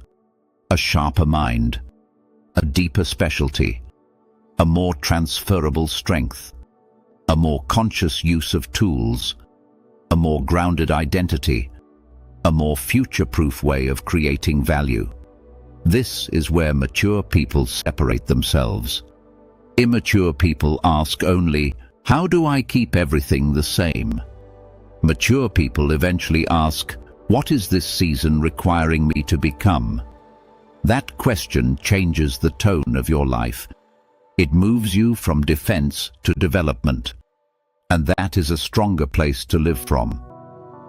A: A sharper mind, a deeper specialty, a more transferable strength, a more conscious use of tools, a more grounded identity, a more future-proof way of creating value. This is where mature people separate themselves. Immature people ask only, "How do I keep everything the same?" Mature people eventually ask, "What is this season requiring me to become?" That question changes the tone of your life. It moves you from defense to development. And that is a stronger place to live from.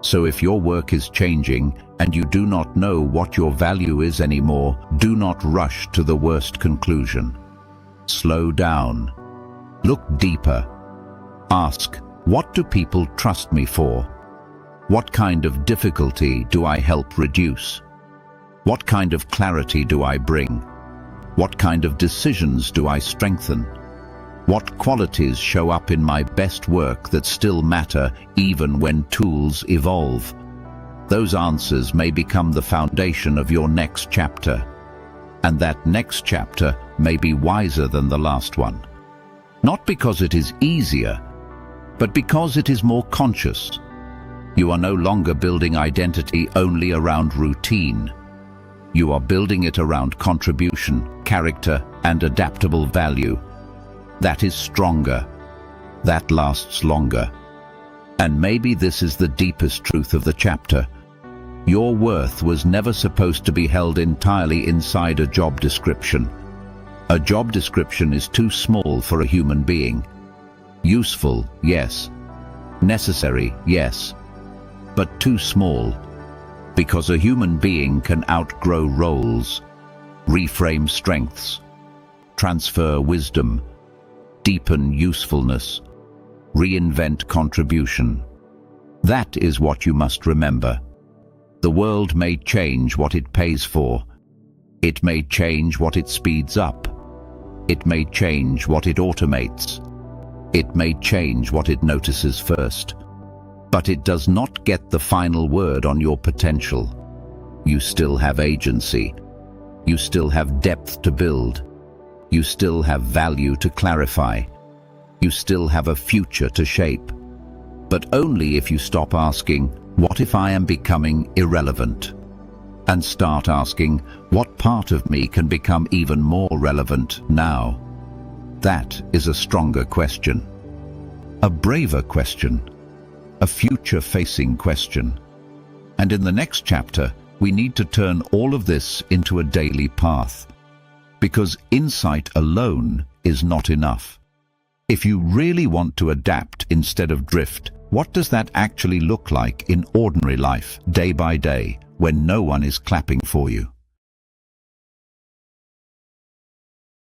A: So if your work is changing and you do not know what your value is anymore, do not rush to the worst conclusion. Slow down. Look deeper. Ask, what do people trust me for? What kind of difficulty do I help reduce? What kind of clarity do I bring? What kind of decisions do I strengthen? What qualities show up in my best work that still matter even when tools evolve? Those answers may become the foundation of your next chapter. And that next chapter may be wiser than the last one. Not because it is easier, but because it is more conscious. You are no longer building identity only around routine. You are building it around contribution, character, and adaptable value. That is stronger. That lasts longer. And maybe this is the deepest truth of the chapter. Your worth was never supposed to be held entirely inside a job description. A job description is too small for a human being. Useful, yes. Necessary, yes. But too small. Because a human being can outgrow roles, reframe strengths, transfer wisdom, deepen usefulness, reinvent contribution. That is what you must remember. The world may change what it pays for. It may change what it speeds up. It may change what it automates. It may change what it notices first. But it does not get the final word on your potential. You still have agency. You still have depth to build. You still have value to clarify. You still have a future to shape. But only if you stop asking, "What if I am becoming irrelevant?" and start asking, "What part of me can become even more relevant now?" That is a stronger question. A braver question. A future-facing question. And in the next chapter, we need to turn all of this into a daily path. Because insight alone is not enough. If you really want to adapt instead of drift, what does that actually look like in ordinary life, day by day, when no one is clapping for you?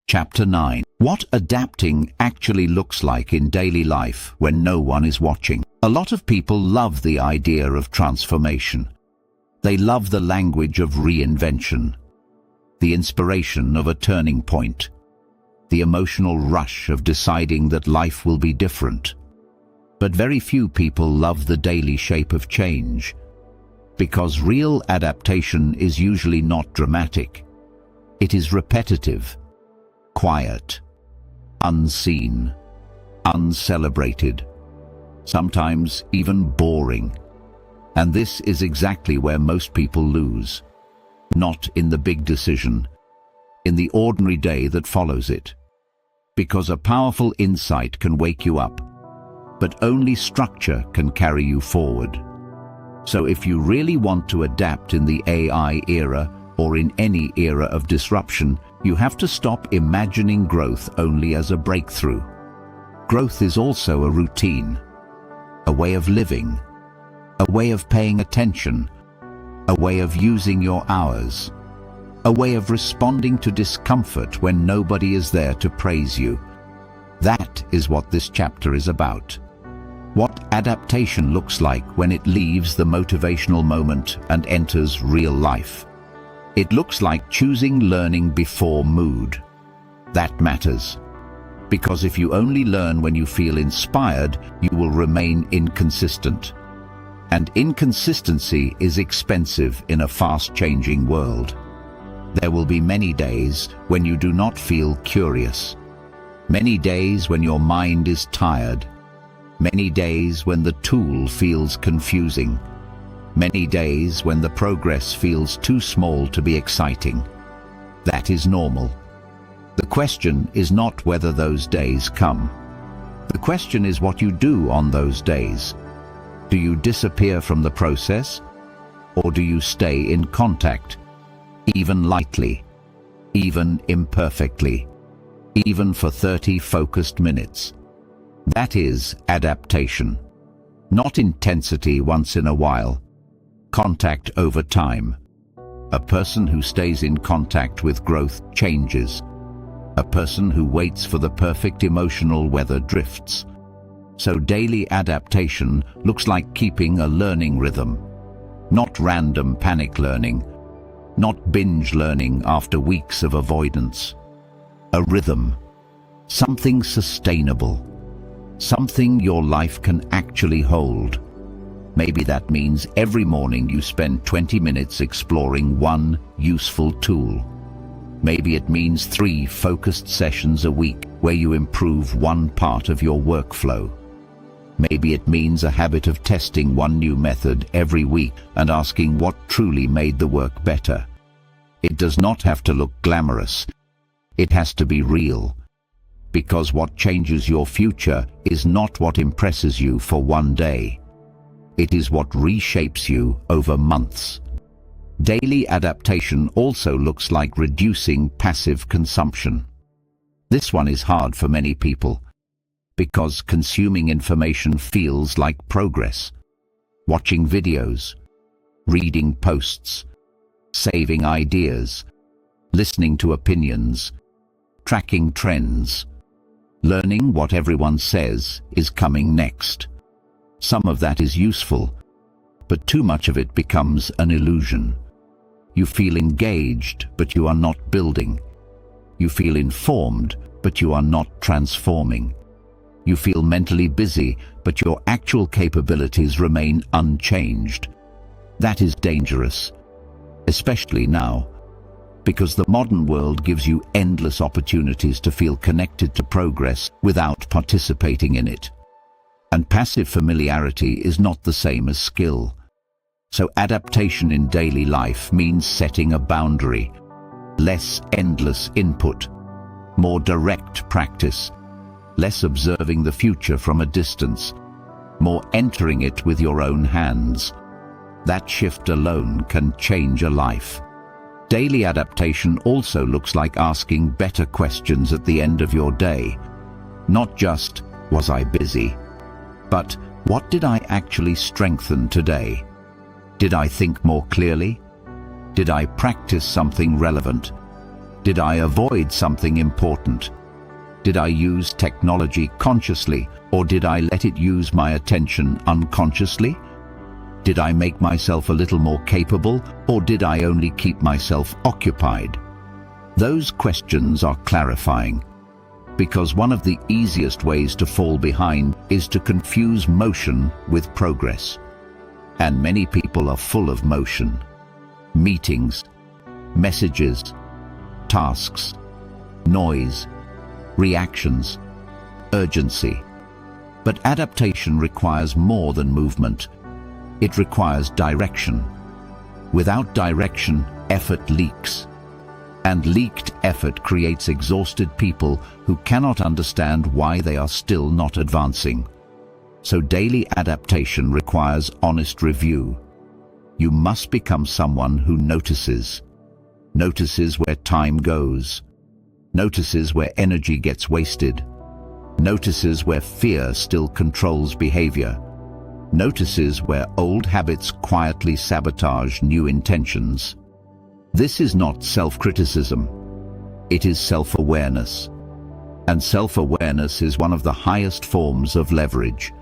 A: Chapter 9. What adapting actually looks like in daily life when no one is watching. A lot of people love the idea of transformation. They love the language of reinvention, the inspiration of a turning point, the emotional rush of deciding that life will be different. But very few people love the daily shape of change, because real adaptation is usually not dramatic. It is repetitive, quiet, unseen, uncelebrated, sometimes even boring. And this is exactly where most people lose. Not in the big decision, in the ordinary day that follows it. Because a powerful insight can wake you up, but only structure can carry you forward. So if you really want to adapt in the AI era or in any era of disruption, you have to stop imagining growth only as a breakthrough. Growth is also a routine, a way of living, a way of paying attention, a way of using your hours, a way of responding to discomfort when nobody is there to praise you. That is what this chapter is about. What adaptation looks like when it leaves the motivational moment and enters real life. It looks like choosing learning before mood. That matters. Because if you only learn when you feel inspired, you will remain inconsistent. And inconsistency is expensive in a fast-changing world. There will be many days when you do not feel curious. Many days when your mind is tired. Many days when the tool feels confusing. Many days when the progress feels too small to be exciting. That is normal. The question is not whether those days come. The question is what you do on those days. Do you disappear from the process? Or do you stay in contact? Even lightly, even imperfectly, even for 30 focused minutes. That is adaptation. Not intensity once in a while. Contact over time. A person who stays in contact with growth changes. A person who waits for the perfect emotional weather drifts. So daily adaptation looks like keeping a learning rhythm. Not random panic learning. Not binge learning after weeks of avoidance. A rhythm. Something sustainable. Something your life can actually hold. Maybe that means every morning you spend 20 minutes exploring one useful tool. Maybe it means 3 focused sessions a week where you improve one part of your workflow. Maybe it means a habit of testing one new method every week and asking what truly made the work better. It does not have to look glamorous. It has to be real. Because what changes your future is not what impresses you for one day. It is what reshapes you over months. Daily adaptation also looks like reducing passive consumption. This one is hard for many people, because consuming information feels like progress. Watching videos, reading posts, saving ideas, listening to opinions, tracking trends, learning what everyone says is coming next. Some of that is useful, but too much of it becomes an illusion. You feel engaged, but you are not building. You feel informed, but you are not transforming. You feel mentally busy, but your actual capabilities remain unchanged. That is dangerous, especially now, because the modern world gives you endless opportunities to feel connected to progress without participating in it. And passive familiarity is not the same as skill. So adaptation in daily life means setting a boundary, less endless input, more direct practice, less observing the future from a distance, more entering it with your own hands. That shift alone can change a life. Daily adaptation also looks like asking better questions at the end of your day. Not just, was I busy? But, what did I actually strengthen today? Did I think more clearly? Did I practice something relevant? Did I avoid something important? Did I use technology consciously, or did I let it use my attention unconsciously? Did I make myself a little more capable, or did I only keep myself occupied? Those questions are clarifying, because one of the easiest ways to fall behind is to confuse motion with progress. And many people are full of motion. Meetings, messages, tasks, noise, reactions, urgency. But adaptation requires more than movement. It requires direction. Without direction, effort leaks. And leaked effort creates exhausted people who cannot understand why they are still not advancing. So daily adaptation requires honest review. You must become someone who notices. Notices where time goes. Notices where energy gets wasted. Notices where fear still controls behavior. Notices where old habits quietly sabotage new intentions. This is not self-criticism. It is self-awareness. And self-awareness is one of the highest forms of leverage.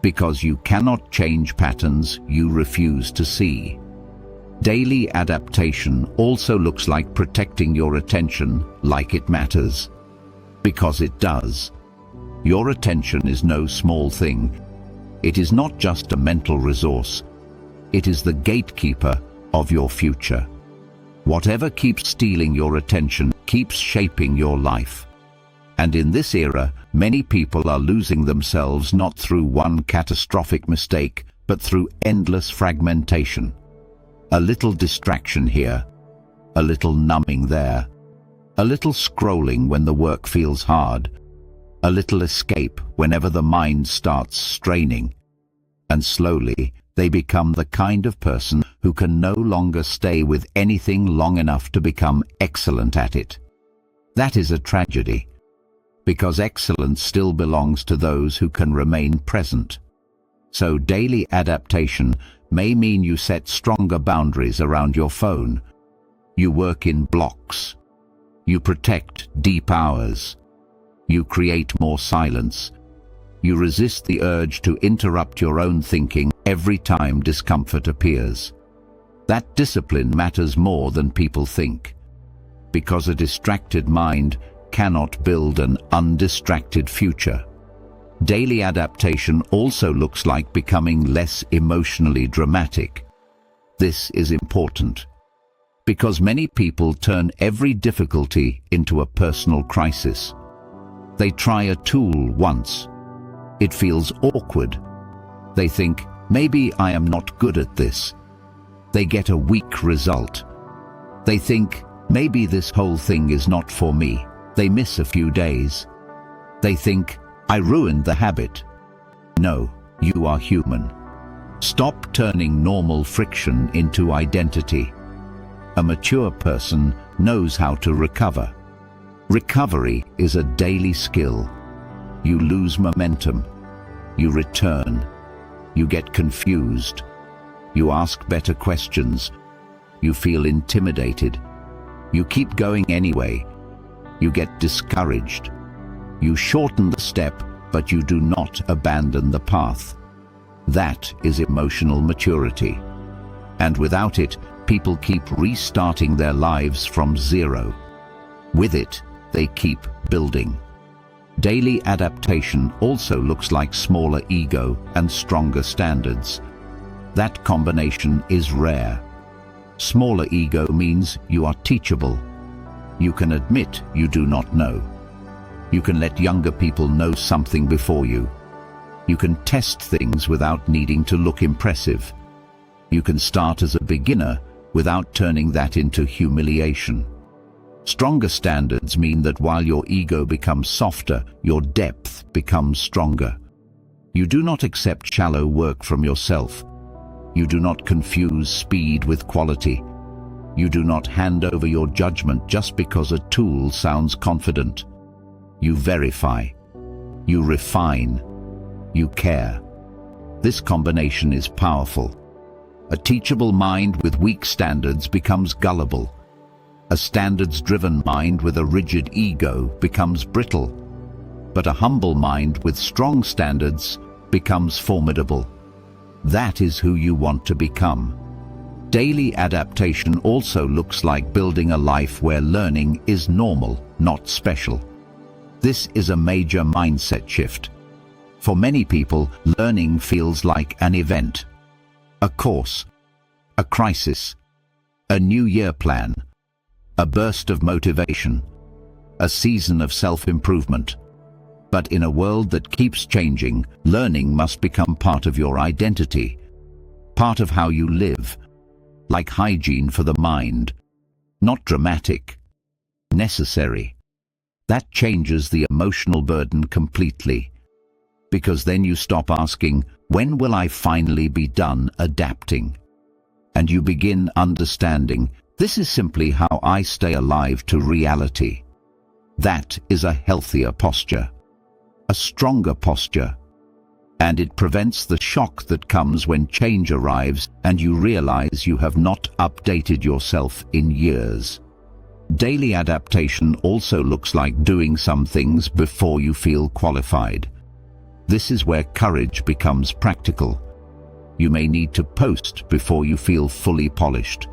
A: Because you cannot change patterns you refuse to see. Daily adaptation also looks like protecting your attention like it matters. Because it does. Your attention is no small thing. It is not just a mental resource. It is the gatekeeper of your future. Whatever keeps stealing your attention keeps shaping your life. And in this era, many people are losing themselves not through one catastrophic mistake, but through endless fragmentation. A little distraction here, a little numbing there, a little scrolling when the work feels hard, a little escape whenever the mind starts straining. And slowly, they become the kind of person who can no longer stay with anything long enough to become excellent at it. That is a tragedy, because excellence still belongs to those who can remain present. So daily adaptation may mean you set stronger boundaries around your phone. You work in blocks. You protect deep hours. You create more silence. You resist the urge to interrupt your own thinking every time discomfort appears. That discipline matters more than people think, because a distracted mind cannot build an undistracted future. Daily adaptation also looks like becoming less emotionally dramatic. This is important, because many people turn every difficulty into a personal crisis. They try a tool once. It feels awkward. They think, maybe I am not good at this. They get a weak result. They think, maybe this whole thing is not for me. They miss a few days. They think, I ruined the habit. No, you are human. Stop turning normal friction into identity. A mature person knows how to recover. Recovery is a daily skill. You lose momentum. You return. You get confused. You ask better questions. You feel intimidated. You keep going anyway. You get discouraged. You shorten the step, but you do not abandon the path. That is emotional maturity. And without it, people keep restarting their lives from zero. With it, they keep building. Daily adaptation also looks like smaller ego and stronger standards. That combination is rare. Smaller ego means you are teachable. You can admit you do not know. You can let younger people know something before you. You can test things without needing to look impressive. You can start as a beginner without turning that into humiliation. Stronger standards mean that while your ego becomes softer, your depth becomes stronger. You do not accept shallow work from yourself. You do not confuse speed with quality. You do not hand over your judgment just because a tool sounds confident. You verify. You refine. You care. This combination is powerful. A teachable mind with weak standards becomes gullible. A standards-driven mind with a rigid ego becomes brittle. But a humble mind with strong standards becomes formidable. That is who you want to become. Daily adaptation also looks like building a life where learning is normal, not special. This is a major mindset shift. For many people, learning feels like an event. A course, a crisis, a new year plan, a burst of motivation, a season of self-improvement. But in a world that keeps changing, learning must become part of your identity, part of how you live, like hygiene for the mind. Not dramatic, necessary. That changes the emotional burden completely. Because then you stop asking, when will I finally be done adapting? And you begin understanding, this is simply how I stay alive to reality. That is a healthier posture, a stronger posture. And it prevents the shock that comes when change arrives and you realize you have not updated yourself in years. Daily adaptation also looks like doing some things before you feel qualified. This is where courage becomes practical. You may need to post before you feel fully polished.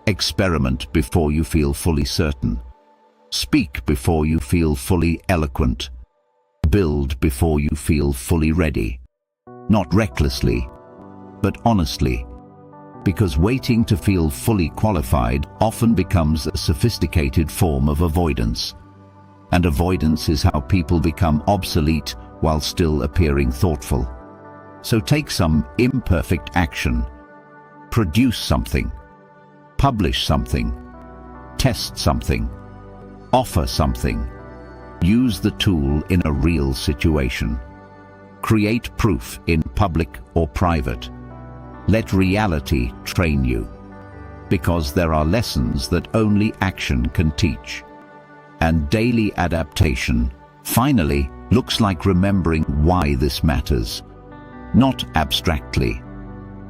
A: Experiment before you feel fully certain. Speak before you feel fully eloquent. Build before you feel fully ready. Not recklessly, but honestly. Because waiting to feel fully qualified often becomes a sophisticated form of avoidance. And avoidance is how people become obsolete while still appearing thoughtful. So take some imperfect action. Produce something. Publish something. Test something. Offer something. Use the tool in a real situation. Create proof in public or private. Let reality train you. Because there are lessons that only action can teach. And daily adaptation, finally, looks like remembering why this matters. Not abstractly,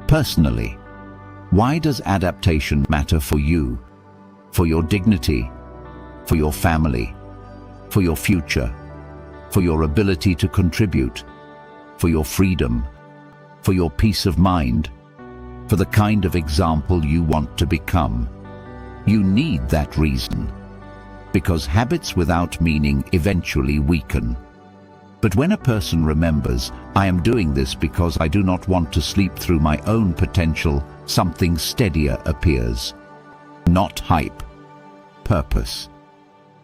A: personally. Why does adaptation matter for you? For your dignity, for your family, for your future, for your ability to contribute, for your freedom, for your peace of mind, for the kind of example you want to become. You need that reason, because habits without meaning eventually weaken. But when a person remembers, I am doing this because I do not want to sleep through my own potential, something steadier appears. Not hype, purpose.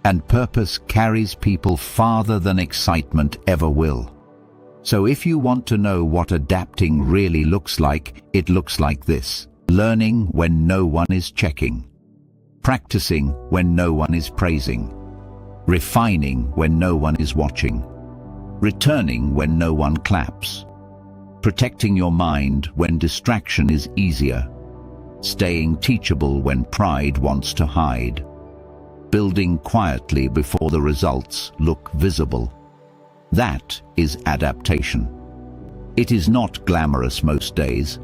A: And purpose carries people farther than excitement ever will. So if you want to know what adapting really looks like, it looks like this. Learning when no one is checking. practicing when no one is praising, refining when no one is watching, returning when no one claps, protecting your mind when distraction is easier, staying teachable when pride wants to hide, building quietly before the results look visible. That is adaptation. It is not glamorous most days,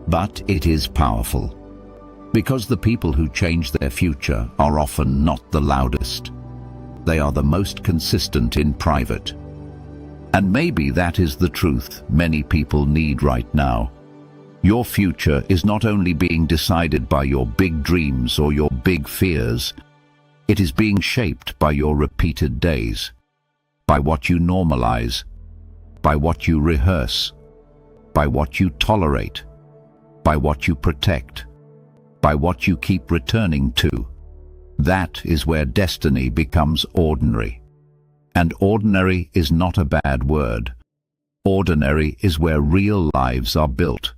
A: but it is powerful. Because the people who change their future are often not the loudest. They are the most consistent in private. And maybe that is the truth many people need right now. Your future is not only being decided by your big dreams or your big fears, it is being shaped by your repeated days, by what you normalize, by what you rehearse, by what you tolerate, by what you protect, by what you keep returning to. That is where destiny becomes ordinary. And ordinary is not a bad word. Ordinary is where real lives are built.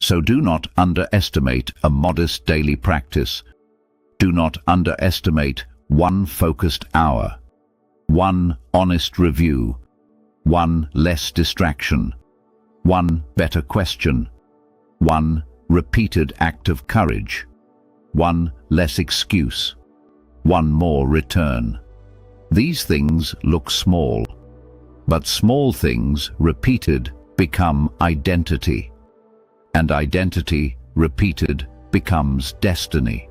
A: So do not underestimate a modest daily practice. Do not underestimate one focused hour, one honest review, one less distraction, one better question, one repeated act of courage, one less excuse, one more return. These things look small, but small things repeated become identity, and identity repeated becomes destiny.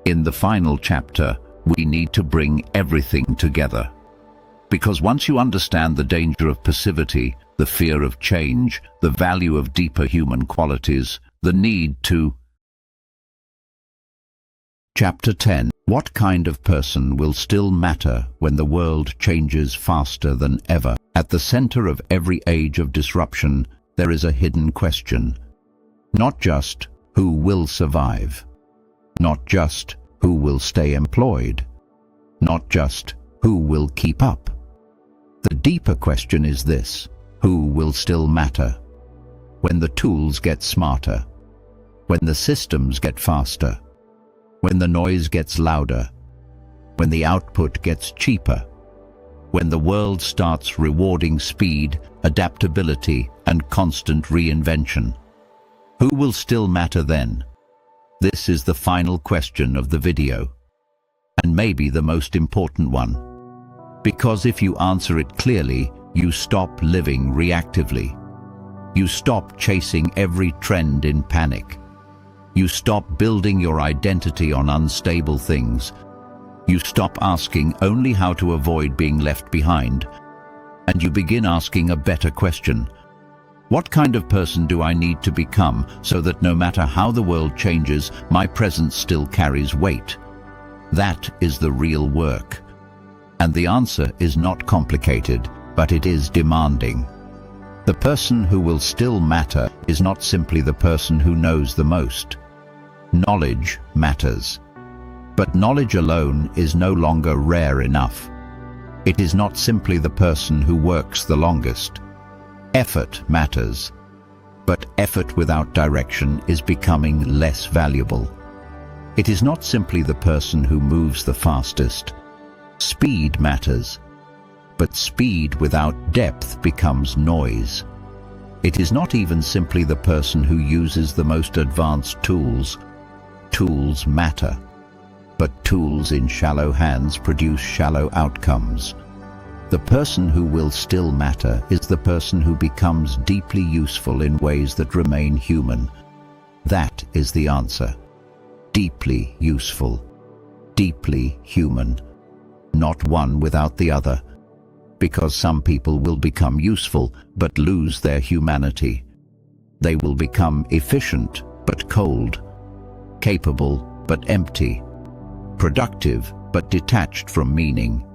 A: In the final chapter, we need to bring everything together. Because once you understand the danger of passivity, the fear of change, the value of deeper human qualities, the need to... Chapter 10. What kind of person will still matter when the world changes faster than ever? At the center of every age of disruption, there is a hidden question. Not just who will survive, not just who will stay employed, not just who will keep up. The deeper question is this: who will still matter when the tools get smarter, when the systems get faster, when the noise gets louder, when the output gets cheaper, when the world starts rewarding speed, adaptability, and constant reinvention? Who will still matter then? This is the final question of the video, and maybe the most important one. Because if you answer it clearly, you stop living reactively. You stop chasing every trend in panic. You stop building your identity on unstable things. You stop asking only how to avoid being left behind, and you begin asking a better question. What kind of person do I need to become so that no matter how the world changes, my presence still carries weight? That is the real work. And the answer is not complicated, but it is demanding. The person who will still matter is not simply the person who knows the most. Knowledge matters. But knowledge alone is no longer rare enough. It is not simply the person who works the longest. Effort matters. But effort without direction is becoming less valuable. It is not simply the person who moves the fastest. Speed matters. But speed without depth becomes noise. It is not even simply the person who uses the most advanced tools. Tools matter. But tools in shallow hands produce shallow outcomes. The person who will still matter is the person who becomes deeply useful in ways that remain human. That is the answer. Deeply useful. Deeply human. Not one without the other. Because some people will become useful but lose their humanity. They will become efficient but cold. Capable but empty. Productive but detached from meaning.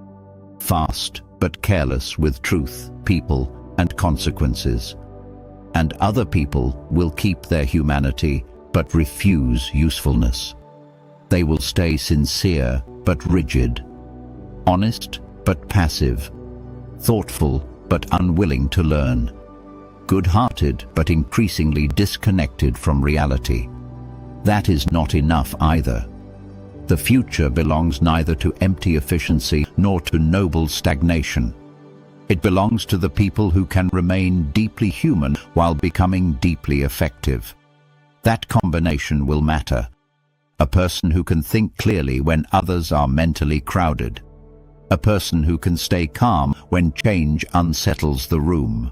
A: Fast but careless with truth, people, and consequences. And other people will keep their humanity but refuse usefulness. They will stay sincere but rigid. Honest but passive. Thoughtful but unwilling to learn. Good-hearted but increasingly disconnected from reality. That is not enough either. The future belongs neither to empty efficiency nor to noble stagnation. It belongs to the people who can remain deeply human while becoming deeply effective. That combination will matter. A person who can think clearly when others are mentally crowded. A person who can stay calm when change unsettles the room.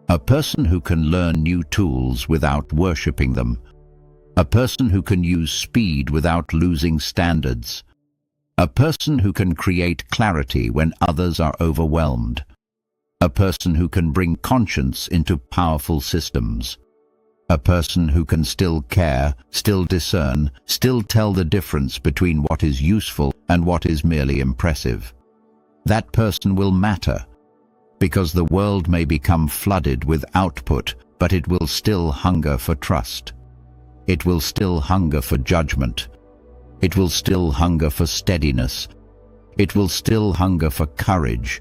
A: A person who can learn new tools without worshipping them. A person who can use speed without losing standards. A person who can create clarity when others are overwhelmed. A person who can bring conscience into powerful systems. A person who can still care, still discern, still tell the difference between what is useful and what is merely impressive. That person will matter, because the world may become flooded with output, but it will still hunger for trust. It will still hunger for judgment. It will still hunger for steadiness. It will still hunger for courage.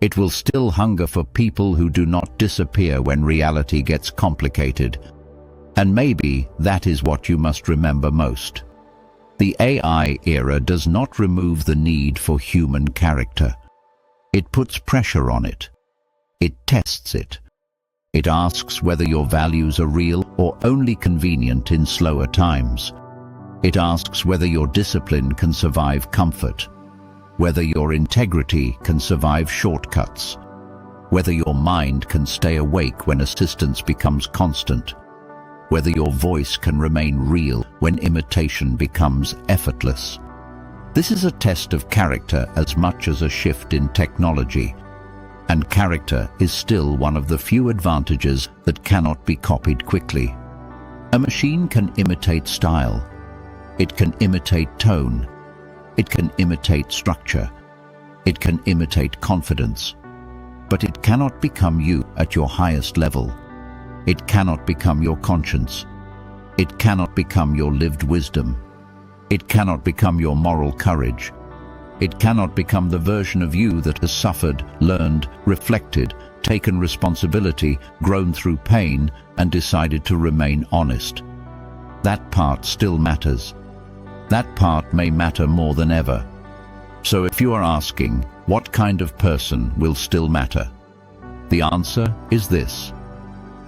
A: It will still hunger for people who do not disappear when reality gets complicated. And maybe that is what you must remember most. The AI era does not remove the need for human character. It puts pressure on it. It tests it. It asks whether your values are real or only convenient in slower times. It asks whether your discipline can survive comfort, whether your integrity can survive shortcuts, whether your mind can stay awake when assistance becomes constant, whether your voice can remain real when imitation becomes effortless. This is a test of character as much as a shift in technology. And character is still one of the few advantages that cannot be copied quickly. A machine can imitate style. It can imitate tone. It can imitate structure. It can imitate confidence. But it cannot become you at your highest level. It cannot become your conscience. It cannot become your lived wisdom. It cannot become your moral courage. It cannot become the version of you that has suffered, learned, reflected, taken responsibility, grown through pain, and decided to remain honest. That part still matters. That part may matter more than ever. So if you are asking, what kind of person will still matter? The answer is this: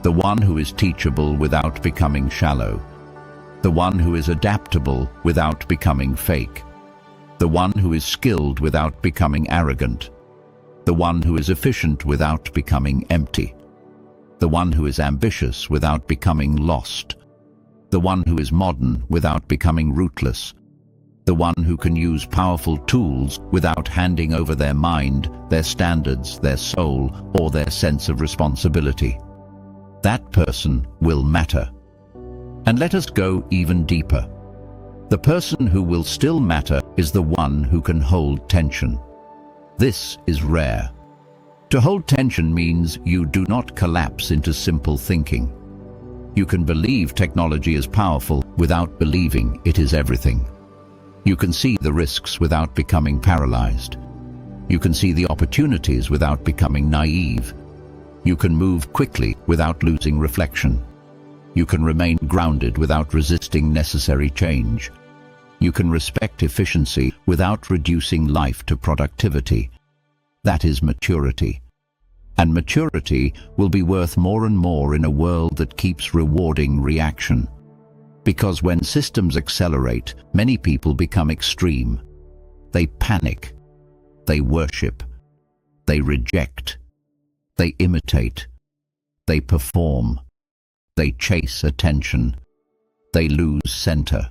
A: the one who is teachable without becoming shallow. The one who is adaptable without becoming fake. The one who is skilled without becoming arrogant. The one who is efficient without becoming empty. The one who is ambitious without becoming lost. The one who is modern without becoming rootless. The one who can use powerful tools without handing over their mind, their standards, their soul, or their sense of responsibility. That person will matter. And let us go even deeper. The person who will still matter is the one who can hold tension. This is rare. To hold tension means you do not collapse into simple thinking. You can believe technology is powerful without believing it is everything. You can see the risks without becoming paralyzed. You can see the opportunities without becoming naive. You can move quickly without losing reflection. You can remain grounded without resisting necessary change. You can respect efficiency without reducing life to productivity. That is maturity. And maturity will be worth more and more in a world that keeps rewarding reaction. Because when systems accelerate, many people become extreme. They panic. They worship. They reject. They imitate. They perform. They chase attention. They lose center.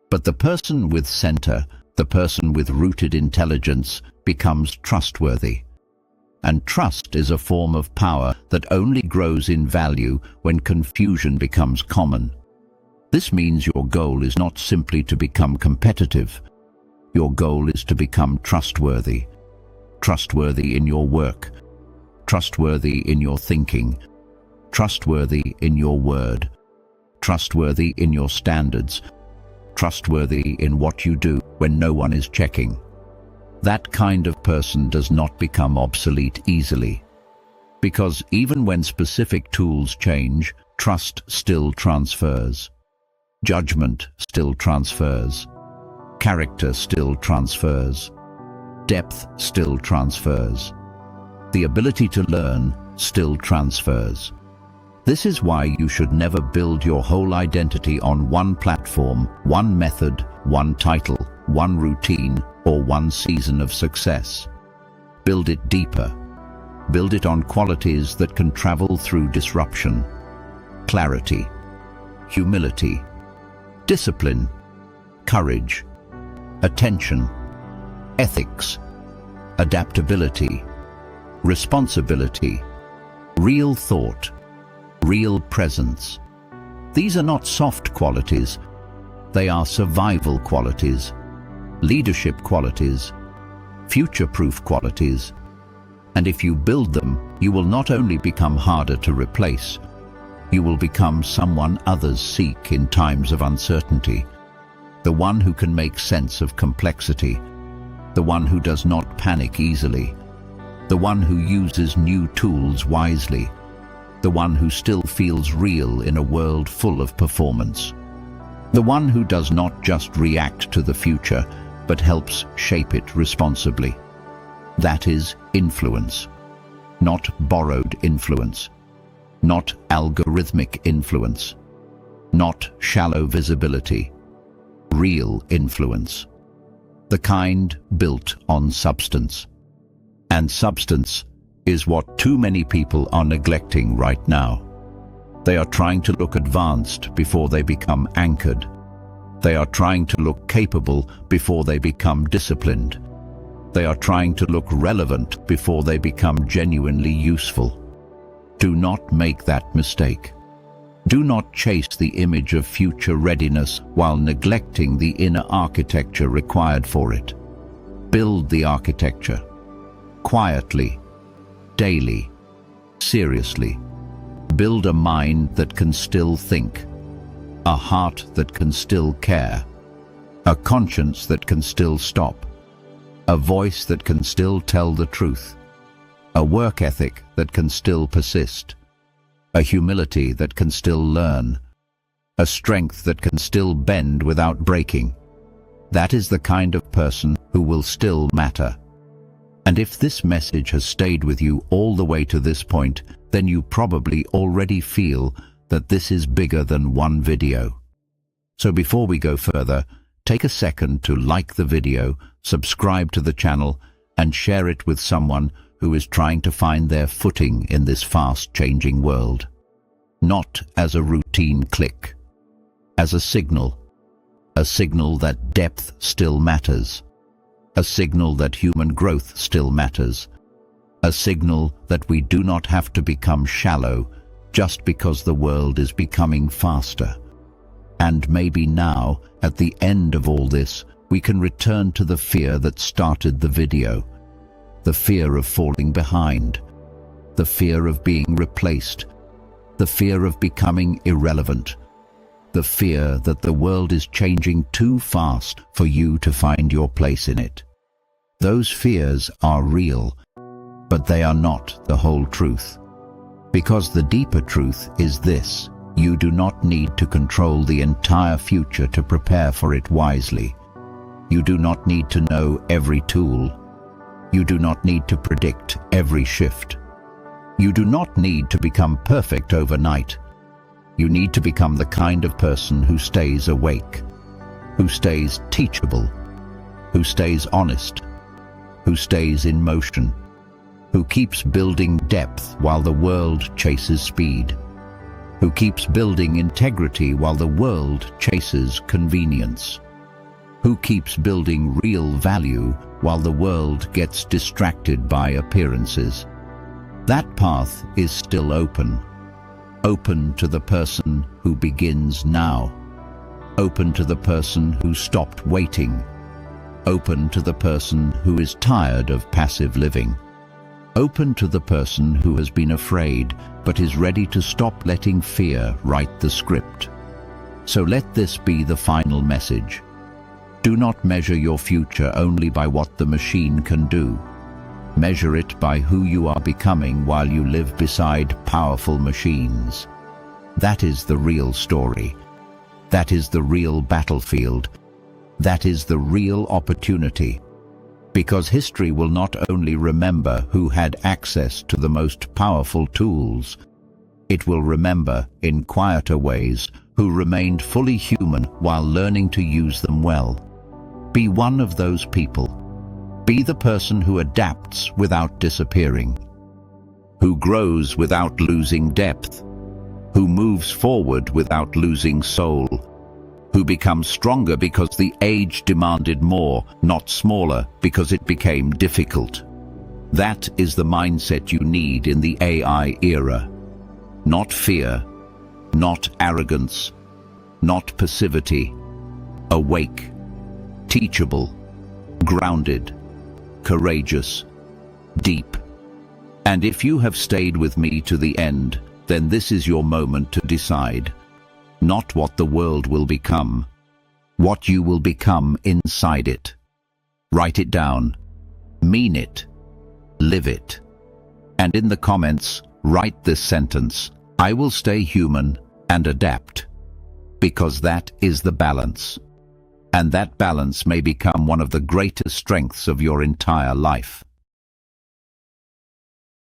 A: But the person with center, the person with rooted intelligence, becomes trustworthy. And trust is a form of power that only grows in value when confusion becomes common. This means your goal is not simply to become competitive. Your goal is to become trustworthy. Trustworthy in your work. Trustworthy in your thinking. Trustworthy in your word. Trustworthy in your standards. Trustworthy in what you do when no one is checking. That kind of person does not become obsolete easily. Because even when specific tools change, trust still transfers. Judgment still transfers. Character still transfers. Depth still transfers. The ability to learn still transfers. This is why you should never build your whole identity on one platform, one method, one title, one routine, or one season of success. Build it deeper. Build it on qualities that can travel through disruption. Clarity, humility, discipline, courage, attention, ethics, adaptability, responsibility, real thought, real presence. These are not soft qualities. They are survival qualities, leadership qualities, future-proof qualities. And if you build them, you will not only become harder to replace, you will become someone others seek in times of uncertainty. The one who can make sense of complexity, the one who does not panic easily, the one who uses new tools wisely, the one who still feels real in a world full of performance. The one who does not just react to the future, but helps shape it responsibly. That is influence. Not borrowed influence. Not algorithmic influence. Not shallow visibility. Real influence. The kind built on substance. And substance is what too many people are neglecting right now. They are trying to look advanced before they become anchored. They are trying to look capable before they become disciplined. They are trying to look relevant before they become genuinely useful. Do not make that mistake. Do not chase the image of future readiness while neglecting the inner architecture required for it. Build the architecture. Quietly. Daily. Seriously. Build a mind that can still think. A heart that can still care. A conscience that can still stop. A voice that can still tell the truth. A work ethic that can still persist. A humility that can still learn. A strength that can still bend without breaking. That is the kind of person who will still matter. And if this message has stayed with you all the way to this point, then you probably already feel that this is bigger than one video. So before we go further, take a second to like the video, subscribe to the channel, and share it with someone who is trying to find their footing in this fast-changing world. Not as a routine click, as a signal that depth still matters, a signal that human growth still matters, a signal that we do not have to become shallow just because the world is becoming faster. And maybe now, at the end of all this, we can return to the fear that started the video. The fear of falling behind. The fear of being replaced. The fear of becoming irrelevant. The fear that the world is changing too fast for you to find your place in it. Those fears are real, but they are not the whole truth. Because the deeper truth is this: you do not need to control the entire future to prepare for it wisely. You do not need to know every tool. You do not need to predict every shift. You do not need to become perfect overnight. You need to become the kind of person who stays awake, who stays teachable, who stays honest, who stays in motion, who keeps building depth while the world chases speed, who keeps building integrity while the world chases convenience, who keeps building real value while the world gets distracted by appearances. That path is still open. Open to the person who begins now. Open to the person who stopped waiting. Open to the person who is tired of passive living. Open to the person who has been afraid but is ready to stop letting fear write the script. So let this be the final message. Do not measure your future only by what the machine can do. Measure it by who you are becoming while you live beside powerful machines. That is the real story. That is the real battlefield. That is the real opportunity. Because history will not only remember who had access to the most powerful tools, it will remember, in quieter ways, who remained fully human while learning to use them well. Be one of those people. Be the person who adapts without disappearing, who grows without losing depth, who moves forward without losing soul, who becomes stronger because the age demanded more, not smaller because it became difficult. That is the mindset you need in the AI era. Not fear, not arrogance, not passivity. Awake, teachable, grounded, courageous, deep. And if you have stayed with me to the end, then this is your moment to decide. Not what the world will become, what you will become inside it. Write it down, mean it, live it. And in the comments, write this sentence: I will stay human and adapt. Because that is the balance. And that balance may become one of the greatest strengths of your entire life.